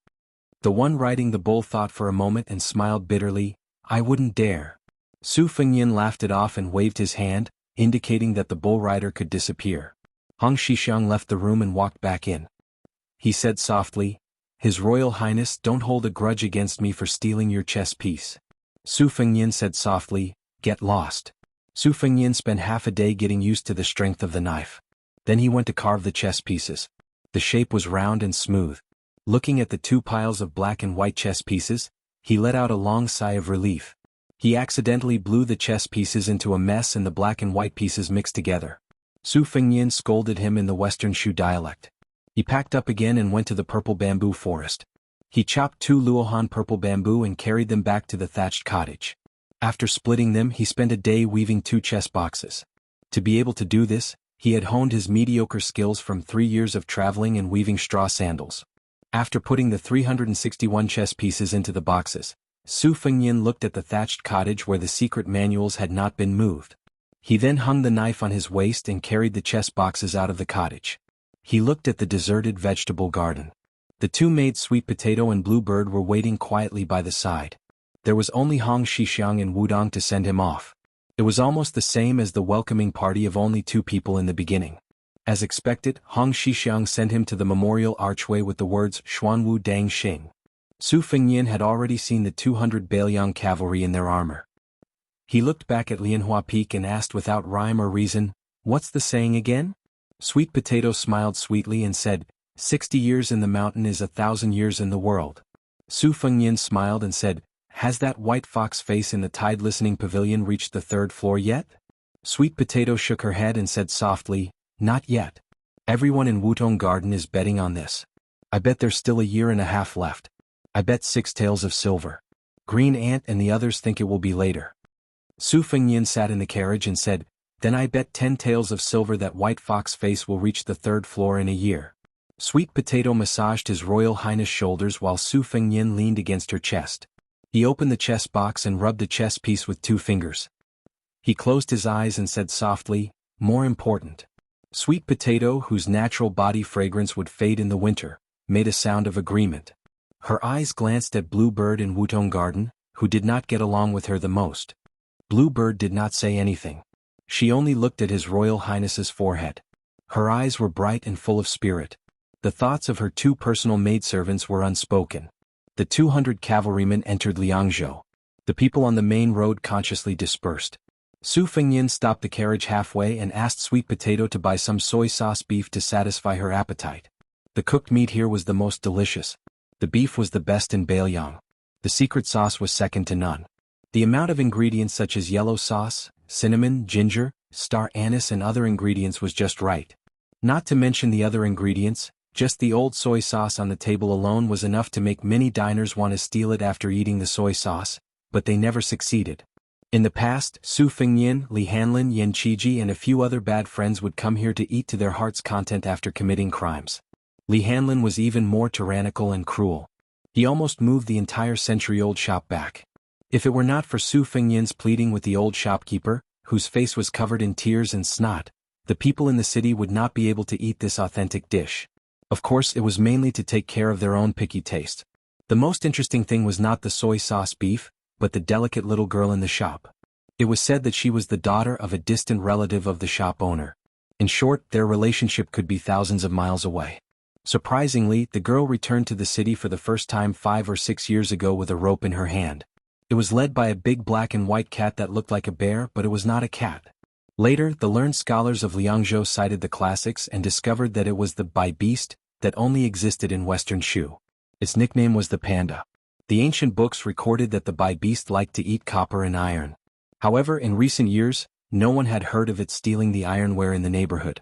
The one riding the bull thought for a moment and smiled bitterly, "I wouldn't dare." Su Fengyan laughed it off and waved his hand, indicating that the bull rider could disappear. Hong Xixiang left the room and walked back in. He said softly, "His Royal Highness, don't hold a grudge against me for stealing your chess piece." Su Fengyan said softly, "Get lost." Su Fengyan spent half a day getting used to the strength of the knife. Then he went to carve the chess pieces. The shape was round and smooth. Looking at the 2 piles of black and white chess pieces, he let out a long sigh of relief. He accidentally blew the chess pieces into a mess and the black and white pieces mixed together. Su Fengnian scolded him in the Western Shu dialect. He packed up again and went to the purple bamboo forest. He chopped 2 luohan purple bamboo and carried them back to the thatched cottage. After splitting them, he spent a day weaving 2 chess boxes. To be able to do this, he had honed his mediocre skills from 3 years of traveling and weaving straw sandals. After putting the 361 chess pieces into the boxes, Su Fengnian looked at the thatched cottage where the secret manuals had not been moved. He then hung the knife on his waist and carried the chess boxes out of the cottage. He looked at the deserted vegetable garden. The 2 maids Sweet Potato and Bluebird were waiting quietly by the side. There was only Hong Xixiang and Wudong to send him off. It was almost the same as the welcoming party of only 2 people in the beginning. As expected, Hong Xixiang sent him to the memorial archway with the words Xuanwu Dang Xing. Su Fengnian had already seen the 200 Bailiang cavalry in their armor. He looked back at Lianhua Peak and asked without rhyme or reason, "What's the saying again?" Sweet Potato smiled sweetly and said, 60 years in the mountain is 1,000 years in the world. Su Fengnian smiled and said, "Has that white fox face in the tide listening pavilion reached the 3rd floor yet?" Sweet Potato shook her head and said softly, "Not yet. Everyone in Wutong Garden is betting on this. I bet there's still a year and a half left. I bet 6 taels of silver. Green Ant and the others think it will be later." Su Fengnian sat in the carriage and said, "Then I bet 10 taels of silver that White Fox Face will reach the 3rd floor in a year." Sweet Potato massaged His Royal Highness' shoulders while Su Fengnian leaned against her chest. He opened the chess box and rubbed the chess piece with 2 fingers. He closed his eyes and said softly, "More important." Sweet Potato, whose natural body fragrance would fade in the winter, made a sound of agreement. Her eyes glanced at Bluebird in Wutong Garden, who did not get along with her the most. Bluebird did not say anything. She only looked at His Royal Highness's forehead. Her eyes were bright and full of spirit. The thoughts of her 2 personal maidservants were unspoken. The 200 cavalrymen entered Jianghu. The people on the main road consciously dispersed. Su Fengnian stopped the carriage halfway and asked Sweet Potato to buy some soy sauce beef to satisfy her appetite. The cooked meat here was the most delicious. The beef was the best in Bailiang. The secret sauce was second to none. The amount of ingredients such as yellow sauce, cinnamon, ginger, star anise and other ingredients was just right. Not to mention the other ingredients, just the old soy sauce on the table alone was enough to make many diners want to steal it after eating the soy sauce, but they never succeeded. In the past, Su Fengnian, Li Hanlin, Yan Qiji and a few other bad friends would come here to eat to their heart's content after committing crimes. Li Hanlin was even more tyrannical and cruel. He almost moved the entire century-old shop back. If it were not for Su Fengnian's pleading with the old shopkeeper, whose face was covered in tears and snot, the people in the city would not be able to eat this authentic dish. Of course, it was mainly to take care of their own picky taste. The most interesting thing was not the soy sauce beef, but the delicate little girl in the shop. It was said that she was the daughter of a distant relative of the shop owner. In short, their relationship could be thousands of miles away. Surprisingly, the girl returned to the city for the first time 5 or 6 years ago with a rope in her hand. It was led by a big black and white cat that looked like a bear, but it was not a cat. Later, the learned scholars of Liangzhou cited the classics and discovered that it was the bai beast that only existed in Western Shu. Its nickname was the panda. The ancient books recorded that the bai beast liked to eat copper and iron. However, in recent years, no one had heard of it stealing the ironware in the neighborhood.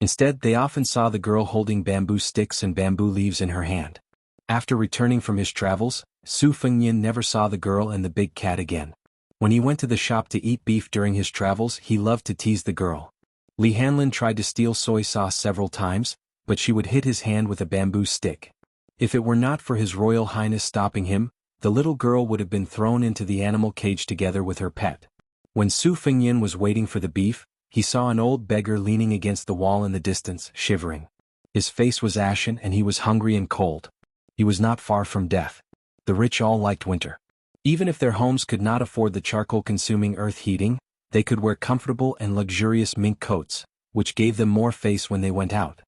Instead, they often saw the girl holding bamboo sticks and bamboo leaves in her hand. After returning from his travels, Su Fengnian never saw the girl and the big cat again. When he went to the shop to eat beef during his travels, he loved to tease the girl. Li Hanlin tried to steal soy sauce several times, but she would hit his hand with a bamboo stick. If it were not for His Royal Highness stopping him, the little girl would have been thrown into the animal cage together with her pet. When Su Fengnian was waiting for the beef, he saw an old beggar leaning against the wall in the distance, shivering. His face was ashen and he was hungry and cold. He was not far from death. The rich all liked winter. Even if their homes could not afford the charcoal-consuming earth heating, they could wear comfortable and luxurious mink coats, which gave them more face when they went out.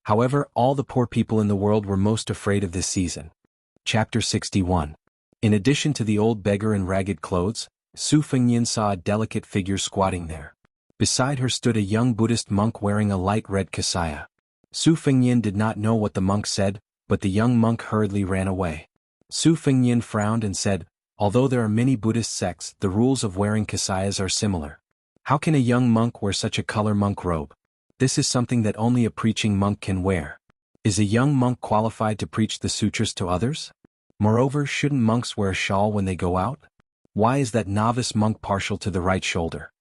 However, all the poor people in the world were most afraid of this season. Chapter 61. In addition to the old beggar in ragged clothes, Su Fengnian saw a delicate figure squatting there. Beside her stood a young Buddhist monk wearing a light red kasaya. Su Fengnian did not know what the monk said, but the young monk hurriedly ran away. Su Fengnian frowned and said, Although there are many Buddhist sects, the rules of wearing kasayas are similar. How can a young monk wear such a color monk robe? This is something that only a preaching monk can wear. Is a young monk qualified to preach the sutras to others? Moreover, shouldn't monks wear a shawl when they go out? Why is that novice monk partial to the right shoulder?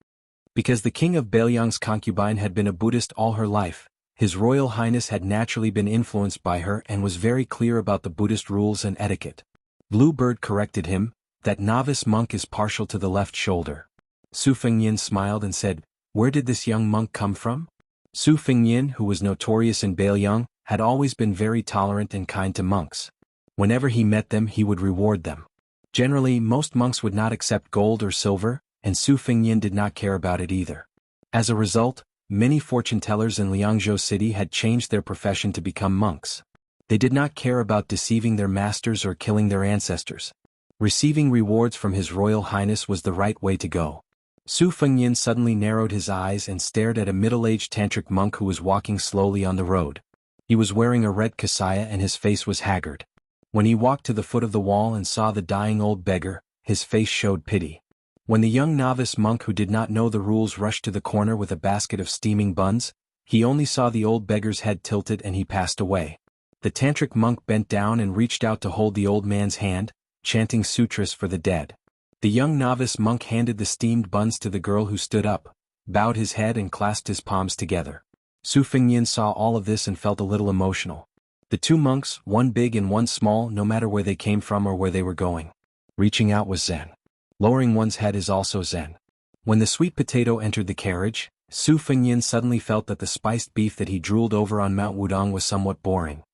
Because the king of Bailiang's concubine had been a Buddhist all her life, His Royal Highness had naturally been influenced by her and was very clear about the Buddhist rules and etiquette. Bluebird corrected him, that novice monk is partial to the left shoulder. Su Fengyin smiled and said, where did this young monk come from? Su Fengyin, who was notorious in Bailiang, had always been very tolerant and kind to monks. Whenever he met them he would reward them. Generally, most monks would not accept gold or silver, and Su Fengyin did not care about it either. As a result, many fortune-tellers in Liangzhou city had changed their profession to become monks. They did not care about deceiving their masters or killing their ancestors. Receiving rewards from His Royal Highness was the right way to go. Su Fengyin suddenly narrowed his eyes and stared at a middle-aged tantric monk who was walking slowly on the road. He was wearing a red kasaya and his face was haggard. When he walked to the foot of the wall and saw the dying old beggar, his face showed pity. When the young novice monk who did not know the rules rushed to the corner with a basket of steaming buns, he only saw the old beggar's head tilted and he passed away. The tantric monk bent down and reached out to hold the old man's hand, chanting sutras for the dead. The young novice monk handed the steamed buns to the girl who stood up, bowed his head and clasped his palms together. Su Fengyin saw all of this and felt a little emotional. The two monks, one big and one small, no matter where they came from or where they were going. Reaching out was Zen. Lowering one's head is also Zen. When the sweet potato entered the carriage, Su Fengyin suddenly felt that the spiced beef that he drooled over on Mount Wudong was somewhat boring.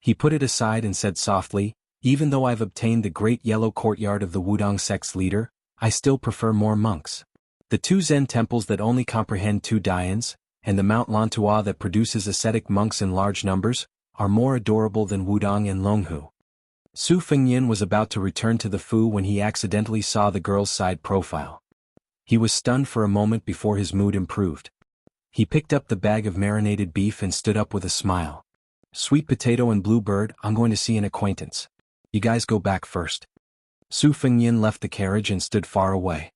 He put it aside and said softly, even though I've obtained the great yellow courtyard of the Wudong sect's leader, I still prefer more monks. The two Zen temples that only comprehend 2 Dians, and the Mount Lantua that produces ascetic monks in large numbers, are more adorable than Wudong and Longhu. Su Fengyin was about to return to the Fu when he accidentally saw the girl's side profile. He was stunned for a moment before his mood improved. He picked up the bag of marinated beef and stood up with a smile. Sweet Potato and Bluebird, I'm going to see an acquaintance. You guys go back first. Su Fengyin left the carriage and stood far away.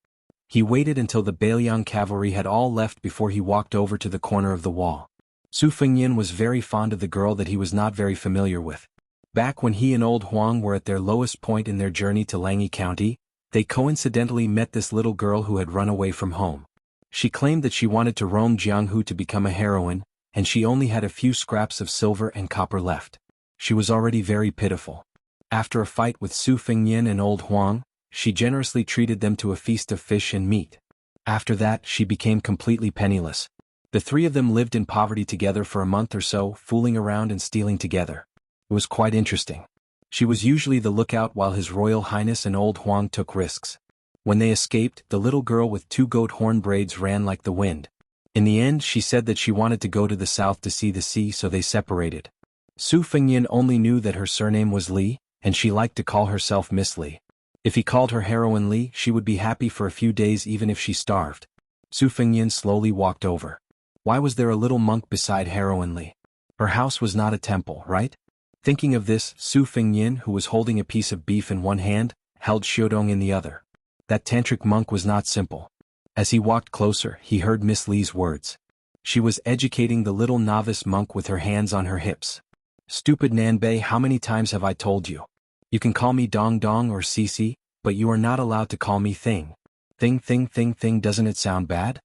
He waited until the Bailiang cavalry had all left before he walked over to the corner of the wall. Su Fengyin was very fond of the girl that he was not very familiar with. Back when he and Old Huang were at their lowest point in their journey to Langyi County, they coincidentally met this little girl who had run away from home. She claimed that she wanted to roam Jianghu to become a heroine, and she only had a few scraps of silver and copper left. She was already very pitiful. After a fight with Su Fengyin and Old Huang, she generously treated them to a feast of fish and meat. After that, she became completely penniless. The three of them lived in poverty together for a month or so, fooling around and stealing together. It was quite interesting. She was usually the lookout while His Royal Highness and Old Huang took risks. When they escaped, the little girl with 2 goat horn braids ran like the wind. In the end, she said that she wanted to go to the south to see the sea, so they separated. Su Fengyin only knew that her surname was Li, and she liked to call herself Miss Li. If he called her heroine Li, she would be happy for a few days even if she starved. Su Fengyin slowly walked over. Why was there a little monk beside heroine Li? Her house was not a temple, right? Thinking of this, Su Fengyin, who was holding a piece of beef in one hand, held Xiaodong in the other. That tantric monk was not simple. As he walked closer, he heard Miss Li's words. She was educating the little novice monk with her hands on her hips. Stupid Nanbei, how many times have I told you? You can call me Dong Dong or Cici, but you are not allowed to call me Thing. Thing, doesn't it sound bad?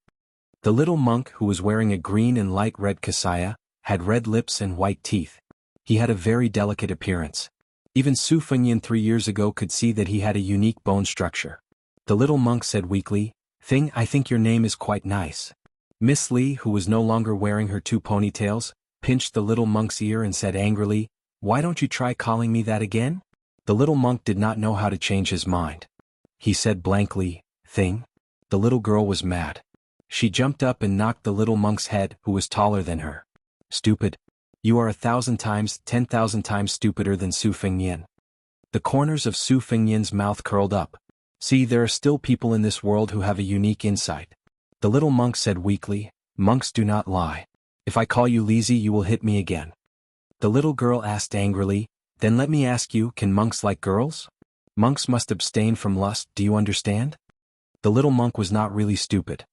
The little monk, who was wearing a green and light red kasaya, had red lips and white teeth. He had a very delicate appearance. Even Su Fengyin 3 years ago could see that he had a unique bone structure. The little monk said weakly, Thing, I think your name is quite nice. Miss Li, who was no longer wearing her 2 ponytails, pinched the little monk's ear and said angrily, why don't you try calling me that again? The little monk did not know how to change his mind. He said blankly, Thing. The little girl was mad. She jumped up and knocked the little monk's head, who was taller than her. Stupid. You are 1,000 times, 10,000 times stupider than Su Fengyin. The corners of Su Fengyin's mouth curled up. See, there are still people in this world who have a unique insight. The little monk said weakly, monks do not lie. If I call you lazy, you will hit me again. The little girl asked angrily, then let me ask you, can monks like girls? Monks must abstain from lust, do you understand? The little monk was not really stupid.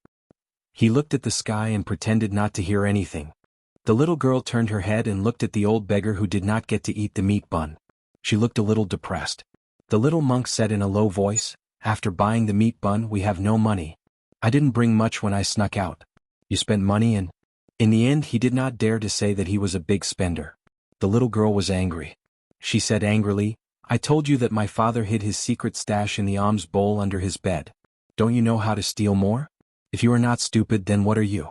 He looked at the sky and pretended not to hear anything. The little girl turned her head and looked at the old beggar who did not get to eat the meat bun. She looked a little depressed. The little monk said in a low voice, "After buying the meat bun, we have no money. I didn't bring much when I snuck out. You spent money and—" In the end he did not dare to say that he was a big spender. The little girl was angry. She said angrily, "I told you that my father hid his secret stash in the alms bowl under his bed. Don't you know how to steal more? If you are not stupid, then what are you?"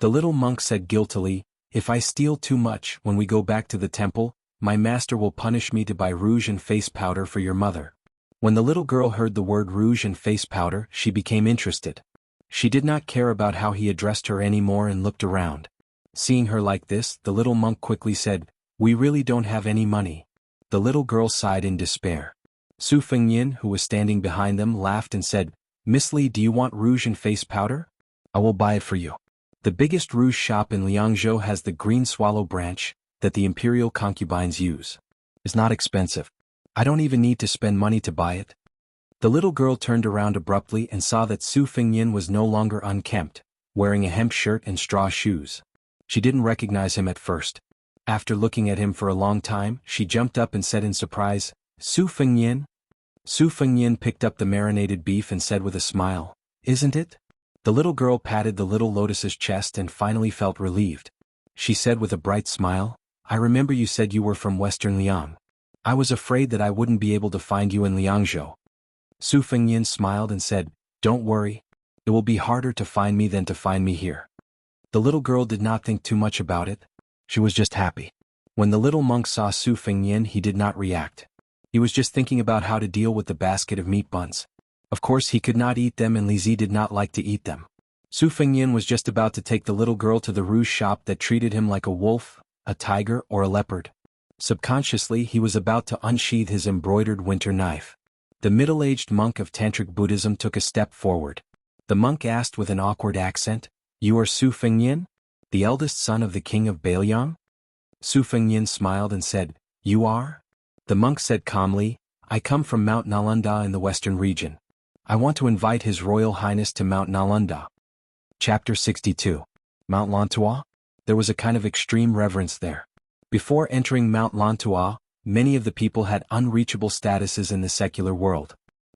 The little monk said guiltily, "If I steal too much, when we go back to the temple, my master will punish me to buy rouge and face powder for your mother." When the little girl heard the word rouge and face powder, she became interested. She did not care about how he addressed her anymore and looked around. Seeing her like this, the little monk quickly said, "We really don't have any money." The little girl sighed in despair. Su Fengyin, who was standing behind them, laughed and said, "Miss Li, do you want rouge and face powder? I will buy it for you. The biggest rouge shop in Jianghu has the green swallow branch that the imperial concubines use. It's not expensive. I don't even need to spend money to buy it." The little girl turned around abruptly and saw that Su Fengyin was no longer unkempt, wearing a hemp shirt and straw shoes. She didn't recognize him at first. After looking at him for a long time, she jumped up and said in surprise, "Su Fengyin?" Su Fengyin picked up the marinated beef and said with a smile, "Isn't it?" The little girl patted the little lotus's chest and finally felt relieved. She said with a bright smile, "I remember you said you were from Western Liang. I was afraid that I wouldn't be able to find you in Liangzhou." Su Fengyin smiled and said, "Don't worry. It will be harder to find me than to find me here." The little girl did not think too much about it. She was just happy. When the little monk saw Su Fengyin, he did not react. He was just thinking about how to deal with the basket of meat buns. Of course he could not eat them and Li Zi did not like to eat them. Su Fengyin was just about to take the little girl to the rouge shop that treated him like a wolf, a tiger, or a leopard. Subconsciously he was about to unsheath his embroidered winter knife. The middle-aged monk of Tantric Buddhism took a step forward. The monk asked with an awkward accent, "You are Su Fengyin, the eldest son of the king of Bailiang?" Su Fengyin smiled and said, "You are?" The monk said calmly, "I come from Mount Nalanda in the western region. I want to invite His Royal Highness to Mount Nalanda." Chapter 62. Mount Lantua? There was a kind of extreme reverence there. Before entering Mount Lantua, many of the people had unreachable statuses in the secular world.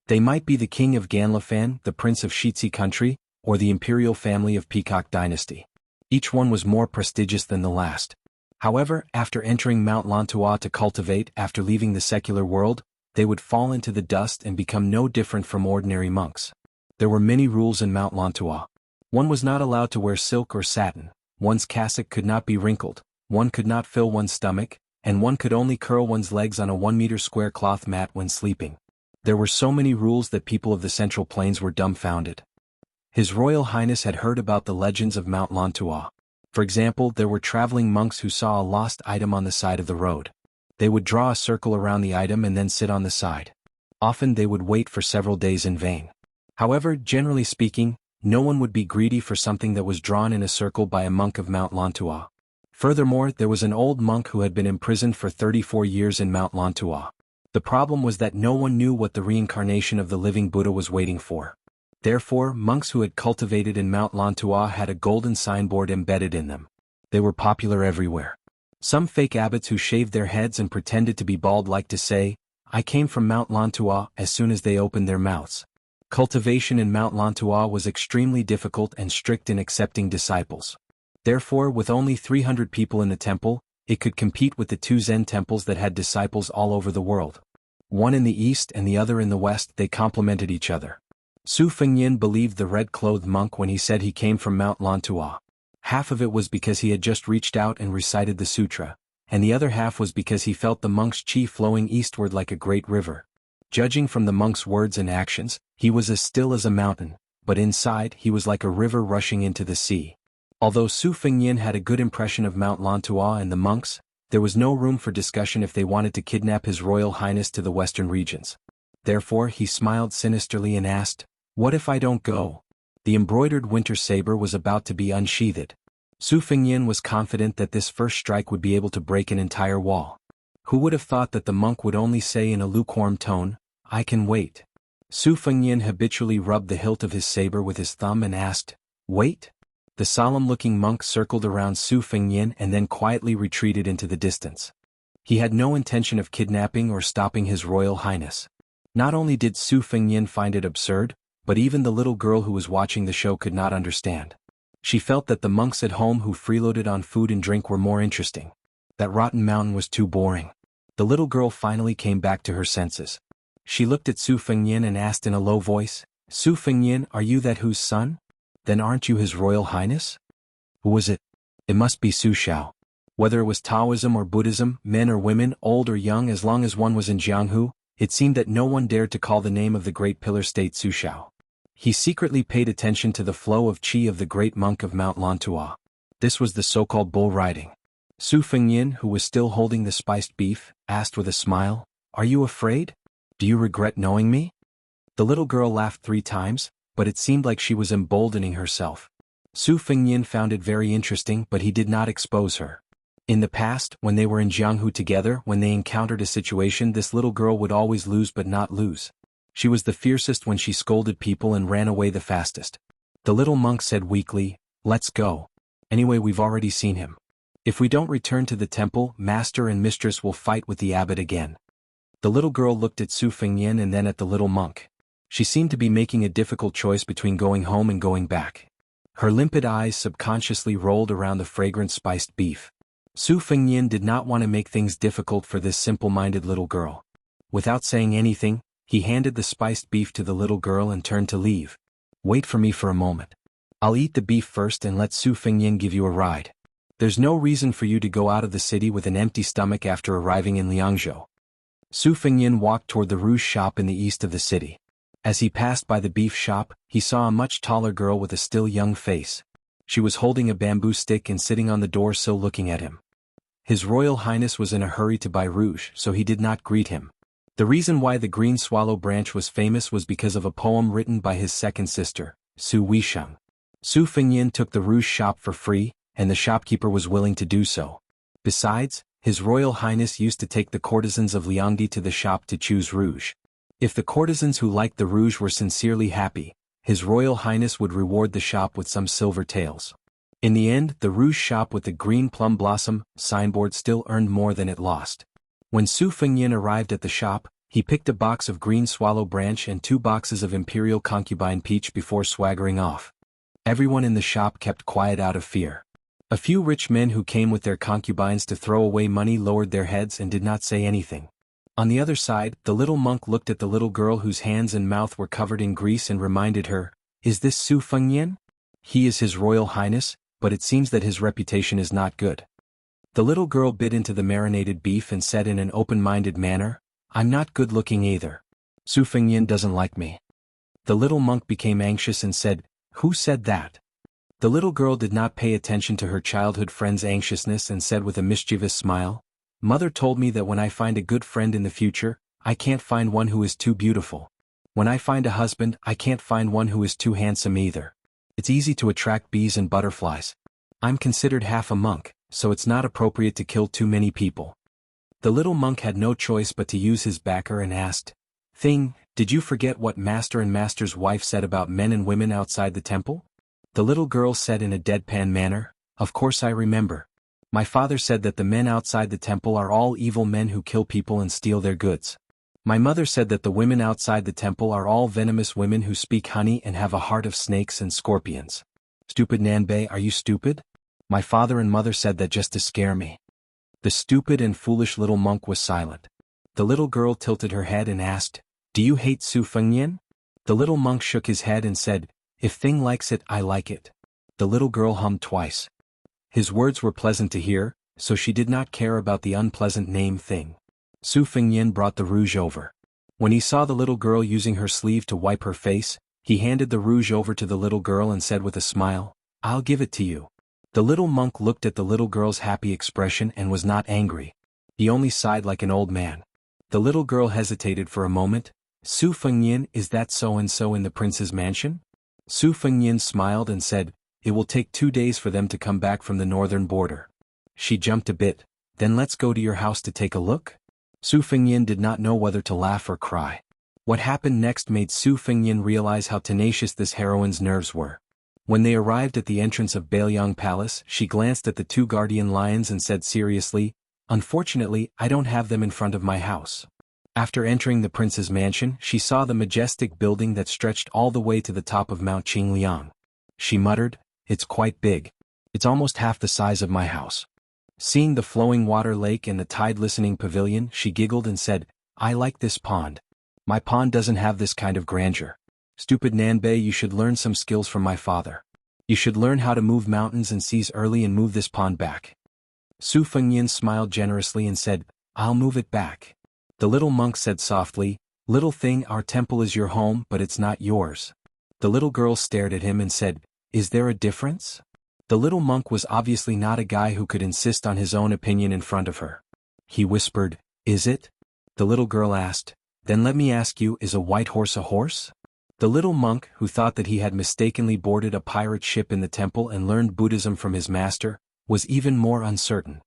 They might be the king of Ganlafan, the prince of Shitsi country, or the imperial family of Peacock dynasty. Each one was more prestigious than the last. However, after entering Mount Lantua to cultivate after leaving the secular world, they would fall into the dust and become no different from ordinary monks. There were many rules in Mount Lantua. One was not allowed to wear silk or satin, one's cassock could not be wrinkled, one could not fill one's stomach, and one could only curl one's legs on a 1-meter square cloth mat when sleeping. There were so many rules that people of the Central Plains were dumbfounded. His Royal Highness had heard about the legends of Mount Lantua. For example, there were traveling monks who saw a lost item on the side of the road. They would draw a circle around the item and then sit on the side. Often they would wait for several days in vain. However, generally speaking, no one would be greedy for something that was drawn in a circle by a monk of Mount Lantua. Furthermore, there was an old monk who had been imprisoned for 34 years in Mount Lantua. The problem was that no one knew what the reincarnation of the living Buddha was waiting for. Therefore, monks who had cultivated in Mount Lantua had a golden signboard embedded in them. They were popular everywhere. Some fake abbots who shaved their heads and pretended to be bald liked to say, "I came from Mount Lantua," as soon as they opened their mouths. Cultivation in Mount Lantua was extremely difficult and strict in accepting disciples. Therefore, with only 300 people in the temple, it could compete with the 2 Zen temples that had disciples all over the world. One in the east and the other in the west, they complemented each other. Su Fengyin believed the red-clothed monk when he said he came from Mount Lantua. Half of it was because he had just reached out and recited the sutra, and the other half was because he felt the monk's chi flowing eastward like a great river. Judging from the monk's words and actions, he was as still as a mountain, but inside he was like a river rushing into the sea. Although Su Fengyin had a good impression of Mount Lantua and the monks, there was no room for discussion if they wanted to kidnap His Royal Highness to the western regions. Therefore he smiled sinisterly and asked, "What if I don't go?" The embroidered winter saber was about to be unsheathed. Su Fengyin was confident that this first strike would be able to break an entire wall. Who would have thought that the monk would only say in a lukewarm tone, I can wait. Su Fengnian habitually rubbed the hilt of his saber with his thumb and asked, "Wait?" The solemn-looking monk circled around Su Fengnian and then quietly retreated into the distance. He had no intention of kidnapping or stopping His Royal Highness. Not only did Su Fengnian find it absurd, but even the little girl who was watching the show could not understand. She felt that the monks at home who freeloaded on food and drink were more interesting. That rotten mountain was too boring. The little girl finally came back to her senses. She looked at Su Fengnian and asked in a low voice, "Su Fengnian, are you that whose son? Then aren't you His Royal Highness?" Who was it? It must be Su Xiao. Whether it was Taoism or Buddhism, men or women, old or young, as long as one was in Jianghu, it seemed that no one dared to call the name of the great pillar state Su Xiao. He secretly paid attention to the flow of qi of the great monk of Mount Lantua. This was the so-called bull riding. Su Fengnian, who was still holding the spiced beef, asked with a smile, "Are you afraid? Do you regret knowing me?" The little girl laughed 3 times, but it seemed like she was emboldening herself. Su Fengnian found it very interesting, but he did not expose her. In the past, when they were in Jianghu together, when they encountered a situation, this little girl would always lose but not lose. She was the fiercest when she scolded people and ran away the fastest. The little monk said weakly, "Let's go. Anyway, we've already seen him. If we don't return to the temple, master and mistress will fight with the abbot again." The little girl looked at Su Fengnian and then at the little monk. She seemed to be making a difficult choice between going home and going back. Her limpid eyes subconsciously rolled around the fragrant spiced beef. Su Fengnian did not want to make things difficult for this simple-minded little girl. Without saying anything, he handed the spiced beef to the little girl and turned to leave. "Wait for me for a moment. I'll eat the beef first and let Su Fengnian give you a ride. There's no reason for you to go out of the city with an empty stomach after arriving in Liangzhou." Su Fengnian walked toward the rouge shop in the east of the city. As he passed by the beef shop, he saw a much taller girl with a still young face. She was holding a bamboo stick and sitting on the doorsill looking at him. His Royal Highness was in a hurry to buy rouge, so he did not greet him. The reason why the green swallow branch was famous was because of a poem written by his second sister, Su Weisheng. Su Fengnian took the rouge shop for free, and the shopkeeper was willing to do so. Besides, His Royal Highness used to take the courtesans of Liangdi to the shop to choose rouge. If the courtesans who liked the rouge were sincerely happy, His Royal Highness would reward the shop with some silver taels. In the end, the rouge shop with the green plum blossom signboard still earned more than it lost. When Su Fengnian arrived at the shop, he picked a box of green swallow branch and 2 boxes of imperial concubine peach before swaggering off. Everyone in the shop kept quiet out of fear. A few rich men who came with their concubines to throw away money lowered their heads and did not say anything. On the other side, the little monk looked at the little girl whose hands and mouth were covered in grease and reminded her, "Is this Su Fengnian? He is His Royal Highness, but it seems that his reputation is not good." The little girl bit into the marinated beef and said in an open-minded manner, "I'm not good-looking either. Su Fengnian doesn't like me." The little monk became anxious and said, "Who said that?" The little girl did not pay attention to her childhood friend's anxiousness and said with a mischievous smile, "Mother told me that when I find a good friend in the future, I can't find one who is too beautiful. When I find a husband, I can't find one who is too handsome either. It's easy to attract bees and butterflies. I'm considered half a monk, so it's not appropriate to kill too many people." The little monk had no choice but to use his backer and asked, "Did you forget what Master and Master's wife said about men and women outside the temple?" The little girl said in a deadpan manner, "Of course I remember. My father said that the men outside the temple are all evil men who kill people and steal their goods. My mother said that the women outside the temple are all venomous women who speak honey and have a heart of snakes and scorpions." "Stupid Nanbei, are you stupid? My father and mother said that just to scare me." The stupid and foolish little monk was silent. The little girl tilted her head and asked, "Do you hate Su Fengnian?" The little monk shook his head and said, "If Thing likes it, I like it." The little girl hummed twice. His words were pleasant to hear, so she did not care about the unpleasant name Thing. Su Fengnian brought the rouge over. When he saw the little girl using her sleeve to wipe her face, he handed the rouge over to the little girl and said with a smile, "I'll give it to you." The little monk looked at the little girl's happy expression and was not angry. He only sighed like an old man. The little girl hesitated for a moment. "Su Fengnian, is that so-and-so in the prince's mansion?" Su Fengnian smiled and said, "It will take 2 days for them to come back from the northern border." She jumped a bit. "Then let's go to your house to take a look?" Su Fengnian did not know whether to laugh or cry. What happened next made Su Fengnian realize how tenacious this heroine's nerves were. When they arrived at the entrance of Bailiang Palace, she glanced at the two guardian lions and said seriously, "Unfortunately, I don't have them in front of my house." After entering the prince's mansion, she saw the majestic building that stretched all the way to the top of Mount Qingliang. She muttered, "It's quite big. It's almost half the size of my house." Seeing the flowing water lake and the tide-listening pavilion, she giggled and said, "I like this pond. My pond doesn't have this kind of grandeur. Stupid Nanbei, you should learn some skills from my father. You should learn how to move mountains and seas early and move this pond back." Su Fengnian smiled generously and said, "I'll move it back." The little monk said softly, "Little thing, our temple is your home, but it's not yours." The little girl stared at him and said, "Is there a difference?" The little monk was obviously not a guy who could insist on his own opinion in front of her. He whispered, "Is it?" The little girl asked, "Then let me ask you, is a white horse a horse?" The little monk, who thought that he had mistakenly boarded a pirate ship in the temple and learned Buddhism from his master, was even more uncertain.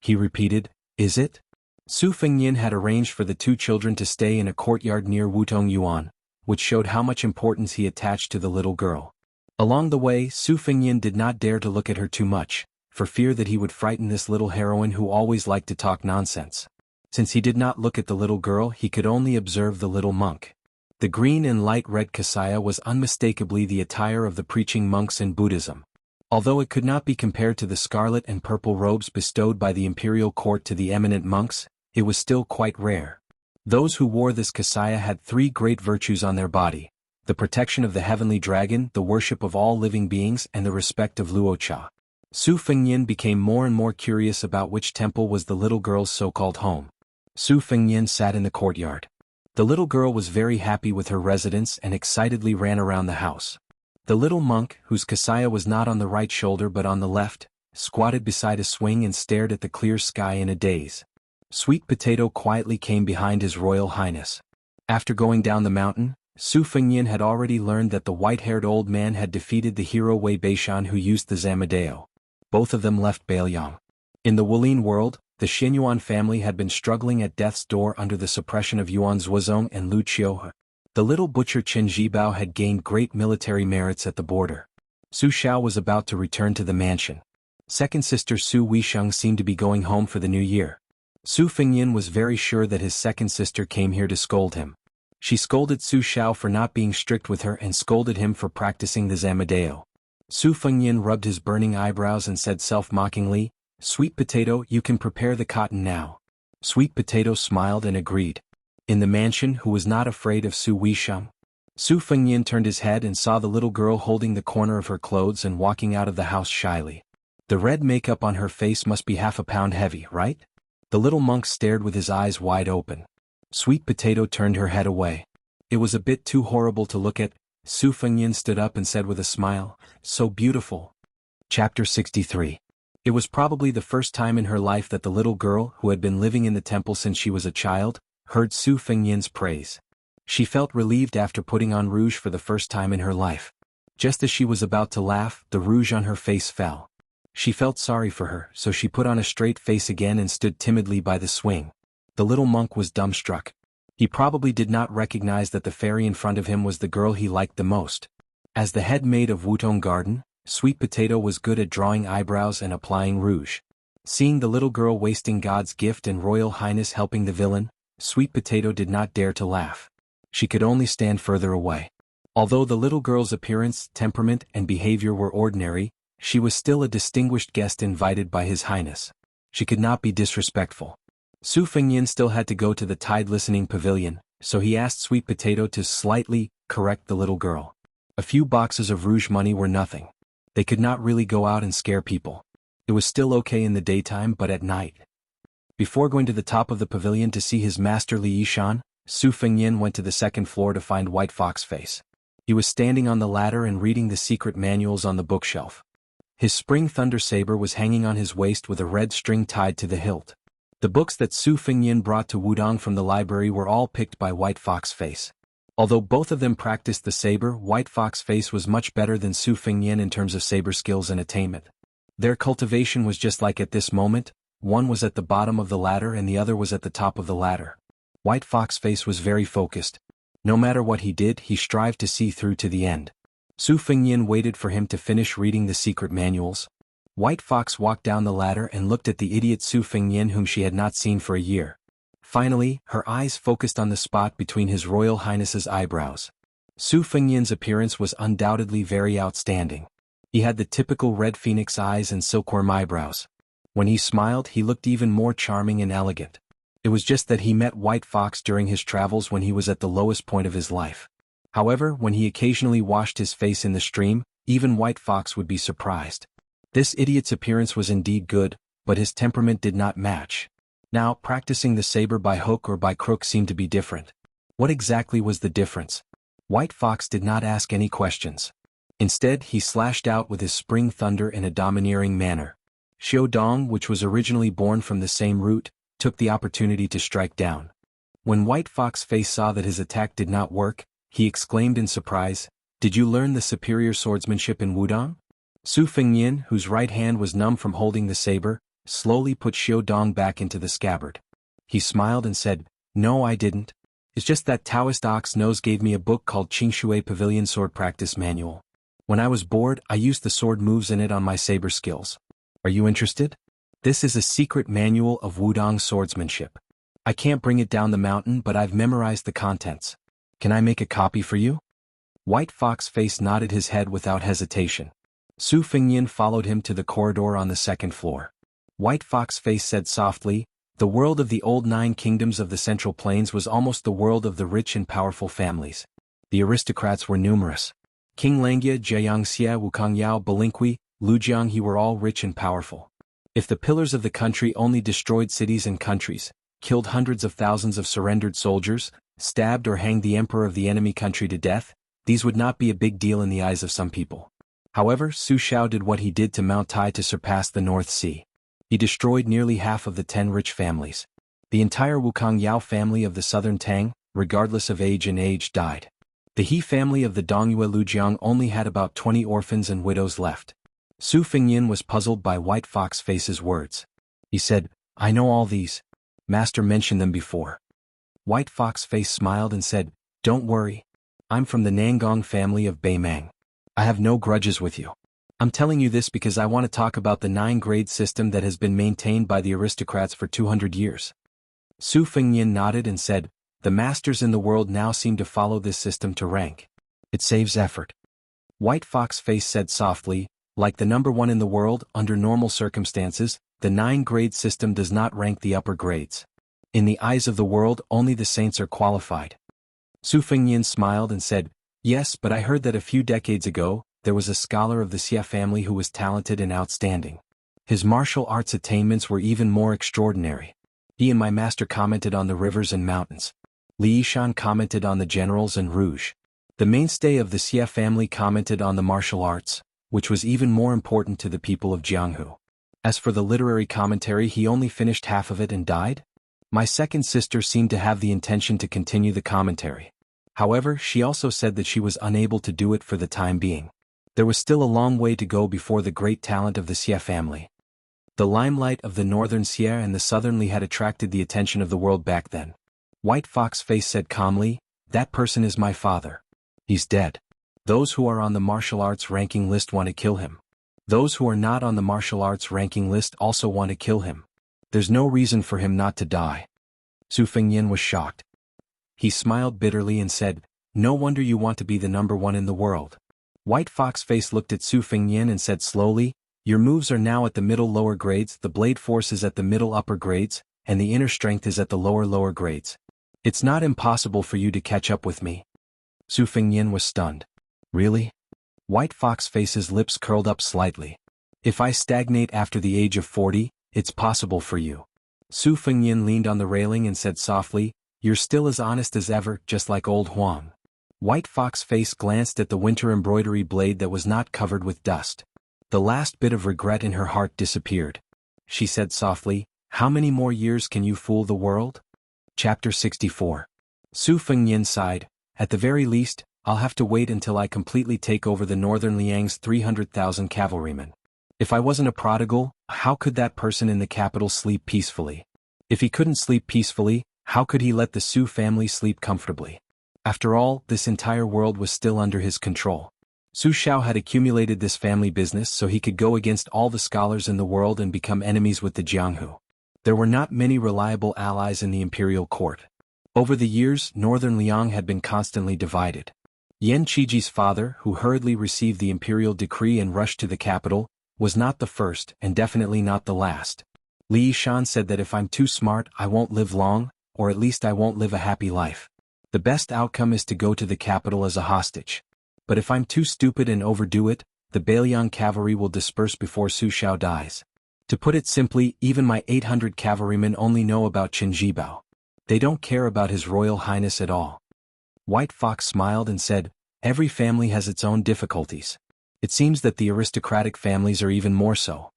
He repeated, "Is it?" Su Fengnian had arranged for the two children to stay in a courtyard near Wutong Yuan, which showed how much importance he attached to the little girl. Along the way, Su Fengnian did not dare to look at her too much, for fear that he would frighten this little heroine who always liked to talk nonsense. Since he did not look at the little girl, he could only observe the little monk. The green and light red kasaya was unmistakably the attire of the preaching monks in Buddhism. Although it could not be compared to the scarlet and purple robes bestowed by the imperial court to the eminent monks, it was still quite rare. Those who wore this kasaya had three great virtues on their body: the protection of the heavenly dragon, the worship of all living beings, and the respect of Luocha. Su Fengnian became more and more curious about which temple was the little girl's so-called home. Su Fengnian sat in the courtyard. The little girl was very happy with her residence and excitedly ran around the house. The little monk, whose kasaya was not on the right shoulder but on the left, squatted beside a swing and stared at the clear sky in a daze. Sweet Potato quietly came behind His Royal Highness. After going down the mountain, Su Fengnian had already learned that the white-haired old man had defeated the hero Wei Beishan who used the Zamadeo. Both of them left Bailiang. In the Wulin world, the Xianyuan family had been struggling at death's door under the suppression of Yuan Zuozong and Lu Qiuhe. The little butcher Chen Zhibao had gained great military merits at the border. Su Xiao was about to return to the mansion. Second sister Su Weisheng seemed to be going home for the new year. Su Fengnian was very sure that his second sister came here to scold him. She scolded Su Xiao for not being strict with her and scolded him for practicing the Zamadeo. Su Fengnian rubbed his burning eyebrows and said self-mockingly, "Sweet Potato, you can prepare the cotton now." Sweet Potato smiled and agreed. In the mansion, who was not afraid of Su Weisheng? Su Fengnian turned his head and saw the little girl holding the corner of her clothes and walking out of the house shyly. The red makeup on her face must be half a pound heavy, right? The little monk stared with his eyes wide open. Sweet Potato turned her head away. It was a bit too horrible to look at. Su Fengnian stood up and said with a smile, "So beautiful." Chapter 63. It was probably the first time in her life that the little girl, who had been living in the temple since she was a child, heard Su Fengnian's praise. She felt relieved after putting on rouge for the first time in her life. Just as she was about to laugh, the rouge on her face fell. She felt sorry for her, so she put on a straight face again and stood timidly by the swing. The little monk was dumbstruck. He probably did not recognize that the fairy in front of him was the girl he liked the most. As the head maid of Wutong Garden, Sweet Potato was good at drawing eyebrows and applying rouge. Seeing the little girl wasting God's gift and Royal Highness helping the villain, Sweet Potato did not dare to laugh. She could only stand further away. Although the little girl's appearance, temperament, and behavior were ordinary, she was still a distinguished guest invited by His Highness. She could not be disrespectful. Su Fengnian still had to go to the tide-listening pavilion, so he asked Sweet Potato to slightly correct the little girl. A few boxes of rouge money were nothing. They could not really go out and scare people. It was still okay in the daytime, but at night. Before going to the top of the pavilion to see his master Li Yishan, Su Fengnian went to the second floor to find White Fox Face. He was standing on the ladder and reading the secret manuals on the bookshelf. His spring thunder saber was hanging on his waist with a red string tied to the hilt. The books that Su Fengnian brought to Wudong from the library were all picked by White Fox Face. Although both of them practiced the saber, White Fox Face was much better than Su Fengnian in terms of saber skills and attainment. Their cultivation was just like at this moment, one was at the bottom of the ladder and the other was at the top of the ladder. White Fox Face was very focused. No matter what he did, he strived to see through to the end. Su Fengyan waited for him to finish reading the secret manuals. White Fox walked down the ladder and looked at the idiot Su Fengyan whom she had not seen for a year. Finally, her eyes focused on the spot between His Royal Highness's eyebrows. Su Fengyan's appearance was undoubtedly very outstanding. He had the typical red phoenix eyes and silkworm eyebrows. When he smiled, he looked even more charming and elegant. It was just that he met White Fox during his travels when he was at the lowest point of his life. However, when he occasionally washed his face in the stream, even White Fox would be surprised. This idiot's appearance was indeed good, but his temperament did not match. Now, practicing the saber by hook or by crook seemed to be different. What exactly was the difference? White Fox did not ask any questions. Instead, he slashed out with his spring thunder in a domineering manner. Xiao Dong, which was originally born from the same root, took the opportunity to strike down. When White Fox Face saw that his attack did not work, he exclaimed in surprise, "Did you learn the superior swordsmanship in Wudong?" Su Fengyan, whose right hand was numb from holding the saber, slowly put Xiao Dong back into the scabbard. He smiled and said, "No, I didn't. It's just that Taoist Ox Nose gave me a book called Qingshui Pavilion Sword Practice Manual. When I was bored, I used the sword moves in it on my saber skills. Are you interested? This is a secret manual of Wudong swordsmanship. I can't bring it down the mountain, but I've memorized the contents. Can I make a copy for you?" White Fox Face nodded his head without hesitation. Su Fengyan followed him to the corridor on the second floor. White Fox Face said softly, "The world of the old 9 kingdoms of the Central Plains was almost the world of the rich and powerful families. The aristocrats were numerous. King Langia, Xianxia, Wukangyao, Balinqui, Lu Jianghu were all rich and powerful. If the pillars of the country only destroyed cities and countries, killed hundreds of thousands of surrendered soldiers, stabbed or hanged the emperor of the enemy country to death, these would not be a big deal in the eyes of some people. However, Su Xiao did what he did to Mount Tai to surpass the North Sea. He destroyed nearly half of the 10 rich families. The entire Wukong Yao family of the southern Tang, regardless of age, died. The He family of the Dongyue Lujiang only had about 20 orphans and widows left." Su Fengyan was puzzled by White Fox Face's words. He said, "I know all these. Master mentioned them before." White Fox Face smiled and said, "Don't worry. I'm from the Nangong family of Beimang. I have no grudges with you. I'm telling you this because I want to talk about the 9-grade system that has been maintained by the aristocrats for 200 years. Su Fengyan nodded and said, "The masters in the world now seem to follow this system to rank. It saves effort." White Fox Face said softly, "Like the number 1 in the world, under normal circumstances, the 9-grade system does not rank the upper grades. In the eyes of the world, only the saints are qualified." Su Fengyan smiled and said, "Yes, but I heard that a few decades ago, there was a scholar of the Xia family who was talented and outstanding. His martial arts attainments were even more extraordinary. He and my master commented on the rivers and mountains. Li Yishan commented on the generals and Rouge. The mainstay of the Xia family commented on the martial arts, which was even more important to the people of Jianghu. As for the literary commentary, he only finished half of it and died. My second sister seemed to have the intention to continue the commentary. However, she also said that she was unable to do it for the time being. There was still a long way to go before the great talent of the Xia family. The limelight of the northern Xia and the southern Li had attracted the attention of the world back then. White Fox Face said calmly, "That person is my father. He's dead. Those who are on the martial arts ranking list want to kill him. Those who are not on the martial arts ranking list also want to kill him. There's no reason for him not to die." Su Fengyan was shocked. He smiled bitterly and said, "No wonder you want to be the number 1 in the world." White Fox Face looked at Su Fengyan and said slowly, "Your moves are now at the middle lower grades, the blade force is at the middle upper grades, and the inner strength is at the lower grades. It's not impossible for you to catch up with me." Su Fengyan was stunned. "Really?" White Fox Face's lips curled up slightly. "If I stagnate after the age of 40, it's possible for you." Su Fengyan leaned on the railing and said softly, "You're still as honest as ever, just like old Huang." White Fox Face glanced at the winter embroidery blade that was not covered with dust. The last bit of regret in her heart disappeared. She said softly, "How many more years can you fool the world?" Chapter 64. Su Fengyan sighed, "At the very least, I'll have to wait until I completely take over the northern Liang's 300,000 cavalrymen. If I wasn't a prodigal, how could that person in the capital sleep peacefully? If he couldn't sleep peacefully, how could he let the Su family sleep comfortably? After all, this entire world was still under his control. Su Xiao had accumulated this family business so he could go against all the scholars in the world and become enemies with the Jianghu. There were not many reliable allies in the imperial court. Over the years, northern Liang had been constantly divided. Yan Qiji's father, who hurriedly received the imperial decree and rushed to the capital, was not the first and definitely not the last. Li Yishan said that if I'm too smart, I won't live long, or at least I won't live a happy life. The best outcome is to go to the capital as a hostage. But if I'm too stupid and overdo it, the Bailiang cavalry will disperse before Su Xiao dies. To put it simply, even my 800 cavalrymen only know about Qin Jibao. They don't care about His Royal Highness at all. White Fox smiled and said, every family has its own difficulties. It seems that the aristocratic families are even more so.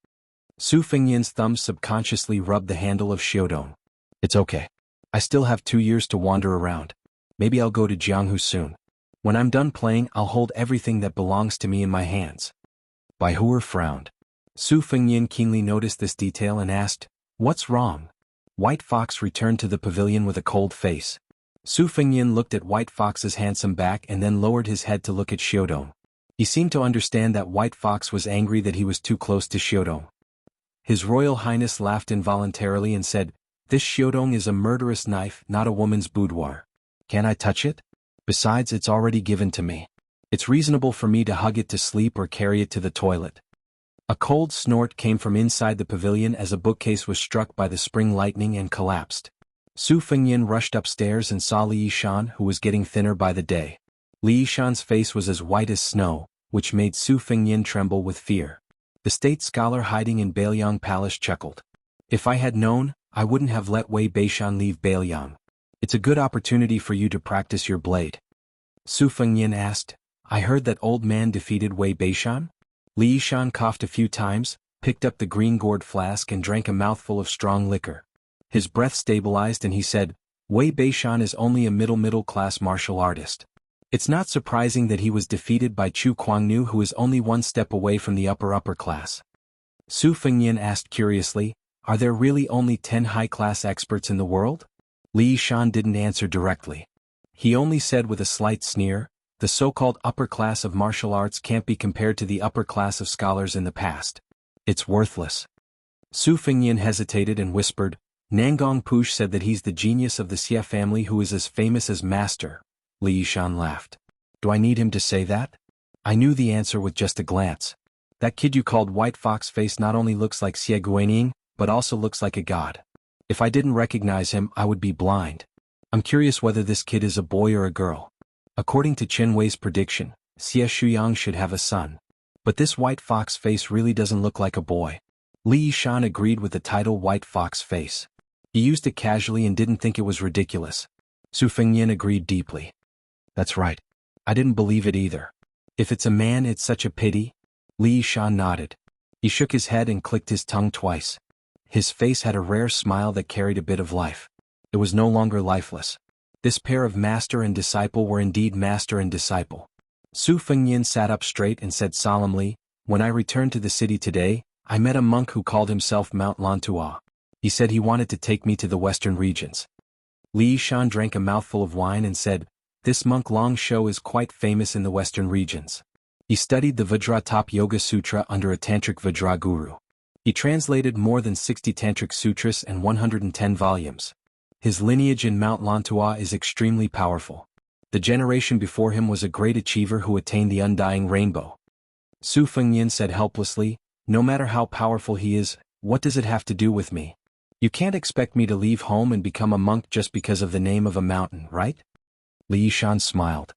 Su Fengyan's thumb subconsciously rubbed the handle of Xiaodong. It's okay. I still have 2 years to wander around. Maybe I'll go to Jianghu soon. When I'm done playing, I'll hold everything that belongs to me in my hands. Bai Huer frowned. Su Fengyan keenly noticed this detail and asked, what's wrong? White Fox returned to the pavilion with a cold face. Su Fengyan looked at White Fox's handsome back and then lowered his head to look at Xiaodong. He seemed to understand that White Fox was angry that he was too close to Xiaodong. His Royal Highness laughed involuntarily and said, this Xiaodong is a murderous knife, not a woman's boudoir. Can I touch it? Besides, it's already given to me. It's reasonable for me to hug it to sleep or carry it to the toilet. A cold snort came from inside the pavilion as a bookcase was struck by the spring lightning and collapsed. Su Fengyan rushed upstairs and saw Li Yishan, who was getting thinner by the day. Li Yishan's face was as white as snow, which made Su Fengyan tremble with fear. The state scholar hiding in Bailiang Palace chuckled. If I had known, I wouldn't have let Wei Beishan leave Bailiang. It's a good opportunity for you to practice your blade. Su Fengyan asked, I heard that old man defeated Wei Beishan? Li Yishan coughed a few times, picked up the green gourd flask and drank a mouthful of strong liquor. His breath stabilized and he said, Wei Beishan is only a middle-class martial artist. It's not surprising that he was defeated by Chu Kuangnu, who is only one step away from the upper class. Su Fengyan asked curiously, are there really only 10 high-class experts in the world? Li Yishan didn't answer directly. He only said with a slight sneer, the so-called upper class of martial arts can't be compared to the upper class of scholars in the past. It's worthless. Su Fengyan hesitated and whispered, Nangong Push said that he's the genius of the Xia family who is as famous as Master. Li Yishan laughed. Do I need him to say that? I knew the answer with just a glance. That kid you called White Fox Face not only looks like Xie Guanyin, but also looks like a god. If I didn't recognize him, I would be blind. I'm curious whether this kid is a boy or a girl. According to Chen Wei's prediction, Xie Shuyang should have a son. But this White Fox Face really doesn't look like a boy. Li Yishan agreed with the title White Fox Face. He used it casually and didn't think it was ridiculous. Su Fengyan agreed deeply. That's right. I didn't believe it either. If it's a man, it's such a pity. Li Yishan nodded. He shook his head and clicked his tongue twice. His face had a rare smile that carried a bit of life. It was no longer lifeless. This pair of master and disciple were indeed master and disciple. Su Fengyan sat up straight and said solemnly, when I returned to the city today, I met a monk who called himself Mount Lantua. He said he wanted to take me to the western regions. Li Yishan drank a mouthful of wine and said, this monk Long Shou is quite famous in the western regions. He studied the Vajratop Yoga Sutra under a Tantric Vajra Guru. He translated more than 60 Tantric Sutras and 110 volumes. His lineage in Mount Lantua is extremely powerful. The generation before him was a great achiever who attained the undying rainbow. Su Fengyan said helplessly, no matter how powerful he is, what does it have to do with me? You can't expect me to leave home and become a monk just because of the name of a mountain, right? Li Yishan smiled.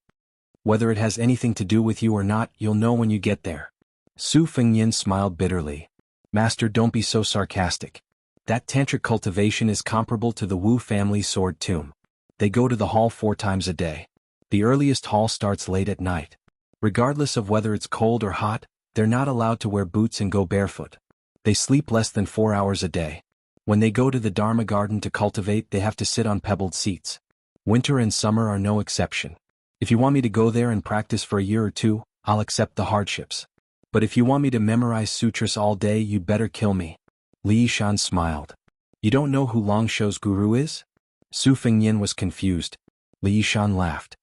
Whether it has anything to do with you or not, you'll know when you get there. Su Fengyan smiled bitterly. Master, don't be so sarcastic. That tantric cultivation is comparable to the Wu family sword tomb. They go to the hall 4 times a day. The earliest hall starts late at night. Regardless of whether it's cold or hot, they're not allowed to wear boots and go barefoot. They sleep less than 4 hours a day. When they go to the Dharma garden to cultivate, they have to sit on pebbled seats. Winter and summer are no exception. If you want me to go there and practice for a year or 2, I'll accept the hardships. But if you want me to memorize sutras all day, you'd better kill me. Li Yishan smiled. You don't know who Long Shou's guru is? Su Fengyan was confused. Li Yishan laughed.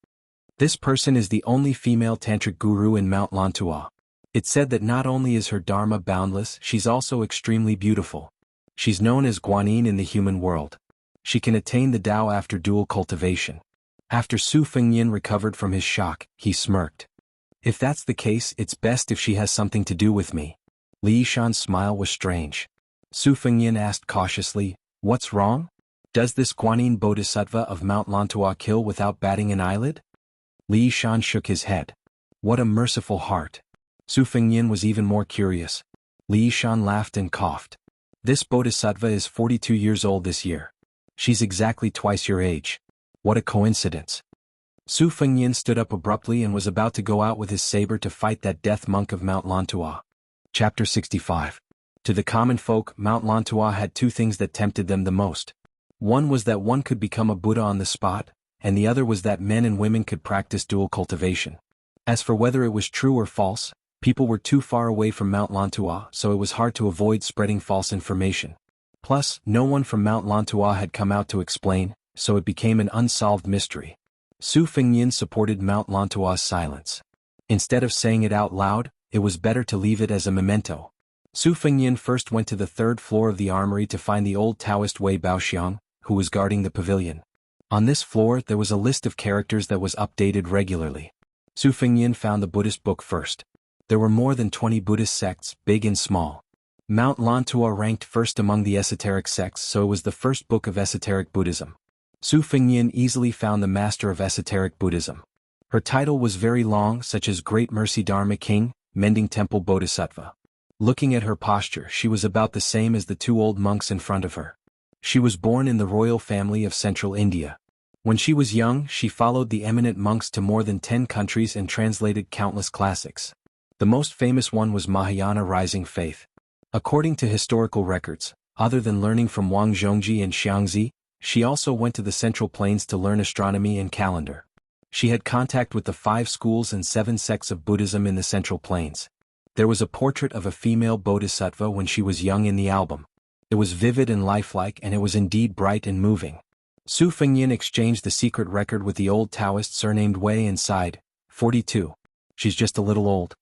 This person is the only female tantric guru in Mount Lantua. It's said that not only is her dharma boundless, she's also extremely beautiful. She's known as Guanyin in the human world. She can attain the Tao after dual cultivation. After Su Fengyin recovered from his shock, he smirked. If that's the case, it's best if she has something to do with me. Li Yishan's smile was strange. Su Fengyin asked cautiously, "What's wrong? Does this Guanyin Bodhisattva of Mount Lantua kill without batting an eyelid?" Li Yishan shook his head. What a merciful heart. Su Fengyin was even more curious. Li Yishan laughed and coughed. This Bodhisattva is 42 years old this year. She's exactly twice your age. What a coincidence. Su Fengyin stood up abruptly and was about to go out with his saber to fight that death monk of Mount Lantua. Chapter 65. To the common folk, Mount Lantua had two things that tempted them the most. One was that one could become a Buddha on the spot, and the other was that men and women could practice dual cultivation. As for whether it was true or false, people were too far away from Mount Lantua, so it was hard to avoid spreading false information. Plus, no one from Mount Lantua had come out to explain, so it became an unsolved mystery. Su Fengyin supported Mount Lantua's silence. Instead of saying it out loud, it was better to leave it as a memento. Su Fengyin first went to the third floor of the armory to find the old Taoist Wei Baoxiang, who was guarding the pavilion. On this floor there was a list of characters that was updated regularly. Su Fengyin found the Buddhist book first. There were more than 20 Buddhist sects, big and small. Mount Lantua ranked first among the esoteric sects, so it was the first book of esoteric Buddhism. Su Fengyin easily found the master of esoteric Buddhism. Her title was very long, such as Great Mercy Dharma King, Mending Temple Bodhisattva. Looking at her posture, she was about the same as the two old monks in front of her. She was born in the royal family of central India. When she was young, she followed the eminent monks to more than 10 countries and translated countless classics. The most famous one was Mahayana Rising Faith. According to historical records, other than learning from Wang Zhongji and Xianxia, she also went to the Central Plains to learn astronomy and calendar. She had contact with the 5 schools and 7 sects of Buddhism in the Central Plains. There was a portrait of a female bodhisattva when she was young in the album. It was vivid and lifelike, and it was indeed bright and moving. Su Fengyin exchanged the secret record with the old Taoist surnamed Wei and sighed, 42. She's just a little old.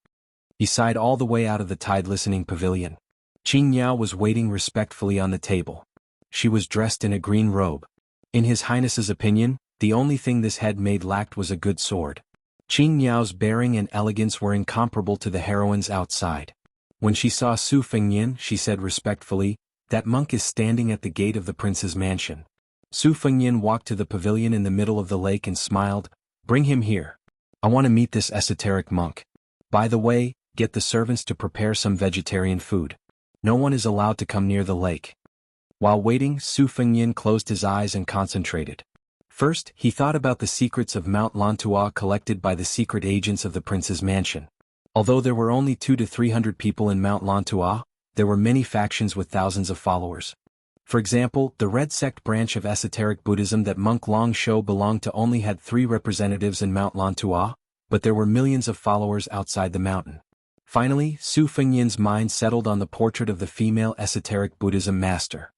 He sighed all the way out of the tide listening pavilion. Qing Yao was waiting respectfully on the table. She was dressed in a green robe. In His Highness's opinion, the only thing this head-maid lacked was a good sword. Qing Yao's bearing and elegance were incomparable to the heroines outside. When she saw Su Fengyin, she said respectfully, "That monk is standing at the gate of the prince's mansion." Su Fengyin walked to the pavilion in the middle of the lake and smiled, "Bring him here. I want to meet this esoteric monk. By the way, get the servants to prepare some vegetarian food. No one is allowed to come near the lake." While waiting, Su Fengyin closed his eyes and concentrated. First, he thought about the secrets of Mount Lantua collected by the secret agents of the prince's mansion. Although there were only 200 to 300 people in Mount Lantua, there were many factions with thousands of followers. For example, the Red Sect branch of esoteric Buddhism that monk Long Shou belonged to only had 3 representatives in Mount Lantua, but there were millions of followers outside the mountain. Finally, Su Fengyin's mind settled on the portrait of the female esoteric Buddhism master.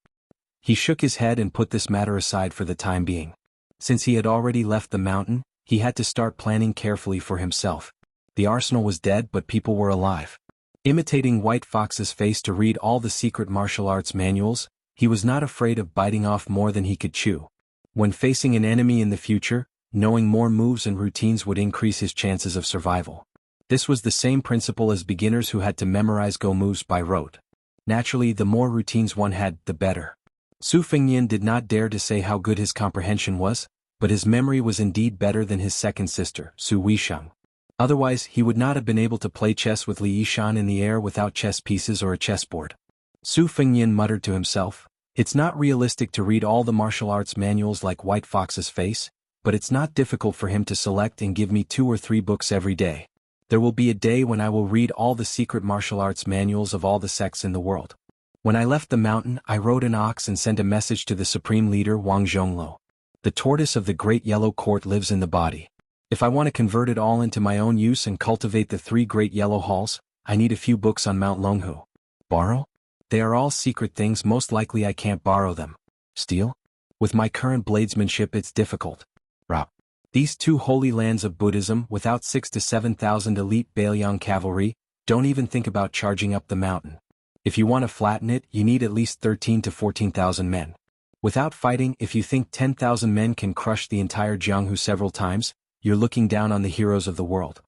He shook his head and put this matter aside for the time being. Since he had already left the mountain, he had to start planning carefully for himself. The arsenal was dead, but people were alive. Imitating White Fox's face to read all the secret martial arts manuals, he was not afraid of biting off more than he could chew. When facing an enemy in the future, knowing more moves and routines would increase his chances of survival. This was the same principle as beginners who had to memorize Go moves by rote. Naturally, the more routines one had, the better. Su Fengyin did not dare to say how good his comprehension was, but his memory was indeed better than his second sister, Su Weisheng. Otherwise, he would not have been able to play chess with Li Yishan in the air without chess pieces or a chessboard. Su Fengyin muttered to himself, "It's not realistic to read all the martial arts manuals like White Fox's face, but it's not difficult for him to select and give me 2 or 3 books every day. There will be a day when I will read all the secret martial arts manuals of all the sects in the world." When I left the mountain, I rode an ox and sent a message to the supreme leader Wang Zhonglo. The tortoise of the Great Yellow Court lives in the body. If I want to convert it all into my own use and cultivate the 3 Great Yellow Halls, I need a few books on Mount Longhu. Borrow? They are all secret things, most likely I can't borrow them. Steal? With my current bladesmanship it's difficult. Rob. These two holy lands of Buddhism, without 6 to 7,000 elite Bailiang cavalry, don't even think about charging up the mountain. If you want to flatten it, you need at least 13 to 14,000 men. Without fighting, if you think 10,000 men can crush the entire Jianghu several times, you're looking down on the heroes of the world.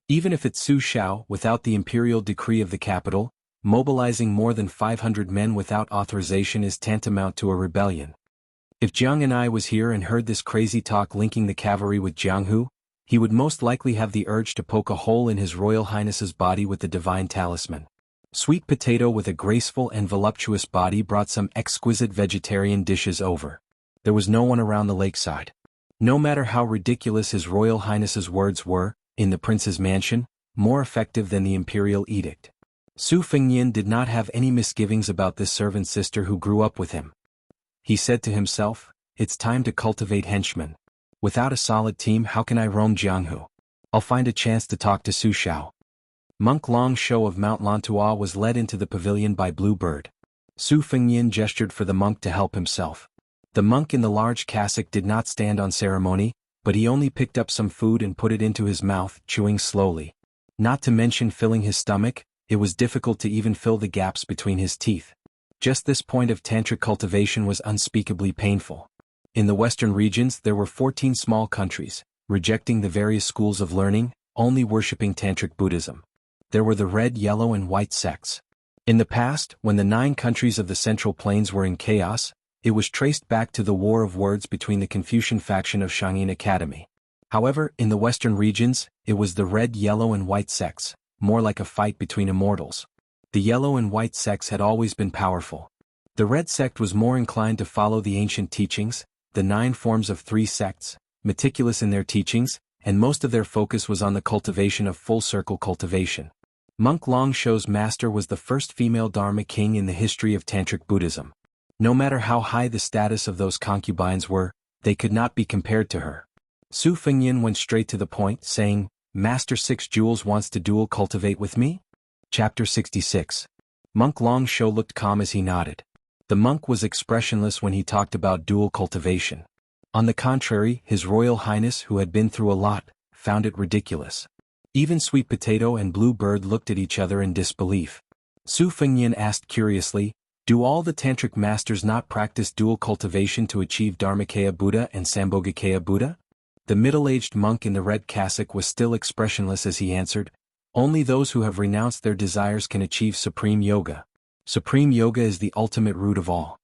Even if it's Su Xiao, without the imperial decree of the capital, mobilizing more than 500 men without authorization is tantamount to a rebellion. If Jiang and I was here and heard this crazy talk linking the cavalry with Jianghu, he would most likely have the urge to poke a hole in His Royal Highness's body with the divine talisman. Sweet Potato with a graceful and voluptuous body brought some exquisite vegetarian dishes over. There was no one around the lakeside. No matter how ridiculous His Royal Highness's words were, in the prince's mansion, more effective than the imperial edict. Su Fengnian did not have any misgivings about this servant sister who grew up with him. He said to himself, it's time to cultivate henchmen. Without a solid team, how can I roam Jianghu? I'll find a chance to talk to Su Xiao. Monk Long Shou of Mount Lantua was led into the pavilion by Blue Bird. Su Fengnian gestured for the monk to help himself. The monk in the large cassock did not stand on ceremony, but he only picked up some food and put it into his mouth, chewing slowly. Not to mention filling his stomach, it was difficult to even fill the gaps between his teeth. Just this point of tantric cultivation was unspeakably painful. In the western regions there were 14 small countries, rejecting the various schools of learning, only worshipping tantric Buddhism. There were the red, yellow and white sects. In the past, when the 9 countries of the Central Plains were in chaos, it was traced back to the war of words between the Confucian faction of Xianxia Academy. However, in the western regions, it was the red, yellow and white sects, more like a fight between immortals. The yellow and white sects had always been powerful. The red sect was more inclined to follow the ancient teachings, the 9 forms of 3 sects, meticulous in their teachings, and most of their focus was on the cultivation of full-circle cultivation. Monk Long Shou's master was the first female Dharma king in the history of Tantric Buddhism. No matter how high the status of those concubines were, they could not be compared to her. Su Fengnian went straight to the point, saying, Master Six Jewels wants to dual cultivate with me? Chapter 66. Monk Long Shou looked calm as he nodded. The monk was expressionless when he talked about dual cultivation. On the contrary, His Royal Highness, who had been through a lot, found it ridiculous. Even Sweet Potato and Blue Bird looked at each other in disbelief. Su Fengnian asked curiously, do all the Tantric masters not practice dual cultivation to achieve Dharmakaya Buddha and Sambhogakaya Buddha? The middle-aged monk in the red cassock was still expressionless as he answered, only those who have renounced their desires can achieve Supreme Yoga. Supreme Yoga is the ultimate root of all.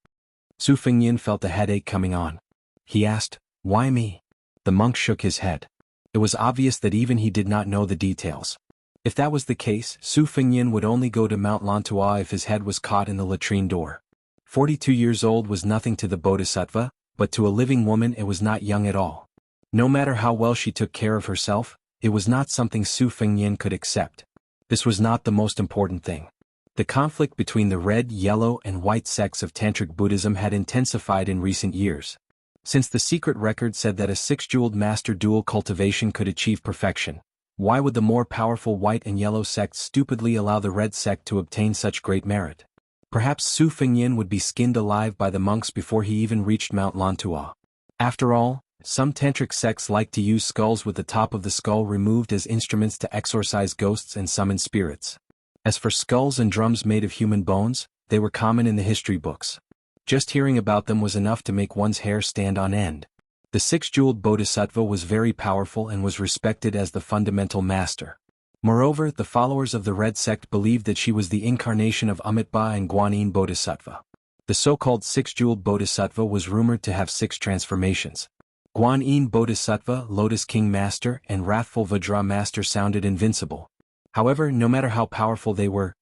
Su Fengnian felt a headache coming on. He asked, why me? The monk shook his head. It was obvious that even he did not know the details. If that was the case, Su Fengnian would only go to Mount Lantua if his head was caught in the latrine door. 42 years old was nothing to the bodhisattva, but to a living woman it was not young at all. No matter how well she took care of herself, it was not something Su Fengnian could accept. This was not the most important thing. The conflict between the red, yellow and white sects of Tantric Buddhism had intensified in recent years. Since the secret record said that a 6-jeweled master dual cultivation could achieve perfection, why would the more powerful white and yellow sects stupidly allow the red sect to obtain such great merit? Perhaps Su Fengnian would be skinned alive by the monks before he even reached Mount Lantua. After all, some tantric sects like to use skulls with the top of the skull removed as instruments to exorcise ghosts and summon spirits. As for skulls and drums made of human bones, they were common in the history books. Just hearing about them was enough to make one's hair stand on end. The 6-jeweled bodhisattva was very powerful and was respected as the fundamental master. Moreover, the followers of the red sect believed that she was the incarnation of Amitabha and Guanyin Bodhisattva. The so-called 6-jeweled bodhisattva was rumored to have 6 transformations. Guanyin Bodhisattva, Lotus King Master and Wrathful Vajra Master sounded invincible. However, no matter how powerful they were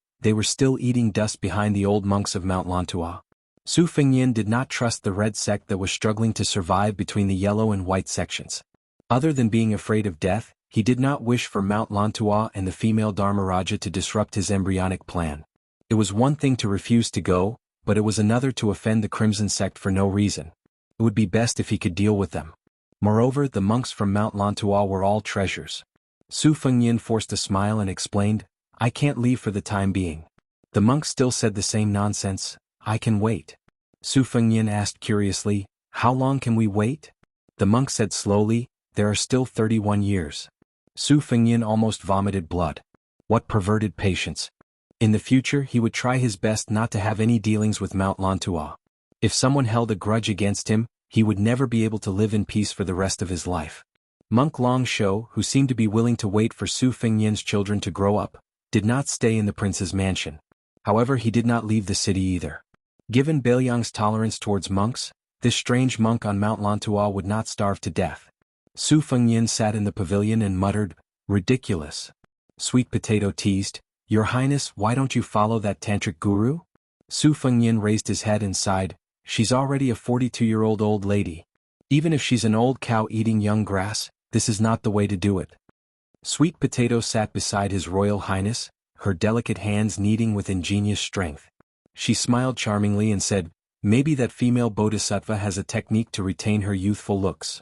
still eating dust behind the old monks of Mount Lantua. Su Fengnian did not trust the red sect that was struggling to survive between the yellow and white sections. Other than being afraid of death, he did not wish for Mount Lantua and the female Dharmaraja to disrupt his embryonic plan. It was one thing to refuse to go, but it was another to offend the Crimson Sect for no reason. It would be best if he could deal with them. Moreover, the monks from Mount Lantua were all treasures. Su Fengnian forced a smile and explained, I can't leave for the time being. The monk still said the same nonsense, I can wait. Su Fengnian asked curiously, how long can we wait? The monk said slowly, there are still 31 years. Su Fengyan almost vomited blood. What perverted patience. In the future he would try his best not to have any dealings with Mount Lantua. If someone held a grudge against him, he would never be able to live in peace for the rest of his life. Monk Long Shou, who seemed to be willing to wait for Su Fengyan's children to grow up, did not stay in the prince's mansion. However, he did not leave the city either. Given Beiliang's tolerance towards monks, this strange monk on Mount Lantua would not starve to death. Su Fengyan sat in the pavilion and muttered, "Ridiculous." Sweet Potato teased, "Your Highness, why don't you follow that tantric guru?" Su Fengyan raised his head and sighed, "She's already a 42-year-old old lady. Even if she's an old cow eating young grass, this is not the way to do it." Sweet Potato sat beside His Royal Highness, her delicate hands kneading with ingenious strength. She smiled charmingly and said, "Maybe that female bodhisattva has a technique to retain her youthful looks."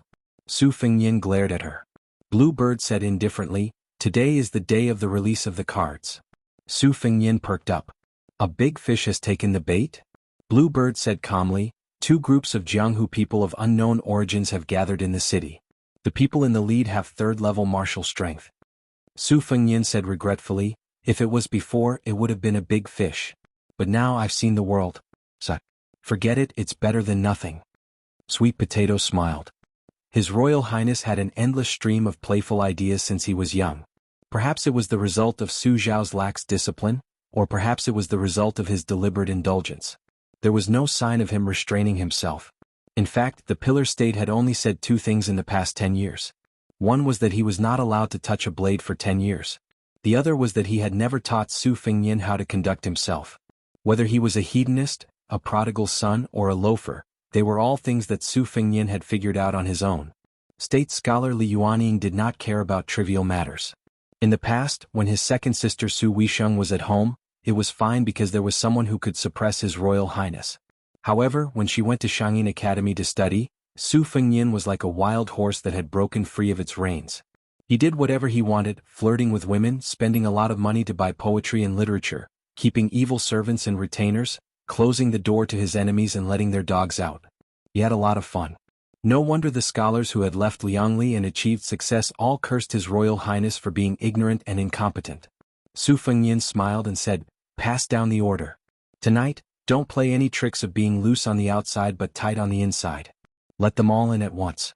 Su Fengyan glared at her. Bluebird said indifferently, "Today is the day of the release of the cards." Su Fengyan perked up. "A big fish has taken the bait?" Bluebird said calmly, "Two groups of Jianghu people of unknown origins have gathered in the city. The people in the lead have third-level martial strength." Su Fengyan said regretfully, "If it was before, it would have been a big fish. But now I've seen the world. So, forget it, it's better than nothing." Sweet Potato smiled. His Royal Highness had an endless stream of playful ideas since he was young. Perhaps it was the result of Su Zhao's lax discipline, or perhaps it was the result of his deliberate indulgence. There was no sign of him restraining himself. In fact, the Pillar State had only said two things in the past 10 years. One was that he was not allowed to touch a blade for 10 years. The other was that he had never taught Su Fengyan how to conduct himself. Whether he was a hedonist, a prodigal son, or a loafer, they were all things that Su Fengyan had figured out on his own. State scholar Li Yuanying did not care about trivial matters. In the past, when his second sister Su Weisheng was at home, it was fine because there was someone who could suppress His Royal Highness. However, when she went to Xianxia Academy to study, Su Fengyan was like a wild horse that had broken free of its reins. He did whatever he wanted, flirting with women, spending a lot of money to buy poetry and literature, keeping evil servants and retainers, closing the door to his enemies and letting their dogs out. He had a lot of fun. No wonder the scholars who had left Liangli and achieved success all cursed His Royal Highness for being ignorant and incompetent. Su Fengyan smiled and said, "Pass down the order. Tonight, don't play any tricks of being loose on the outside but tight on the inside. Let them all in at once."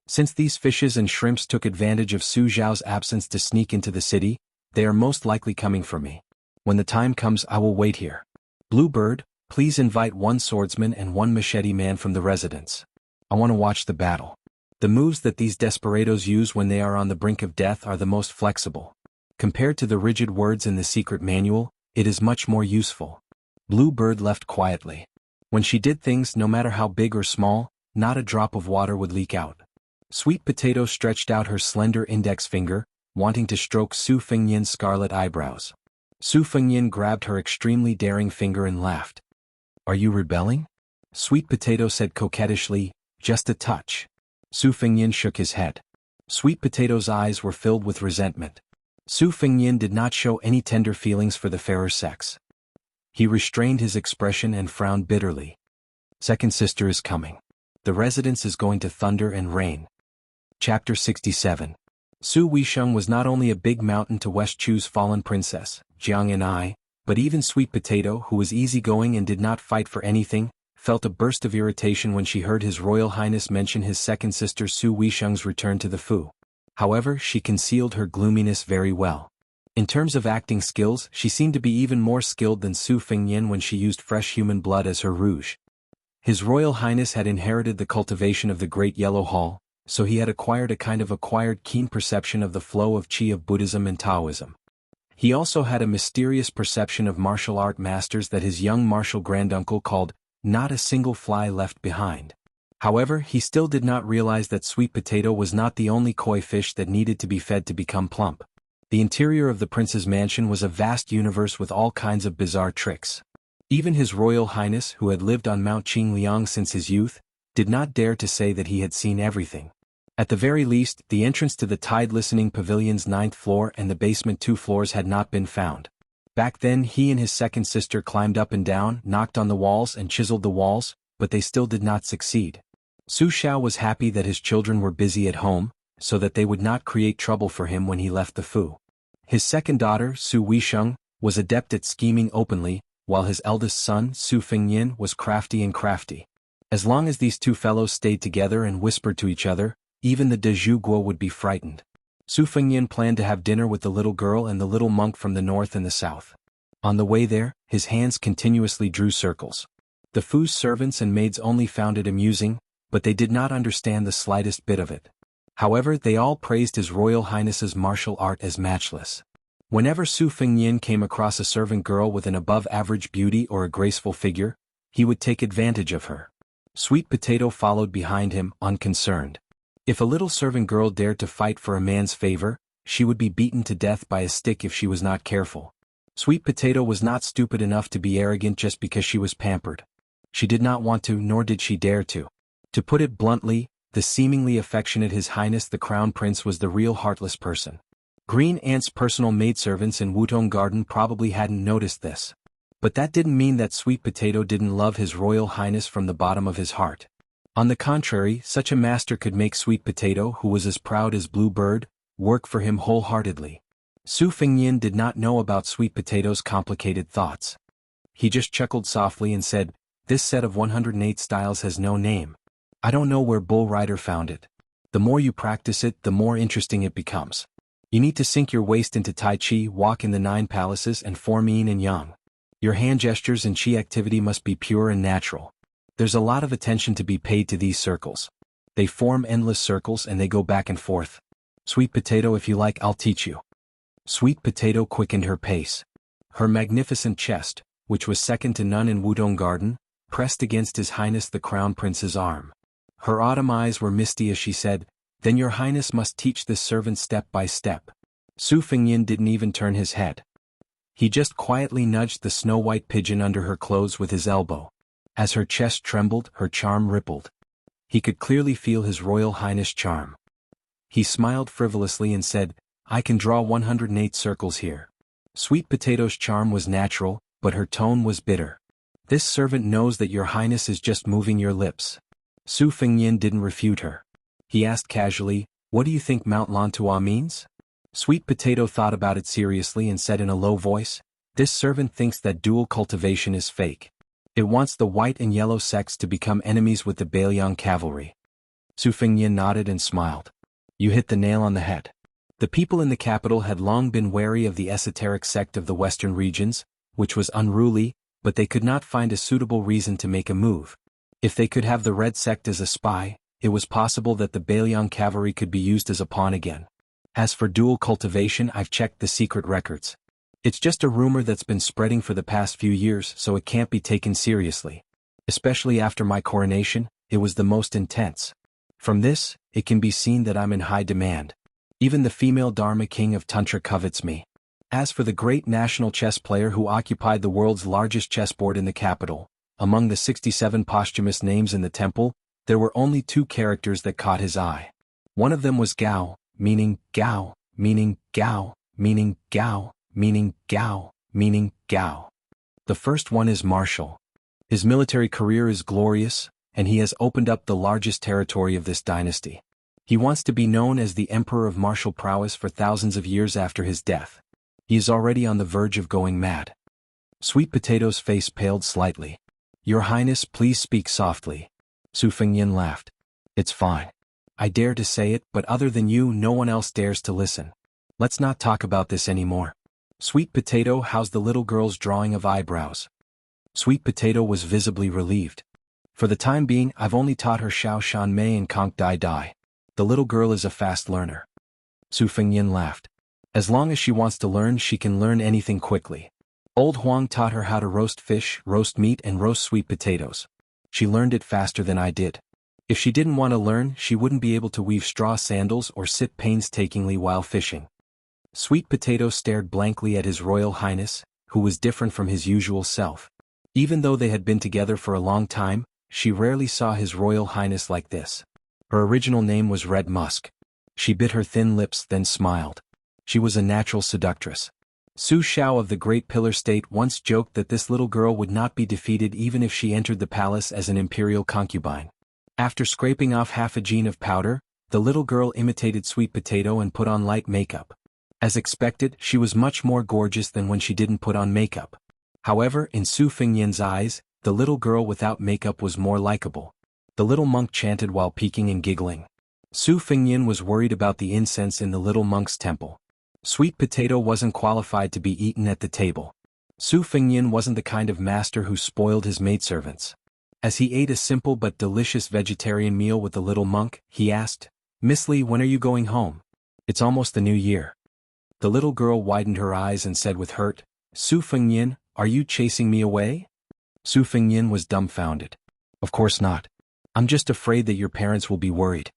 Since these fishes and shrimps took advantage of Su Zhao's absence to sneak into the city, they are most likely coming for me. When the time comes, I will wait here. Bluebird, please invite one swordsman and one machete man from the residence. I want to watch the battle. The moves that these desperados use when they are on the brink of death are the most flexible. Compared to the rigid words in the secret manual, it is much more useful. Bluebird left quietly. When she did things, no matter how big or small, not a drop of water would leak out. Sweet Potato stretched out her slender index finger, wanting to stroke Su Fengyan's scarlet eyebrows. Su Fengyan grabbed her extremely daring finger and laughed. "Are you rebelling?" Sweet Potato said coquettishly, "Just a touch." Su Fengyan shook his head. Sweet Potato's eyes were filled with resentment. Su Fengyan did not show any tender feelings for the fairer sex. He restrained his expression and frowned bitterly. "Second sister is coming. The residence is going to thunder and rain." Chapter 67. Su Weisheng was not only a big mountain to West Chu's fallen princess, Jiang and I, but even Sweet Potato, who was easygoing and did not fight for anything, felt a burst of irritation when she heard His Royal Highness mention his second sister Su Weisheng's return to the Fu. However, she concealed her gloominess very well. In terms of acting skills, she seemed to be even more skilled than Su Fengyan when she used fresh human blood as her rouge. His Royal Highness had inherited the cultivation of the Great Yellow Hall, so he had acquired a kind of keen perception of the flow of qi of Buddhism and Taoism. He also had a mysterious perception of martial art masters that his young martial granduncle called, "Not a single fly left behind." However, he still did not realize that Sweet Potato was not the only koi fish that needed to be fed to become plump. The interior of the prince's mansion was a vast universe with all kinds of bizarre tricks. Even His Royal Highness, who had lived on Mount Qingliang since his youth, did not dare to say that he had seen everything. At the very least, the entrance to the Tide Listening Pavilion's 9th floor and the basement 2 floors had not been found. Back then he and his second sister climbed up and down, knocked on the walls and chiseled the walls, but they still did not succeed. Su Xiao was happy that his children were busy at home, so that they would not create trouble for him when he left the Fu. His second daughter, Su Weisheng, was adept at scheming openly, while his eldest son, Su Fengyin, was crafty and crafty. As long as these two fellows stayed together and whispered to each other, even the De Zhuguo would be frightened. Su Fengyin planned to have dinner with the little girl and the little monk from the north and the south. On the way there, his hands continuously drew circles. The Fu's servants and maids only found it amusing, but they did not understand the slightest bit of it. However, they all praised His Royal Highness's martial art as matchless. Whenever Su Fengyin came across a servant girl with an above-average beauty or a graceful figure, he would take advantage of her. Sweet Potato followed behind him, unconcerned. If a little servant girl dared to fight for a man's favor, she would be beaten to death by a stick if she was not careful. Sweet Potato was not stupid enough to be arrogant just because she was pampered. She did not want to, nor did she dare to. To put it bluntly, the seemingly affectionate His Highness the Crown Prince was the real heartless person. Green Ant's personal maidservants in Wutong Garden probably hadn't noticed this. But that didn't mean that Sweet Potato didn't love His Royal Highness from the bottom of his heart. On the contrary, such a master could make Sweet Potato, who was as proud as Blue Bird, work for him wholeheartedly. Su Fengyin did not know about Sweet Potato's complicated thoughts. He just chuckled softly and said, "This set of 108 styles has no name. I don't know where Bull Rider found it. The more you practice it, the more interesting it becomes. You need to sink your waist into Tai Chi, walk in the 9 palaces and form yin and yang. Your hand gestures and Chi activity must be pure and natural. There's a lot of attention to be paid to these circles. They form endless circles and they go back and forth. Sweet Potato, if you like, I'll teach you." Sweet Potato quickened her pace. Her magnificent chest, which was second to none in Wudong Garden, pressed against His Highness the Crown Prince's arm. Her autumn eyes were misty as she said, "Then your Highness must teach this servant step by step." Su Fengyin didn't even turn his head. He just quietly nudged the snow-white pigeon under her clothes with his elbow. As her chest trembled, her charm rippled. He could clearly feel His Royal Highness' charm. He smiled frivolously and said, "I can draw 108 circles here." Sweet Potato's charm was natural, but her tone was bitter. "This servant knows that your Highness is just moving your lips." Su Fengyin didn't refute her. He asked casually, "What do you think Mount Lantua means?" Sweet Potato thought about it seriously and said in a low voice, "This servant thinks that dual cultivation is fake. It wants the white and yellow sects to become enemies with the Bailiang cavalry." Su Fengyin nodded and smiled. "You hit the nail on the head." The people in the capital had long been wary of the esoteric sect of the western regions, which was unruly, but they could not find a suitable reason to make a move. If they could have the red sect as a spy, it was possible that the Bailiang cavalry could be used as a pawn again. As for dual cultivation, I've checked the secret records. It's just a rumor that's been spreading for the past few years, so it can't be taken seriously. Especially after my coronation, it was the most intense. From this, it can be seen that I'm in high demand. Even the female Dharma king of Tantra covets me. As for the great national chess player who occupied the world's largest chessboard in the capital, among the 67 posthumous names in the temple, there were only 2 characters that caught his eye. One of them was Gao, meaning Gao, meaning Gao, meaning Gao, meaning Gao, meaning Gao. The first one is Marshal. His military career is glorious, and he has opened up the largest territory of this dynasty. He wants to be known as the Emperor of Martial Prowess for thousands of years after his death. He is already on the verge of going mad. Sweet Potato's face paled slightly. "Your Highness, please speak softly." Su Fengyin laughed. "It's fine. I dare to say it, but other than you, no one else dares to listen. Let's not talk about this anymore." Sweet Potato, how's the little girl's drawing of eyebrows? Sweet Potato was visibly relieved. "For the time being, I've only taught her Xiao Shan Mei and Conk Dai Dai. The little girl is a fast learner." Su Fengyin laughed. "As long as she wants to learn, she can learn anything quickly. Old Huang taught her how to roast fish, roast meat and roast sweet potatoes. She learned it faster than I did. If she didn't want to learn, she wouldn't be able to weave straw sandals or sit painstakingly while fishing." Sweet Potato stared blankly at His Royal Highness, who was different from his usual self. Even though they had been together for a long time, she rarely saw His Royal Highness like this. Her original name was Red Musk. She bit her thin lips, then smiled. She was a natural seductress. Su Xiao of the Great Pillar State once joked that this little girl would not be defeated even if she entered the palace as an imperial concubine. After scraping off half a gene of powder, The little girl imitated Sweet Potato and put on light makeup. As expected, she was much more gorgeous than when she didn't put on makeup. However, in Su Fengyan's eyes, the little girl without makeup was more likable. The little monk chanted while peeking and giggling. Su Fengyan was worried about the incense in the little monk's temple. Sweet Potato wasn't qualified to be eaten at the table. Su Fengyan wasn't the kind of master who spoiled his maidservants. As he ate a simple but delicious vegetarian meal with the little monk, he asked, "Miss Li, when are you going home? It's almost the new year." The little girl widened her eyes and said with hurt, "Su Fengyan, are you chasing me away?" Su Fengyan was dumbfounded. "Of course not. I'm just afraid that your parents will be worried."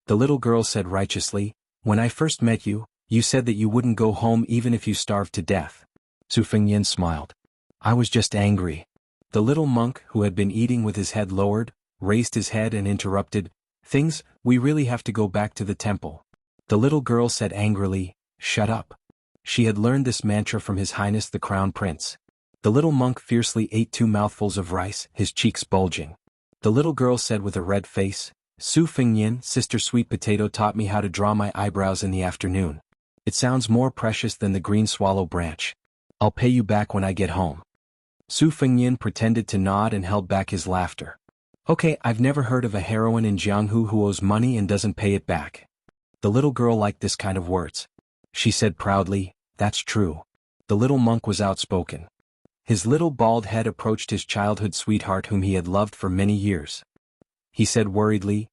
The little girl said righteously, "When I first met you, you said that you wouldn't go home even if you starved to death." Su Fengyan smiled. "I was just angry." The little monk, who had been eating with his head lowered, raised his head and interrupted, "We really have to go back to the temple." The little girl said angrily, "Shut up." She had learned this mantra from His Highness the Crown Prince. The little monk fiercely ate 2 mouthfuls of rice, his cheeks bulging. The little girl said with a red face, "Su Fengyan, Sister Sweet Potato taught me how to draw my eyebrows in the afternoon. It sounds more precious than the green swallow branch. I'll pay you back when I get home." Su Fengyan pretended to nod and held back his laughter. "Okay, I've never heard of a heroine in Jianghu who owes money and doesn't pay it back." The little girl liked this kind of words. She said proudly, "That's true." The little monk was outspoken. His little bald head approached his childhood sweetheart whom he had loved for many years. He said worriedly,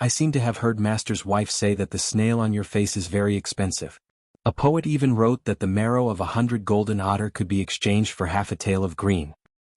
I seem to have heard Master's wife say that the snail on your face is very expensive. A poet even wrote that the marrow of 100 golden otter could be exchanged for half a tael of green.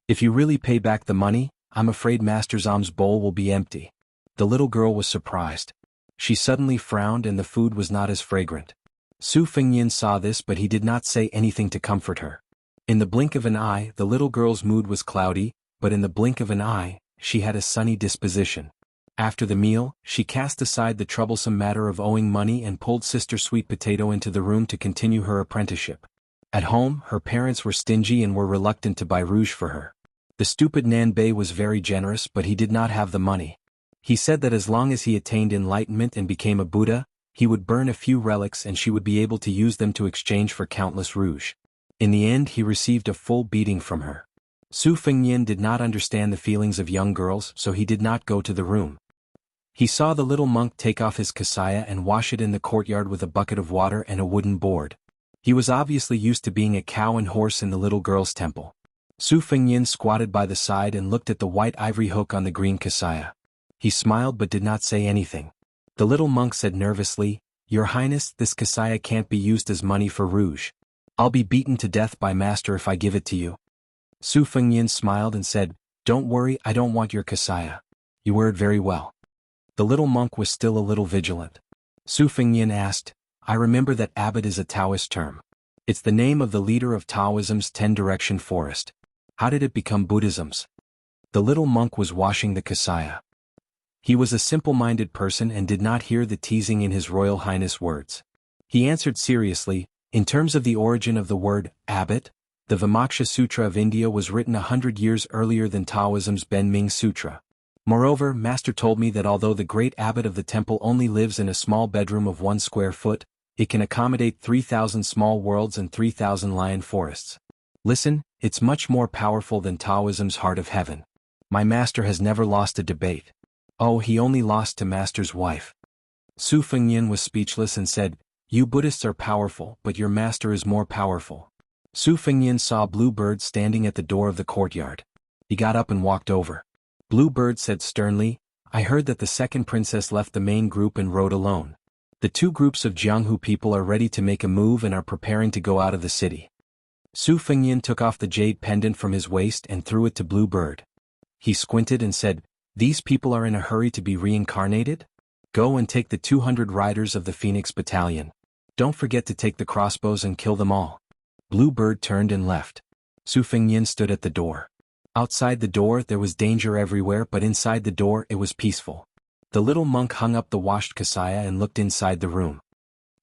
If you really pay back the money, I'm afraid Master's alms bowl will be empty." The little girl was surprised. She suddenly frowned and the food was not as fragrant. Su Fengyan saw this but he did not say anything to comfort her. In the blink of an eye, the little girl's mood was cloudy, but in the blink of an eye, she had a sunny disposition. After the meal, she cast aside the troublesome matter of owing money and pulled Sister Sweet Potato into the room to continue her apprenticeship. At home, her parents were stingy and were reluctant to buy rouge for her. The stupid Nanbei was very generous but he did not have the money. He said that as long as he attained enlightenment and became a Buddha, he would burn a few relics and she would be able to use them to exchange for countless rouge. In the end he received a full beating from her. Su Fengyan did not understand the feelings of young girls so he did not go to the room. He saw the little monk take off his kasaya and wash it in the courtyard with a bucket of water and a wooden board. He was obviously used to being a cow and horse in the little girl's temple. Su Fengyan squatted by the side and looked at the white ivory hook on the green kasaya. He smiled but did not say anything. The little monk said nervously, "Your Highness, this kasaya can't be used as money for rouge. I'll be beaten to death by Master if I give it to you." Su Fengyan smiled and said, "Don't worry, I don't want your kasaya. You wear it very well." The little monk was still a little vigilant. Su Fengyan asked, "I remember that abbot is a Taoist term. It's the name of the leader of Taoism's 10-direction forest. How did it become Buddhism's?" The little monk was washing the kasaya. He was a simple-minded person and did not hear the teasing in His Royal Highness' words. He answered seriously, "In terms of the origin of the word, abbot, the Vimaksha Sutra of India was written 100 years earlier than Taoism's Ben Ming Sutra. Moreover, Master told me that although the great abbot of the temple only lives in a small bedroom of 1 square foot, it can accommodate 3,000 small worlds and 3,000 lion forests. Listen, it's much more powerful than Taoism's heart of heaven. My master has never lost a debate. Oh, he only lost to Master's wife." Su Fengyan was speechless and said, "You Buddhists are powerful, but your master is more powerful." Su Fengyan saw Blue Bird standing at the door of the courtyard. He got up and walked over. Blue Bird said sternly, "I heard that the second princess left the main group and rode alone. The 2 groups of Jianghu people are ready to make a move and are preparing to go out of the city." Su Fengyan took off the jade pendant from his waist and threw it to Blue Bird. He squinted and said, "These people are in a hurry to be reincarnated? Go and take the 200 riders of the Phoenix Battalion. Don't forget to take the crossbows and kill them all." Blue Bird turned and left. Su Fengyan stood at the door. Outside the door there was danger everywhere but inside the door it was peaceful. The little monk hung up the washed kasaya and looked inside the room.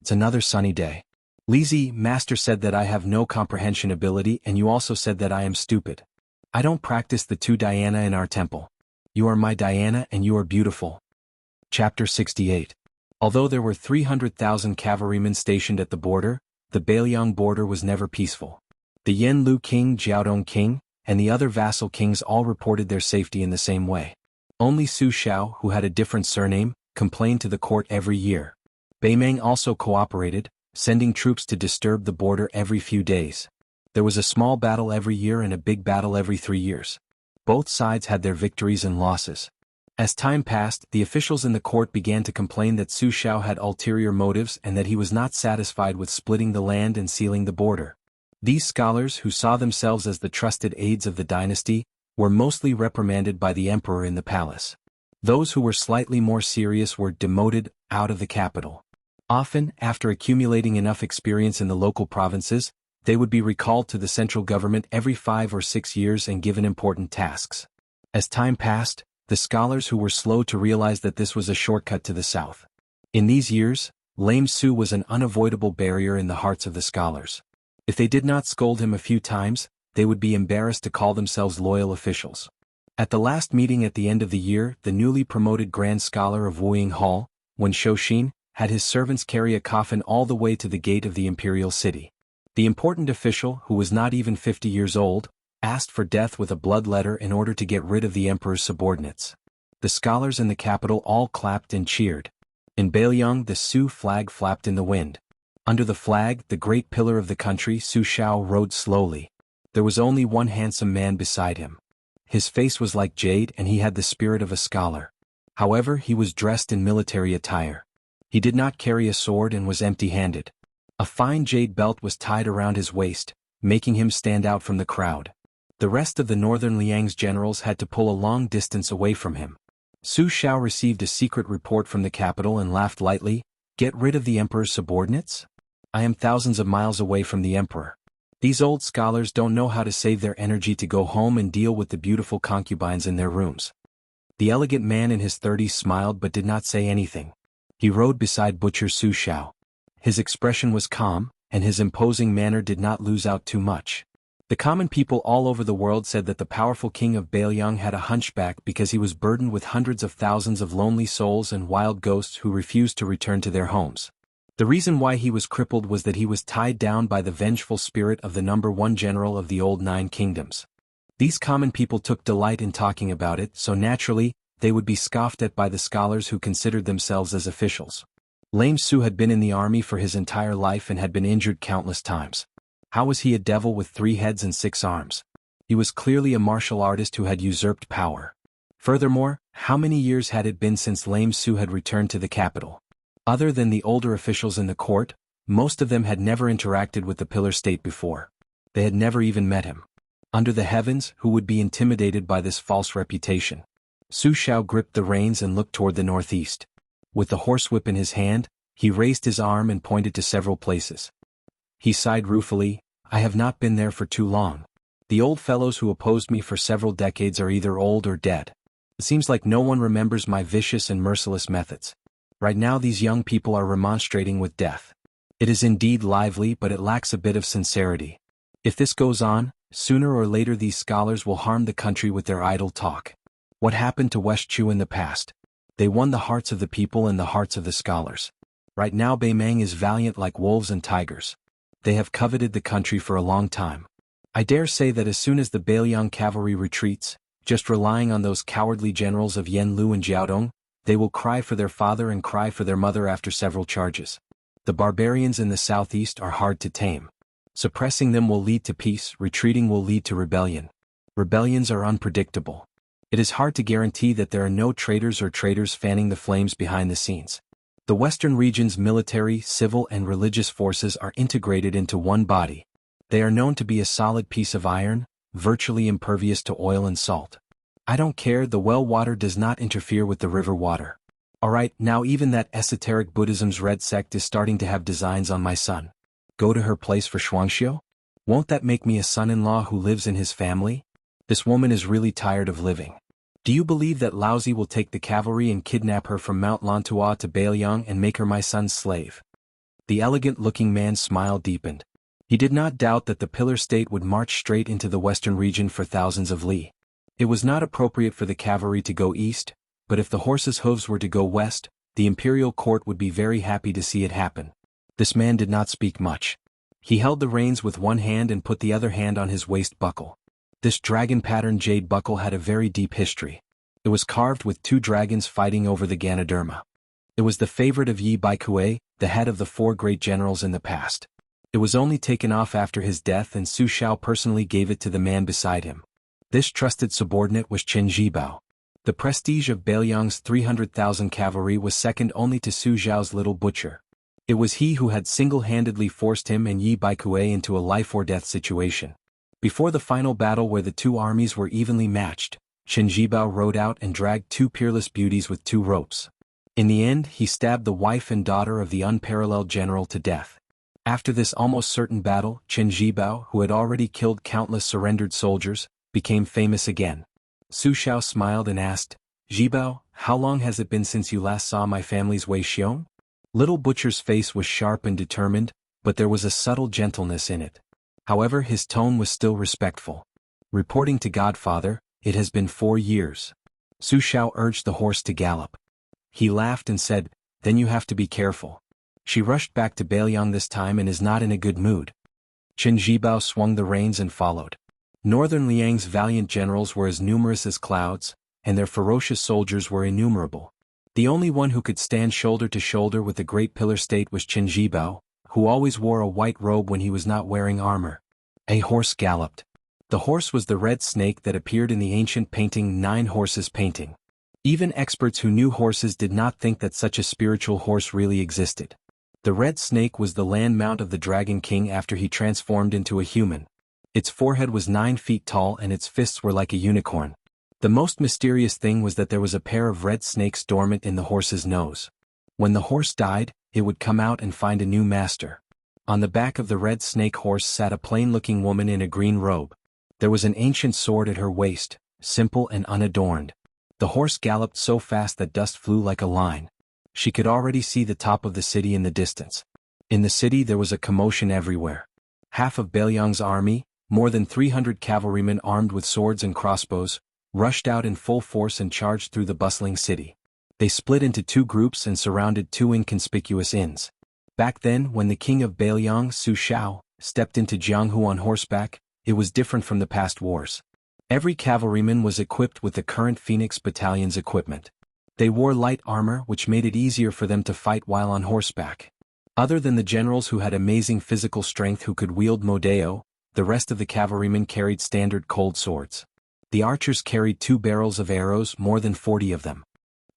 It's another sunny day. "Lizzie, Master said that I have no comprehension ability and you also said that I am stupid. I don't practice the 2 dhyana in our temple. You are my Diana and you are beautiful." Chapter 68. Although there were 300,000 cavalrymen stationed at the border, the Beiliang border was never peaceful. The Yanlu king, Jiaodong king, and the other vassal kings all reported their safety in the same way. Only Su Xiao, who had a different surname, complained to the court every year. Beimeng also cooperated, sending troops to disturb the border every few days. There was a small battle every year and a big battle every 3 years. Both sides had their victories and losses. As time passed, the officials in the court began to complain that Su Xiao had ulterior motives and that he was not satisfied with splitting the land and sealing the border. These scholars, who saw themselves as the trusted aides of the dynasty, were mostly reprimanded by the emperor in the palace. Those who were slightly more serious were demoted out of the capital. Often, after accumulating enough experience in the local provinces, they would be recalled to the central government every 5 or 6 years and given important tasks. As time passed, the scholars who were slow to realize that this was a shortcut to the south. In these years, Lame Su was an unavoidable barrier in the hearts of the scholars. If they did not scold him a few times, they would be embarrassed to call themselves loyal officials. At the last meeting at the end of the year, the newly promoted Grand Scholar of Wuying Hall, Wen Shouxin, had his servants carry a coffin all the way to the gate of the imperial city. The important official, who was not even 50 years old, asked for death with a blood letter in order to get rid of the emperor's subordinates. The scholars in the capital all clapped and cheered. In Beiliang, the Su flag flapped in the wind. Under the flag, the great pillar of the country, Su Xiao rode slowly. There was only one handsome man beside him. His face was like jade and he had the spirit of a scholar. However, he was dressed in military attire. He did not carry a sword and was empty-handed. A fine jade belt was tied around his waist, making him stand out from the crowd. The rest of the northern Liang's generals had to pull a long distance away from him. Su Xiao received a secret report from the capital and laughed lightly. Get rid of the emperor's subordinates? I am thousands of miles away from the emperor. These old scholars don't know how to save their energy to go home and deal with the beautiful concubines in their rooms. The elegant man in his 30s smiled but did not say anything. He rode beside Butcher Su Xiao. His expression was calm, and his imposing manner did not lose out too much. The common people all over the world said that the powerful king of Beiliang had a hunchback because he was burdened with hundreds of thousands of lonely souls and wild ghosts who refused to return to their homes. The reason why he was crippled was that he was tied down by the vengeful spirit of the #1 general of the old 9 kingdoms. These common people took delight in talking about it, so naturally, they would be scoffed at by the scholars who considered themselves as officials. Lame Su had been in the army for his entire life and had been injured countless times. How was he a devil with 3 heads and 6 arms? He was clearly a martial artist who had usurped power. Furthermore, how many years had it been since Lame Su had returned to the capital? Other than the older officials in the court, most of them had never interacted with the Pillar State before. They had never even met him. Under the heavens, who would be intimidated by this false reputation? Su Xiao gripped the reins and looked toward the northeast. With the horsewhip in his hand, he raised his arm and pointed to several places. He sighed ruefully, I have not been there for too long. The old fellows who opposed me for several decades are either old or dead. It seems like no one remembers my vicious and merciless methods. Right now these young people are remonstrating with death. It is indeed lively, but it lacks a bit of sincerity. If this goes on, sooner or later these scholars will harm the country with their idle talk. What happened to West Chu in the past? They won the hearts of the people and the hearts of the scholars. Right now Beimeng is valiant like wolves and tigers. They have coveted the country for a long time. I dare say that as soon as the Beiliang cavalry retreats, just relying on those cowardly generals of Yanlu and Jiaodong, they will cry for their father and cry for their mother after several charges. The barbarians in the southeast are hard to tame. Suppressing them will lead to peace, retreating will lead to rebellion. Rebellions are unpredictable. It is hard to guarantee that there are no traitors or traitors fanning the flames behind the scenes. The western region's military, civil and religious forces are integrated into one body. They are known to be a solid piece of iron, virtually impervious to oil and salt. I don't care, the well water does not interfere with the river water. Alright, now even that esoteric Buddhism's red sect is starting to have designs on my son. Go to her place for Xianxia? Won't that make me a son-in-law who lives in his family? This woman is really tired of living. Do you believe that Laozi will take the cavalry and kidnap her from Mount Lantua to Beiliang and make her my son's slave? The elegant-looking man's smile deepened. He did not doubt that the Pillar State would march straight into the western region for thousands of li. It was not appropriate for the cavalry to go east, but if the horses' hooves were to go west, the imperial court would be very happy to see it happen. This man did not speak much. He held the reins with one hand and put the other hand on his waist buckle. This dragon-patterned jade buckle had a very deep history. It was carved with two dragons fighting over the Ganoderma. It was the favorite of Yi Baikue, the head of the 4 great generals in the past. It was only taken off after his death, and Su Xiao personally gave it to the man beside him. This trusted subordinate was Chen Zhibao. The prestige of Beiliang's 300,000 cavalry was second only to Su Xiao's little butcher. It was he who had single-handedly forced him and Yi Baikue into a life-or-death situation. Before the final battle where the two armies were evenly matched, Chen Zhibao rode out and dragged 2 peerless beauties with 2 ropes. In the end, he stabbed the wife and daughter of the unparalleled general to death. After this almost certain battle, Chen Zhibao, who had already killed countless surrendered soldiers, became famous again. Su Xiao smiled and asked, "Zhibao, how long has it been since you last saw my family's Wei Xiong?" Little Butcher's face was sharp and determined, but there was a subtle gentleness in it. However, his tone was still respectful. Reporting to Godfather, "It has been 4 years. Su Xiao urged the horse to gallop. He laughed and said, "Then you have to be careful. She rushed back to Beiliang this time and is not in a good mood." Chen Zhibao swung the reins and followed. Northern Liang's valiant generals were as numerous as clouds, and their ferocious soldiers were innumerable. The only one who could stand shoulder to shoulder with the great pillar state was Chen Zhibao, who always wore a white robe when he was not wearing armor. A horse galloped. The horse was the red snake that appeared in the ancient painting 9 Horses painting. Even experts who knew horses did not think that such a spiritual horse really existed. The red snake was the land mount of the Dragon King after he transformed into a human. Its forehead was 9 feet tall and its fists were like a unicorn. The most mysterious thing was that there was a pair of red snakes dormant in the horse's nose. When the horse died, it would come out and find a new master. On the back of the red snake horse sat a plain-looking woman in a green robe. There was an ancient sword at her waist, simple and unadorned. The horse galloped so fast that dust flew like a line. She could already see the top of the city in the distance. In the city there was a commotion everywhere. Half of Beiliang's army, more than 300 cavalrymen armed with swords and crossbows, rushed out in full force and charged through the bustling city. They split into 2 groups and surrounded 2 inconspicuous inns. Back then, when the king of Beiliang, Su Xiao, stepped into Jianghu on horseback, it was different from the past wars. Every cavalryman was equipped with the current Phoenix Battalion's equipment. They wore light armor, which made it easier for them to fight while on horseback. Other than the generals who had amazing physical strength who could wield modeo, the rest of the cavalrymen carried standard cold swords. The archers carried 2 barrels of arrows, more than 40 of them.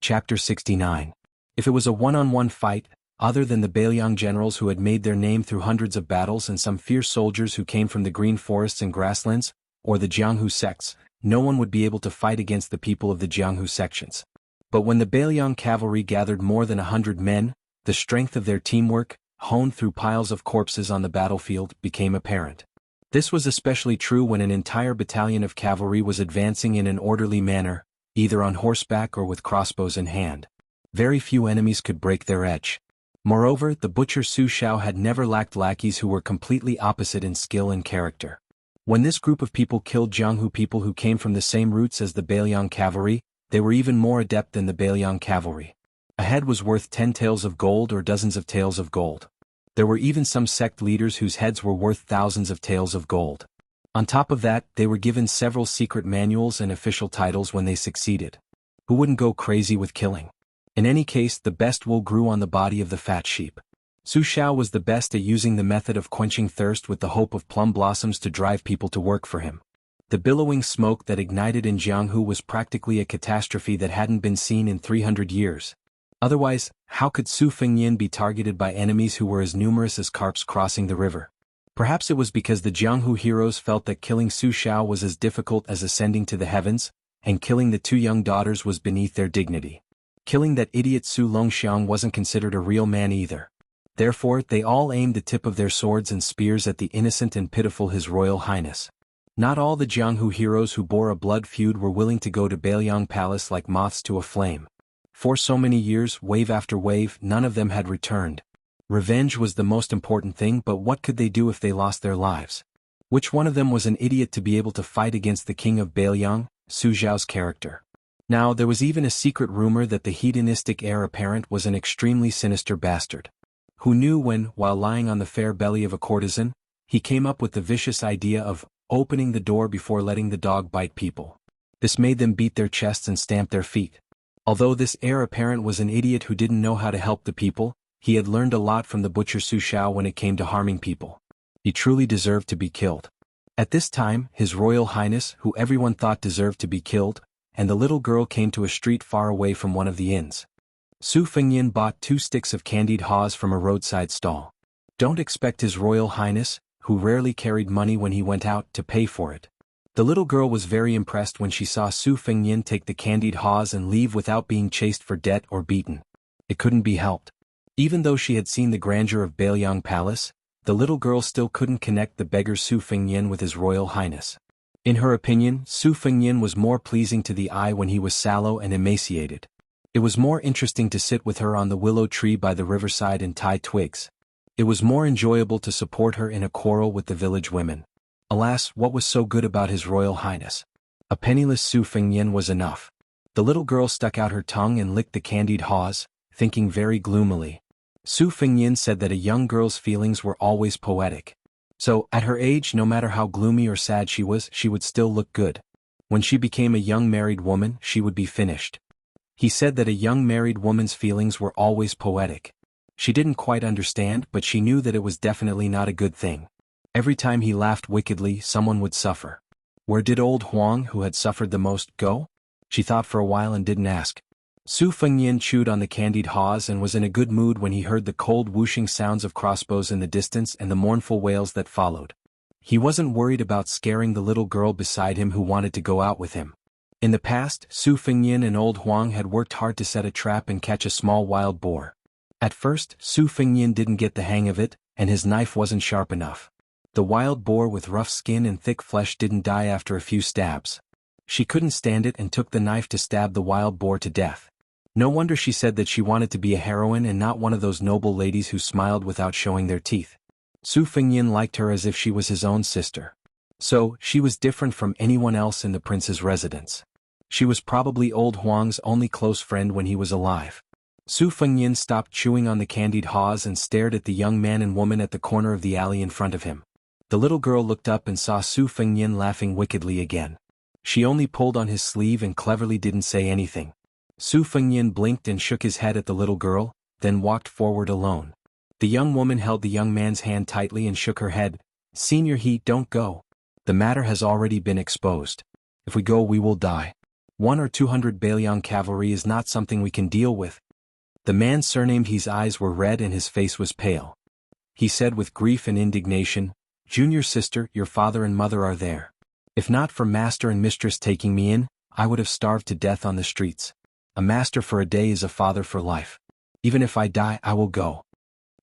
Chapter 69. If it was a one-on-one fight, other than the Beiliang generals who had made their name through hundreds of battles and some fierce soldiers who came from the green forests and grasslands, or the Jianghu sects, no one would be able to fight against the people of the Jianghu sections. But when the Beiliang cavalry gathered more than 100 men, the strength of their teamwork, honed through piles of corpses on the battlefield, became apparent. This was especially true when an entire battalion of cavalry was advancing in an orderly manner, either on horseback or with crossbows in hand. Very few enemies could break their edge. Moreover, the butcher Su Xiao had never lacked lackeys who were completely opposite in skill and character. When this group of people killed Jianghu people who came from the same roots as the Beiliang cavalry, they were even more adept than the Beiliang cavalry. A head was worth 10 taels of gold or dozens of taels of gold. There were even some sect leaders whose heads were worth thousands of taels of gold. On top of that, they were given several secret manuals and official titles when they succeeded. Who wouldn't go crazy with killing? In any case, the best wool grew on the body of the fat sheep. Su Xiao was the best at using the method of quenching thirst with the hope of plum blossoms to drive people to work for him. The billowing smoke that ignited in Jianghu was practically a catastrophe that hadn't been seen in 300 years. Otherwise, how could Su Fengnian be targeted by enemies who were as numerous as carps crossing the river? Perhaps it was because the Jianghu heroes felt that killing Su Xiao was as difficult as ascending to the heavens, and killing the 2 young daughters was beneath their dignity. Killing that idiot Su Longxiang wasn't considered a real man either. Therefore, they all aimed the tip of their swords and spears at the innocent and pitiful His Royal Highness. Not all the Jianghu heroes who bore a blood feud were willing to go to Beiliang Palace like moths to a flame. For so many years, wave after wave, none of them had returned. Revenge was the most important thing, but what could they do if they lost their lives? Which one of them was an idiot to be able to fight against the king of Beiliang, Su Zhao's character? Now there was even a secret rumor that the hedonistic heir apparent was an extremely sinister bastard. Who knew when, while lying on the fair belly of a courtesan, he came up with the vicious idea of opening the door before letting the dog bite people. This made them beat their chests and stamp their feet. Although this heir apparent was an idiot who didn't know how to help the people, he had learned a lot from the butcher Su Xiao when it came to harming people. He truly deserved to be killed. At this time, His Royal Highness, who everyone thought deserved to be killed, and the little girl came to a street far away from one of the inns. Su Fengyin bought 2 sticks of candied haws from a roadside stall. Don't expect His Royal Highness, who rarely carried money when he went out, to pay for it. The little girl was very impressed when she saw Su Fengyin take the candied haws and leave without being chased for debt or beaten. It couldn't be helped. Even though she had seen the grandeur of Bailiang Palace, the little girl still couldn't connect the beggar Su Fengyin with His Royal Highness. In her opinion, Su Fengyin was more pleasing to the eye when he was sallow and emaciated. It was more interesting to sit with her on the willow tree by the riverside and tie twigs. It was more enjoyable to support her in a quarrel with the village women. Alas, what was so good about His Royal Highness? A penniless Su Fengyin was enough. The little girl stuck out her tongue and licked the candied haws, thinking very gloomily. Su Fengyin said that a young girl's feelings were always poetic. So, at her age, no matter how gloomy or sad she was, she would still look good. When she became a young married woman, she would be finished. He said that a young married woman's feelings were always poetic. She didn't quite understand, but she knew that it was definitely not a good thing. Every time he laughed wickedly, someone would suffer. Where did old Huang, who had suffered the most, go? She thought for a while and didn't ask. Su Fengyin chewed on the candied haws and was in a good mood when he heard the cold whooshing sounds of crossbows in the distance and the mournful wails that followed. He wasn't worried about scaring the little girl beside him who wanted to go out with him. In the past, Su Fengyin and old Huang had worked hard to set a trap and catch a small wild boar. At first, Su Fengyin didn't get the hang of it, and his knife wasn't sharp enough. The wild boar with rough skin and thick flesh didn't die after a few stabs. She couldn't stand it and took the knife to stab the wild boar to death. No wonder she said that she wanted to be a heroine and not one of those noble ladies who smiled without showing their teeth. Su Fengyin liked her as if she was his own sister. So, she was different from anyone else in the prince's residence. She was probably old Huang's only close friend when he was alive. Su Fengyin stopped chewing on the candied haws and stared at the young man and woman at the corner of the alley in front of him. The little girl looked up and saw Su Fengyin laughing wickedly again. She only pulled on his sleeve and cleverly didn't say anything. Su Fengyin blinked and shook his head at the little girl, then walked forward alone. The young woman held the young man's hand tightly and shook her head. "Senior He, don't go. The matter has already been exposed. If we go we will die. 100 or 200 Bailiang cavalry is not something we can deal with." The man surnamed He's eyes were red and his face was pale. He said with grief and indignation, "Junior sister, your father and mother are there. If not for master and mistress taking me in, I would have starved to death on the streets. A master for a day is a father for life. Even if I die, I will go."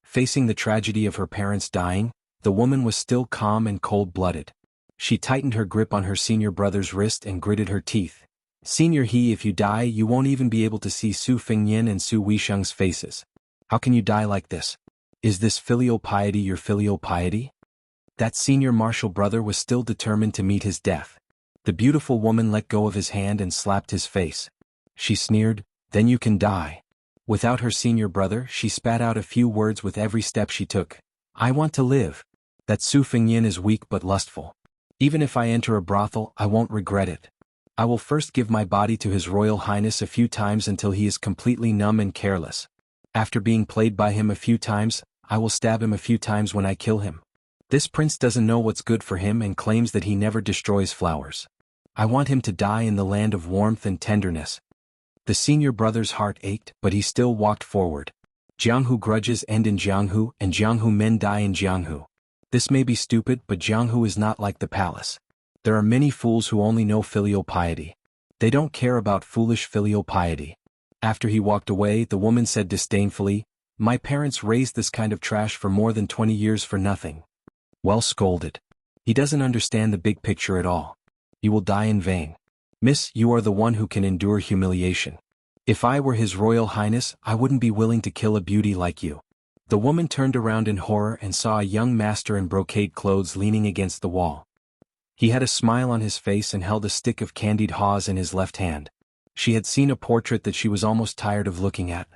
Facing the tragedy of her parents dying, the woman was still calm and cold-blooded. She tightened her grip on her senior brother's wrist and gritted her teeth. "Senior He, if you die, you won't even be able to see Su Fengyin and Su Weisheng's faces. How can you die like this? Is this filial piety your filial piety?" That senior martial brother was still determined to meet his death. The beautiful woman let go of his hand and slapped his face. She sneered, "Then you can die." Without her senior brother, she spat out a few words with every step she took. "I want to live. That Su Fengyin is weak but lustful. Even if I enter a brothel, I won't regret it. I will first give my body to His Royal Highness a few times until he is completely numb and careless. After being played by him a few times, I will stab him a few times when I kill him. This prince doesn't know what's good for him and claims that he never destroys flowers. I want him to die in the land of warmth and tenderness." The senior brother's heart ached, but he still walked forward. Jianghu grudges end in Jianghu, and Jianghu men die in Jianghu. This may be stupid, but Jianghu is not like the palace. There are many fools who only know filial piety. They don't care about foolish filial piety. After he walked away, the woman said disdainfully, "My parents raised this kind of trash for more than 20 years for nothing." Well scolded. He doesn't understand the big picture at all. You will die in vain. Miss, you are the one who can endure humiliation. If I were His Royal Highness, I wouldn't be willing to kill a beauty like you. The woman turned around in horror and saw a young master in brocade clothes leaning against the wall. He had a smile on his face and held a stick of candied haws in his left hand. She had seen a portrait that she was almost tired of looking at.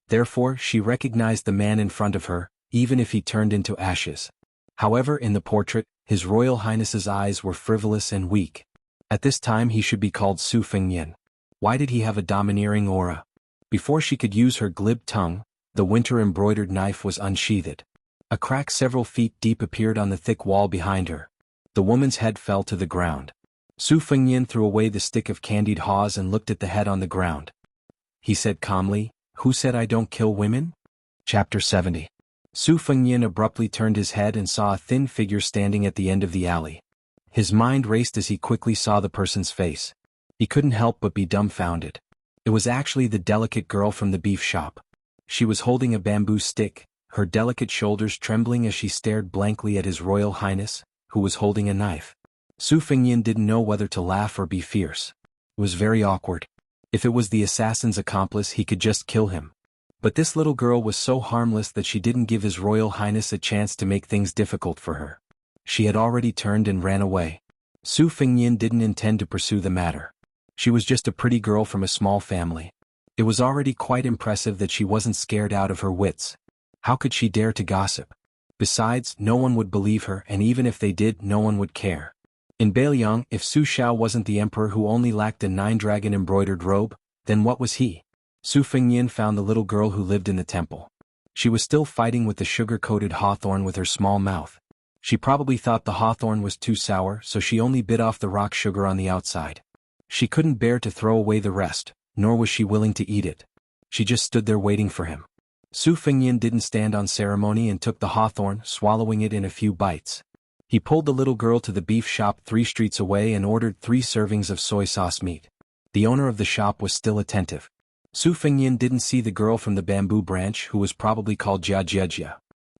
Therefore, she recognized the man in front of her, even if he turned into ashes. However, in the portrait, His Royal Highness's eyes were frivolous and weak. At this time he should be called Su Fengnian. Why did he have a domineering aura? Before she could use her glib tongue, the winter-embroidered knife was unsheathed. A crack several feet deep appeared on the thick wall behind her. The woman's head fell to the ground. Su Fengnian threw away the stick of candied haws and looked at the head on the ground. He said calmly, "Who said I don't kill women?" Chapter 70. Su Fengnian abruptly turned his head and saw a thin figure standing at the end of the alley. His mind raced as he quickly saw the person's face. He couldn't help but be dumbfounded. It was actually the delicate girl from the beef shop. She was holding a bamboo stick, her delicate shoulders trembling as she stared blankly at His Royal Highness, who was holding a knife. Su Fengnian didn't know whether to laugh or be fierce. It was very awkward. If it was the assassin's accomplice, he could just kill him. But this little girl was so harmless that she didn't give His Royal Highness a chance to make things difficult for her. She had already turned and ran away. Su Fengnian didn't intend to pursue the matter. She was just a pretty girl from a small family. It was already quite impressive that she wasn't scared out of her wits. How could she dare to gossip? Besides, no one would believe her, and even if they did, no one would care. In Beiliang, if Su Xiao wasn't the emperor who only lacked a 9-dragon embroidered robe, then what was he? Su Fengnian found the little girl who lived in the temple. She was still fighting with the sugar-coated hawthorn with her small mouth. She probably thought the hawthorn was too sour, so she only bit off the rock sugar on the outside. She couldn't bear to throw away the rest, nor was she willing to eat it. She just stood there waiting for him. Su Fengnian didn't stand on ceremony and took the hawthorn, swallowing it in a few bites. He pulled the little girl to the beef shop 3 streets away and ordered 3 servings of soy sauce meat. The owner of the shop was still attentive. Su Fengnian didn't see the girl from the bamboo branch, who was probably called Jianghu.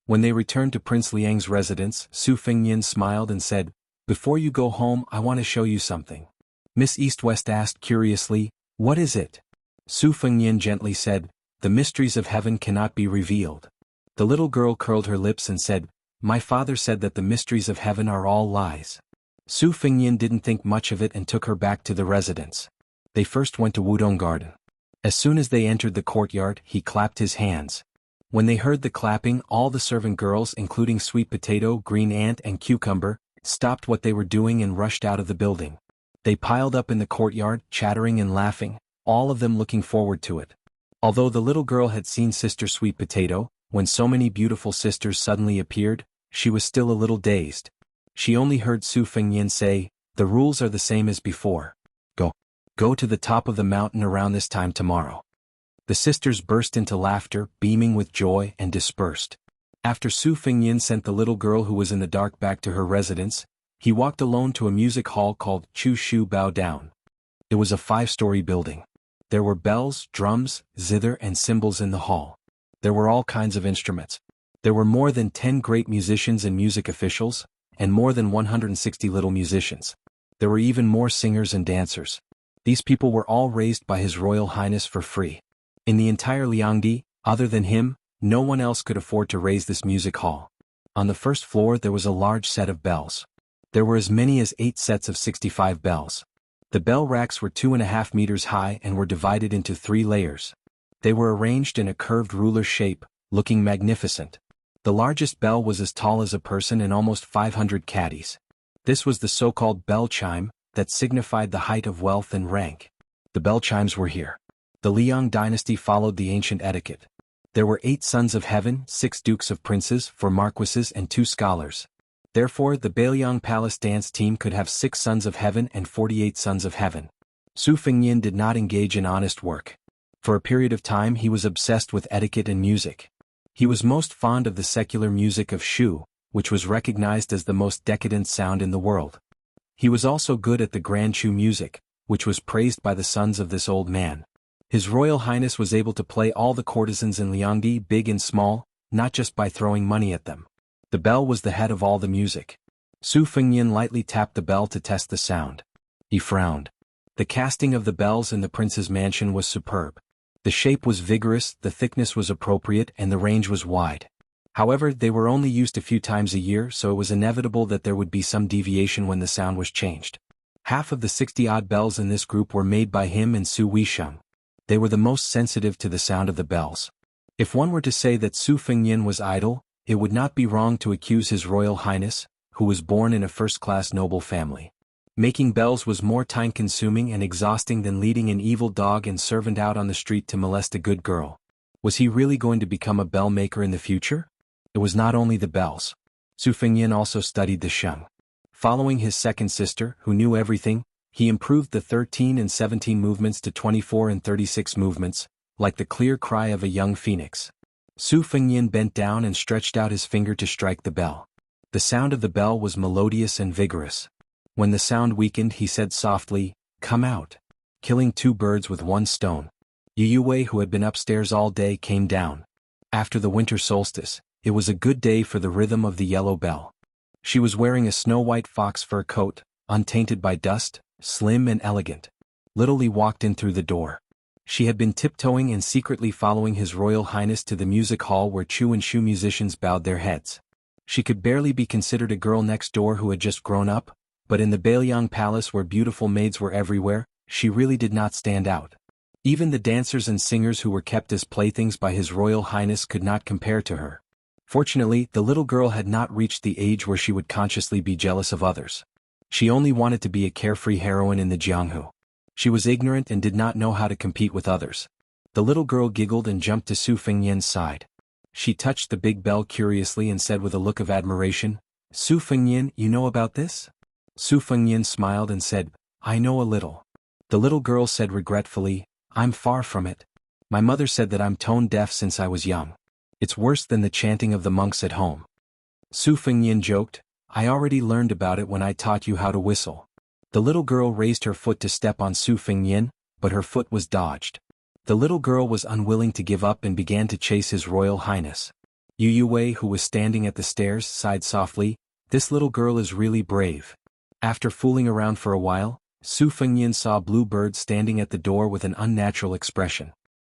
When they returned to Prince Liang's residence, Su Fengnian smiled and said, "Before you go home, I want to show you something." Miss East-West asked curiously, "What is it?" Su Fengnian gently said, "The mysteries of heaven cannot be revealed." The little girl curled her lips and said, "My father said that the mysteries of heaven are all lies." Su Fengnian didn't think much of it and took her back to the residence. They first went to Wudong Garden. As soon as they entered the courtyard, he clapped his hands. When they heard the clapping, all the servant girls, including Sweet Potato, Green Ant, and Cucumber, stopped what they were doing and rushed out of the building. They piled up in the courtyard, chattering and laughing, all of them looking forward to it. Although the little girl had seen Sister Sweet Potato, when so many beautiful sisters suddenly appeared, she was still a little dazed. She only heard Su Fengnian say, "The rules are the same as before. Go to the top of the mountain around this time tomorrow." The sisters burst into laughter, beaming with joy, and dispersed. After Su Fengnian sent the little girl who was in the dark back to her residence, he walked alone to a music hall called Chu Shu Bao Down. It was a 5-story building. There were bells, drums, zither, and cymbals in the hall. There were all kinds of instruments. There were more than 10 great musicians and music officials, and more than 160 little musicians. There were even more singers and dancers. These people were all raised by His Royal Highness for free. In the entire Liangdi, other than him, no one else could afford to raise this music hall. On the first floor there was a large set of bells. There were as many as 8 sets of 65 bells. The bell racks were 2.5 meters high and were divided into 3 layers. They were arranged in a curved ruler shape, looking magnificent. The largest bell was as tall as a person and almost 500 caddies. This was the so-called bell chime, that signified the height of wealth and rank. The bell chimes were here. The Liang dynasty followed the ancient etiquette. There were 8 sons of heaven, 6 dukes of princes, 4 marquises and 2 scholars. Therefore the Beiliang Palace dance team could have 6 sons of heaven and 48 sons of heaven. Su Fengnian did not engage in honest work. For a period of time he was obsessed with etiquette and music. He was most fond of the secular music of Shu, which was recognized as the most decadent sound in the world. He was also good at the Grand Chu music, which was praised by the sons of this old man. His Royal Highness was able to play all the courtesans in Liangdi, big and small, not just by throwing money at them. The bell was the head of all the music. Su Fengnian lightly tapped the bell to test the sound. He frowned. The casting of the bells in the prince's mansion was superb. The shape was vigorous, the thickness was appropriate, and the range was wide. However, they were only used a few times a year, so it was inevitable that there would be some deviation when the sound was changed. Half of the 60-odd bells in this group were made by him and Su Weisheng. They were the most sensitive to the sound of the bells. If one were to say that Su Fengnian was idle, it would not be wrong to accuse His Royal Highness, who was born in a first-class noble family. Making bells was more time-consuming and exhausting than leading an evil dog and servant out on the street to molest a good girl. Was he really going to become a bell maker in the future? It was not only the bells. Su Fengnian also studied the sheng. Following his second sister, who knew everything, he improved the 13 and 17 movements to 24 and 36 movements, like the clear cry of a young phoenix. Su Fengnian bent down and stretched out his finger to strike the bell. The sound of the bell was melodious and vigorous. When the sound weakened, he said softly, "Come out." Killing two birds with one stone. Yu Wei, who had been upstairs all day, came down. After the winter solstice, it was a good day for the rhythm of the yellow bell. She was wearing a snow-white fox fur coat, untainted by dust, slim and elegant. Little Li walked in through the door. She had been tiptoeing and secretly following His Royal Highness to the music hall where Chu and Shu musicians bowed their heads. She could barely be considered a girl next door who had just grown up, but in the Bailiang Palace where beautiful maids were everywhere, she really did not stand out. Even the dancers and singers who were kept as playthings by His Royal Highness could not compare to her. Fortunately, the little girl had not reached the age where she would consciously be jealous of others. She only wanted to be a carefree heroine in the Jianghu. She was ignorant and did not know how to compete with others. The little girl giggled and jumped to Su Fengnian's side. She touched the big bell curiously and said with a look of admiration, "Su Fengnian, you know about this?" Su Fengnian smiled and said, "I know a little." The little girl said regretfully, "I'm far from it. My mother said that I'm tone deaf since I was young. It's worse than the chanting of the monks at home." Su Fengnian joked, "I already learned about it when I taught you how to whistle." The little girl raised her foot to step on Su Fengnian, but her foot was dodged. The little girl was unwilling to give up and began to chase His Royal Highness. Yu Wei, who was standing at the stairs, sighed softly, "This little girl is really brave." After fooling around for a while, Su Fengnian saw Blue Bird standing at the door with an unnatural expression.